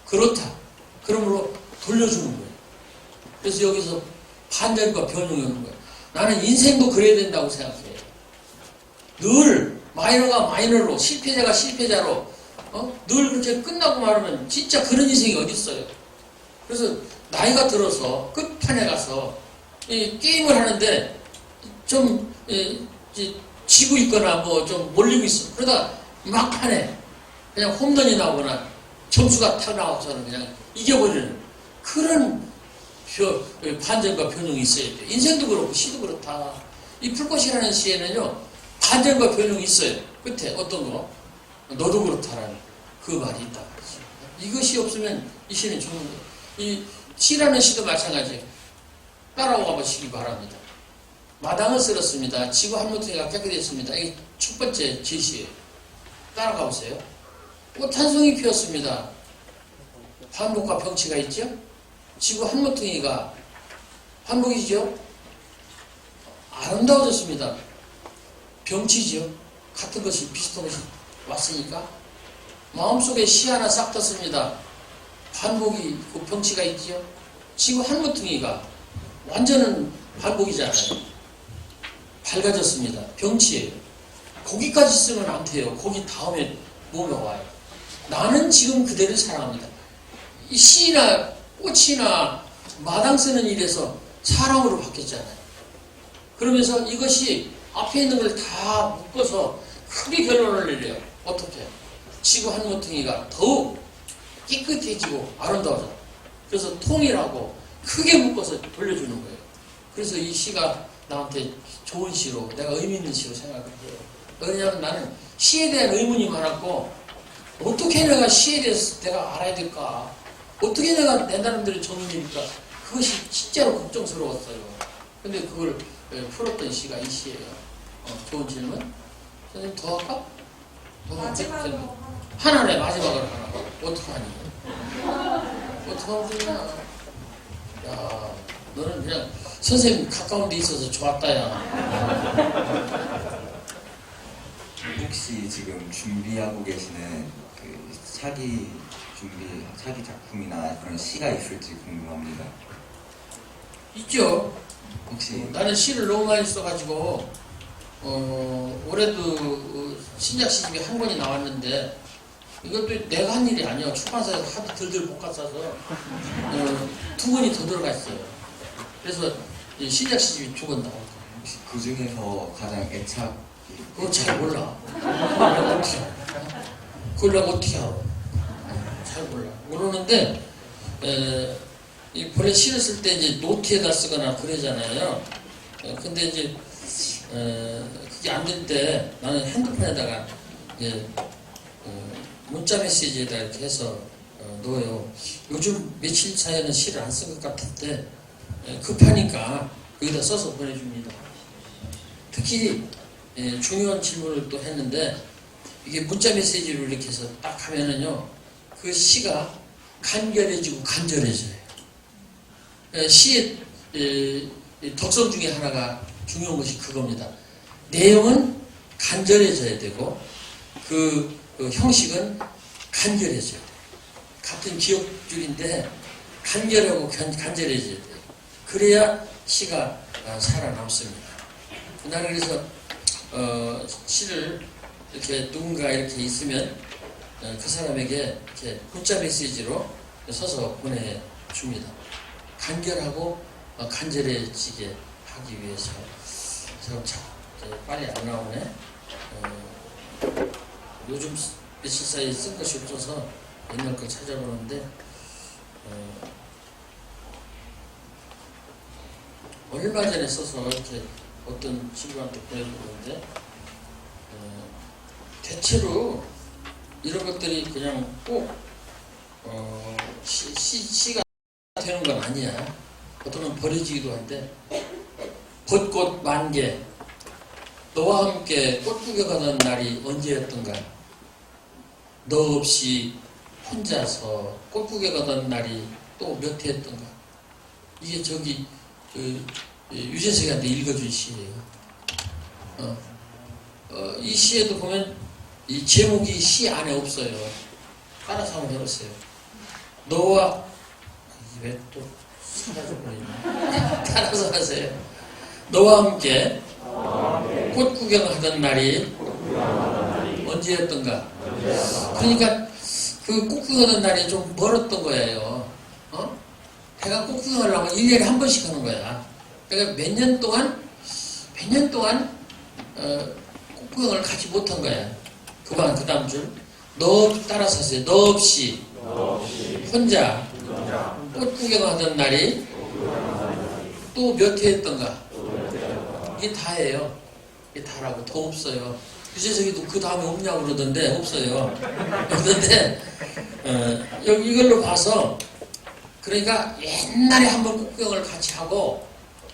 그렇다. 그러므로 돌려주는 거예요. 그래서 여기서 반전과 변용이 오는 거예요. 나는 인생도 그래야 된다고 생각해요. 늘 마이너가 마이너로, 실패자가 실패자로, 늘 그렇게 끝나고 말하면 진짜 그런 인생이 어디 있어요. 그래서 나이가 들어서 끝판에 가서 이 게임을 하는데 좀 지고 있거나 뭐 좀 몰리고 있어. 그러다 막판에 그냥 홈런이 나오거나 점수가 탁 나와서는 그냥 이겨버리는 그런 반전과 변형이 있어야 돼요. 인생도 그렇고 시도 그렇다. 이 풀꽃이라는 시에는요, 반전과 변형이 있어요. 끝에 어떤 거? 너도 그렇다라는 그 말이 있다. 이것이 없으면 이 시는 죽는 거예요. 이 시라는 시도 마찬가지예요. 따라와 보시기 바랍니다. 마당을 쓸었습니다. 지구 한 모퉁이가 깨끗했습니다. 이게 첫 번째 제시예요. 따라가 보세요. 꽃 한 송이 피었습니다. 환복과 병치가 있죠? 지구 한 모퉁이가 환복이죠? 아름다워졌습니다. 병치죠? 같은 것이 비슷한 것이 왔으니까 마음속에 시 하나 싹 떴습니다. 환복이 그 병치가 있죠? 지구 한 모퉁이가 완전한 환복이잖아요. 밝아졌습니다. 병치예요. 거기까지 쓰면 안 돼요. 거기 다음에 뭐가 와요. 나는 지금 그대를 사랑합니다. 이 시나 꽃이나 마당 쓰는 일에서 사랑으로 바뀌었잖아요. 그러면서 이것이 앞에 있는 걸 다 묶어서 크게 결론을 내려요. 어떻게? 지구 한 모퉁이가 더욱 깨끗해지고 아름다워져. 그래서 통일하고 크게 묶어서 돌려주는 거예요. 그래서 이 시가 나한테 좋은 시로, 내가 의미 있는 시로 생각을 해요. 왜냐하면 나는 시에 대한 의문이 많았고, 어떻게 내가 시에 대해서 내가 알아야 될까? 어떻게 내가 내 나름대로 정의니까 그것이 진짜로 걱정스러웠어요. 근데 그걸 풀었던 시가 이 시예요. 좋은 질문. 선생님 더 할까? 마지막으로 하나네. 마지막으로 하나. 어떡하니? 어떡하면 되냐? 야, 너는 그냥 선생님 가까운 데 있어서 좋았다, 야. 혹시 지금 준비하고 계시는 그 차기 작품이나 그런 시가 있을지 궁금합니다. 있죠. 혹시 나는 시를 너무 많이 써가지고 올해도 신작 시집이 한 권이 나왔는데 이것도 내가 한 일이 아니야. 출판사에서 하도 들들 볶아싸서 2권이 더 들어가 있어요. 그래서 이 신작 시집이 2권 나올 거예요. 혹시 그 중에서 가장 애착 그거 잘 몰라. 그걸 내가 어떻게 알아? 잘 몰라. 모르는데 이 본래 시를 쓸 때 이제 노트에다 쓰거나 그러잖아요. 근데 이제 그게 안 될 때 나는 핸드폰에다가 이제 문자 메시지에다 이렇게 해서 넣어요. 요즘 며칠 사이에는 시를 안 쓴 것 같은데 급하니까 여기다 써서 보내줍니다. 특히 중요한 질문을 또 했는데 이게 문자 메시지로 이렇게 해서 딱 하면은요 그 시가 간결해지고 간절해져요. 시의 덕성 중에 하나가 중요한 것이 그겁니다. 내용은 간절해져야 되고 그 형식은 간결해져야 돼요. 같은 기억줄인데 간결하고 간절해져야 돼요. 그래야 시가 살아남습니다. 나는 그래서 시를 이렇게 누군가 이렇게 있으면 그 사람에게 이렇게 문자 메시지로 써서 보내줍니다. 간결하고 간절해지게 하기 위해서. 빨리 안 나오네. 요즘 며칠 사이에 쓴 것이 없어서 옛날 걸 찾아보는데 얼마 전에 써서 이렇게 어떤 친구한테 보내줬는데 대체로 이런 것들이 그냥 꼭 시가 되는 건 아니야. 어떤 건 버려지기도 한데 벚꽃 만개 너와 함께 꽃 구경하는 날이 언제였던가 너 없이 혼자서 꽃 구경하던 날이 또 몇 해였던가 이게 저기 유재석한테 읽어준 시예요. 이 시에도 보면 이 제목이 시 안에 없어요. 따라서 한번 해보세요. 너와 왜 또 따라서 하세요. 너와 함께 꽃 구경하던 날이 언제였던가. 그러니까 그 꽃 구경하던 날이 좀 멀었던 거예요. 내가 꽃 구경하려면 1년에 한 번씩 하는 거야. 그러니까 몇 년 동안 꽃 구경을 같이 못한 거야. 그 다음 줄. 너 따라서 하세요. 너 없이 혼자 꽃 구경하던 날이 또 몇 해 했던가. 이게 다예요. 이게 다라고. 더 없어요. 유재석이도 그 다음에 없냐고 그러던데 없어요. 그런데 여기 이걸로 봐서 그러니까 옛날에 한번 꽃구경을 같이 하고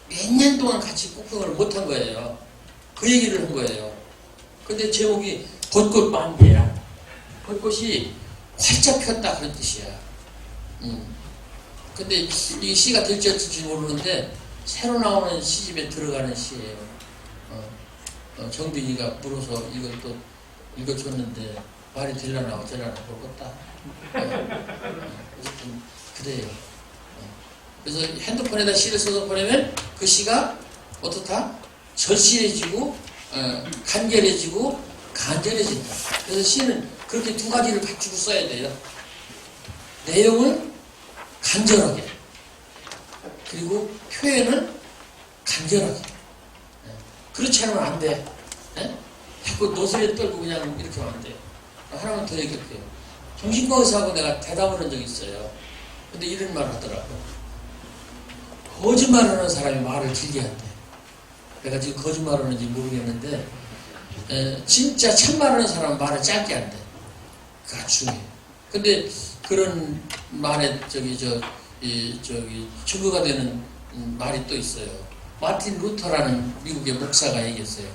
몇 년 동안 같이 꽃구경을 못한 거예요. 그 얘기를 한 거예요. 근데 제목이 벚꽃 만개야. 벚꽃이 활짝 폈다 그런 뜻이야. 근데 이 시가 될지 어쩔지 모르는데 새로 나오는 시집에 들어가는 시예요. 정빈이가 물어서 이걸 또 읽어줬는데 말이 되려나 어쩌려나 모르겠다. 어쨌든 그래요. 그래서 핸드폰에다 시를 써서 보내면 그 시가 어떻다? 절실해지고 간결해지고 간절해진다. 그래서 시는 그렇게 두 가지를 갖추고 써야 돼요. 내용은 간절하게, 그리고 표현은 간절하게. 그렇지 않으면 안 돼. 자꾸 노스레 떨고 그냥 이렇게 하면 안 돼요. 하나만 더 얘기할게요. 정신과 의사하고 내가 대담을 한 적이 있어요. 근데 이런 말을 하더라고. 거짓말하는 사람이 말을 길게 한대. 내가 지금 거짓말하는지 모르겠는데 진짜 참말하는 사람은 말을 짧게 한대. 그가 중요해. 근데 그런 말에 증거가 되는 말이 또 있어요. 마틴 루터라는 미국의 목사가 얘기했어요.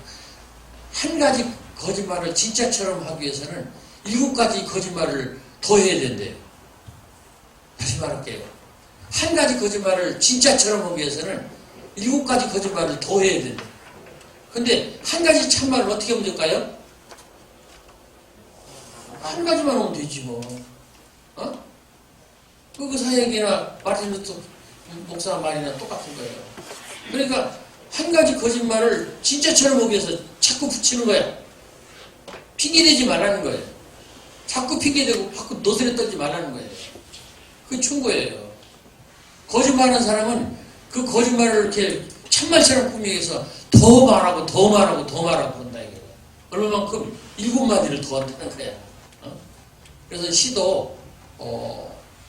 한 가지 거짓말을 진짜처럼 하기 위해서는 7가지 거짓말을 더 해야 된대요. 다시 말할게요. 한 가지 거짓말을 진짜처럼 하기 위해서는 7가지 거짓말을 더 해야 된대요. 근데 한 가지 참말을 어떻게 하면 될까요? 한 가지만 하면 되지 뭐. 그 사역이나 마틴 루터 목사 말이나 똑같은 거예요. 그러니까 한 가지 거짓말을 진짜처럼 하기 위해서 자꾸 붙이는 거야. 핑계대지 말라는 거예요. 자꾸 핑계대고 자꾸 노스레 떨지 말라는 거예요. 그게 충고예요. 거짓말하는 사람은 그 거짓말을 이렇게 참말처럼 꾸미기 위해서 더 말하고 더 말하고 더 말하고 그런다 이거예요. 얼마만큼 7마디를 더 한다는 거야. 그래서 시도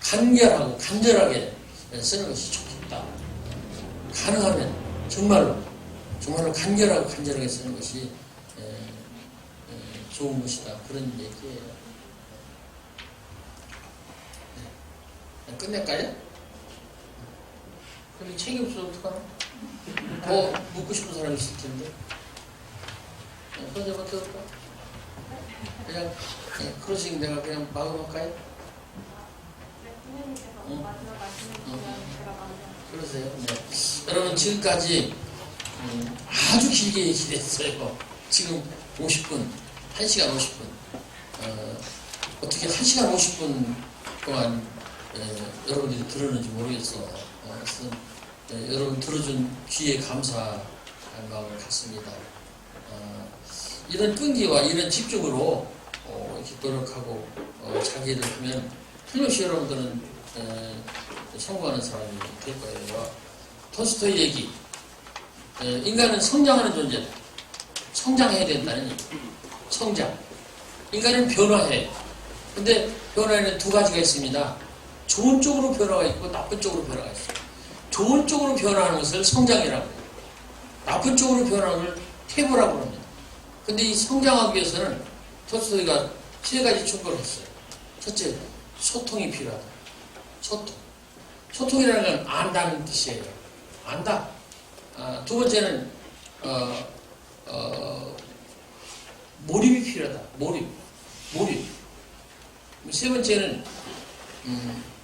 간결하고 간절하게 쓰는 것이 좋겠다. 가능하면 정말로 간결하고 간절하게 쓰는 것이 좋은 것이다. 그런 얘기예요. 네. 끝낼까요? 그럼 책이 없어서 어떡하나? 더 묻고 싶은 사람이 있을 텐데. 그런데 어떨까? 그냥 그러시면 내가 그냥 마감할까요? 그러세요. 네. 여러분 지금까지 아주 길게 얘기했어요. 지금 50분, 1시간 50분. 어떻게 1시간 50분 동안 여러분들이 들었는지 모르겠어. 여러분 들어준 귀에 감사할 마음을 갖습니다. 이런 끈기와 이런 집중으로 이렇게 노력하고 자기를 하면 틀림없이 여러분들은 성공하는 사람이 될 거예요. 톨스토이 얘기. 인간은 성장하는 존재다. 성장해야 된다는 얘기. 성장. 인간은 변화해. 근데 변화에는 두 가지가 있습니다. 좋은 쪽으로 변화가 있고 나쁜 쪽으로 변화가 있어요. 좋은 쪽으로 변화하는 것을 성장이라고 해요. 나쁜 쪽으로 변화하는 걸 퇴보라고 합니다. 근데 이 성장하기 위해서는 톨스토이가 3가지 충고를 했어요. 첫째, 소통이 필요하다. 소통. 소통이라는 건 안다는 뜻이에요. 안다. 두 번째는 몰입이 필요하다. 몰입. 세 번째는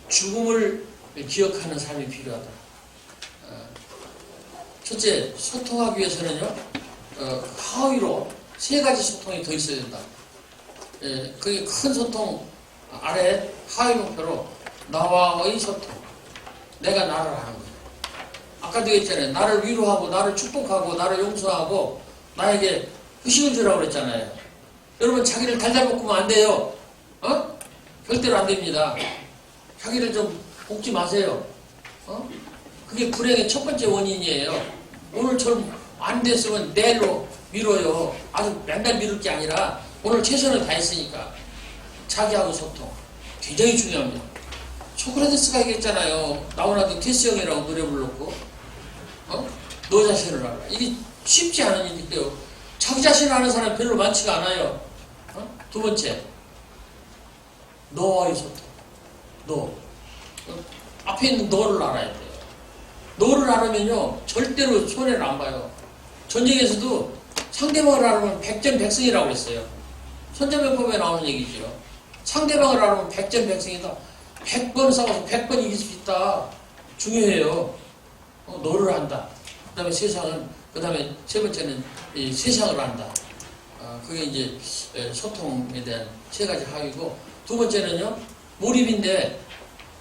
죽음을 기억하는 삶이 필요하다. 첫째, 소통하기 위해서는요, 하위로 3가지 소통이 더 있어야 된다. 그게 큰 소통 아래 하위 목표로 나와의 소통. 내가 나를 아는 거예요. 아까도 얘기했잖아요. 나를 위로하고 나를 축복하고 나를 용서하고 나에게 휴식을 주라고 그랬잖아요. 여러분 자기를 달달 볶으면 안 돼요. 절대로 안 됩니다. 자기를 좀 볶지 마세요. 그게 불행의 첫 번째 원인이에요. 오늘처럼 안 됐으면 내일로 미뤄요. 아주 맨날 미룰 게 아니라 오늘 최선을 다했으니까. 자기하고 소통 굉장히 중요합니다. 소크라테스가 얘기했잖아요. 나오나도 테스 형이라고 노래 불렀고 너 자신을 알아. 이게 쉽지 않은 일인데요. 자기 자신을 아는 사람 별로 많지가 않아요. 두 번째, 너와의 소통. 너. 앞에 있는 너를 알아야 돼요. 너를 알으면요 절대로 손해를 안 봐요. 전쟁에서도 상대방을 알으면 백전백승이라고 했어요. 손자병법에 나오는 얘기죠. 상대방을 알으면 백전백승이다. 100번 싸워서 100번 이길 수 있다. 중요해요. 너를 안다. 그 다음에 세상은, 그 다음에 세 번째는 이 세상을 안다. 그게 이제 소통에 대한 세 가지 합이고, 두 번째는요, 몰입인데,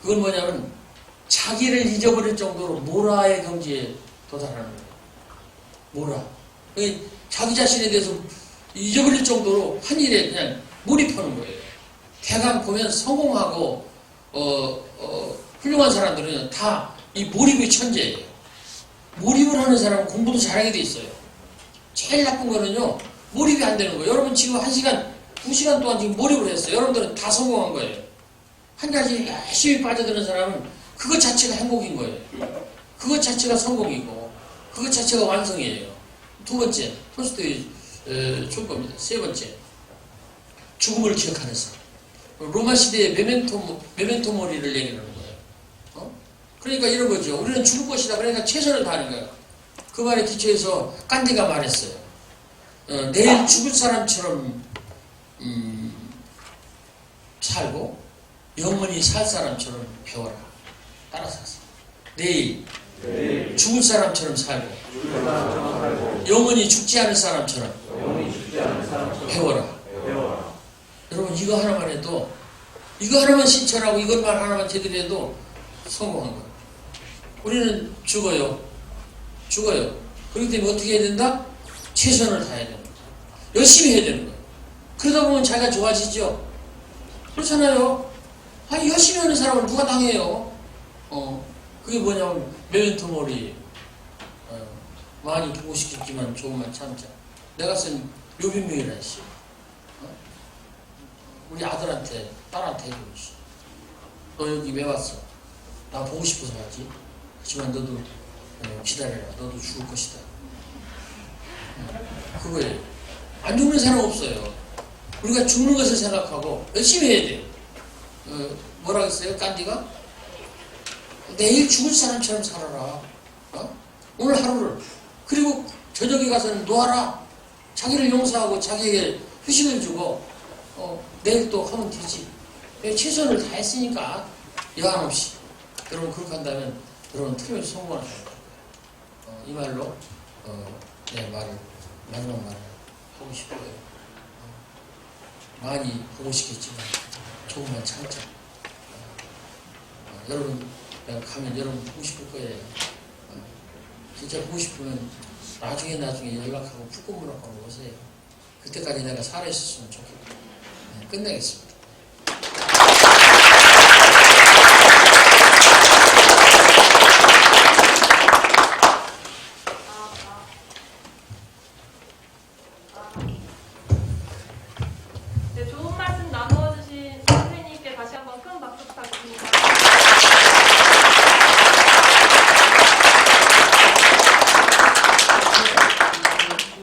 그건 뭐냐면, 자기를 잊어버릴 정도로 모라의 경지에 도달하는 거예요. 모라. 자기 자신에 대해서 잊어버릴 정도로 한 일에 그냥 몰입하는 거예요. 대강 보면 성공하고, 훌륭한 사람들은 다 이 몰입의 천재예요. 몰입을 하는 사람은 공부도 잘하게 돼 있어요. 제일 나쁜 거는요, 몰입이 안 되는 거예요. 여러분 지금 1시간, 2시간 동안 지금 몰입을 했어요. 여러분들은 다 성공한 거예요. 한 가지 열심히 빠져드는 사람은 그것 자체가 행복인 거예요. 그것 자체가 성공이고, 그것 자체가 완성이에요. 두 번째, 톨스토이 줄 겁니다. 세 번째, 죽음을 기억하는 사람. 로마 시대의 메멘토 모리를 얘기하는 거예요. 그러니까 이런 거죠. 우리는 죽을 것이다. 그러니까 최선을 다하는 거예요. 그 말에 기초해서 깐디가 말했어요. 내일 죽을 사람처럼 살고 영원히 살 사람처럼 배워라. 따라서 하세요. 내일 죽을 사람처럼 살고 영원히 죽지 않을 사람처럼 배워라. 여러분 이거 하나만 해도, 이거 하나만 실천하고 이것만 하나만 제대로 해도 성공한 거예요. 우리는 죽어요. 그렇기 때문에 어떻게 해야 된다? 최선을 다해야 됩니다. 열심히 해야 되는 거예요. 그러다 보면 자기가 좋아지죠. 그렇잖아요. 아니 열심히 하는 사람을 누가 당해요? 그게 뭐냐면 메멘토 모리. 많이 보고 싶겠지만 조금만 참자. 내가 쓴 요빈명이라는 시. 우리 아들한테, 딸한테 해주지. 너 여기 왜 왔어? 나 보고 싶어서 왔지. 하지만 너도 기다려라. 너도 죽을 것이다. 그거예요. 안 죽는 사람 없어요. 우리가 죽는 것을 생각하고 열심히 해야 돼요. 뭐라 그랬어요? 깐디가? 내일 죽을 사람처럼 살아라. 오늘 하루를. 그리고 저녁에 가서는 놓아라. 자기를 용서하고 자기에게 휴식을 주고 내일 또 하면 되지. 최선을 다했으니까 여한 없이. 여러분 그렇게 한다면 여러분 틀림없이 성공할 수 있다. 이 말로 내 말을, 마지막 말을 하고 싶어요. 많이 보고 싶겠지만 조금만 참자. 여러분 내가 가면 여러분 보고 싶을 거예요. 진짜 보고 싶으면 나중에 연락하고 푸꾸무락하고 오세요. 그때까지 내가 살아있었으면 좋겠다. 끝내겠습니다.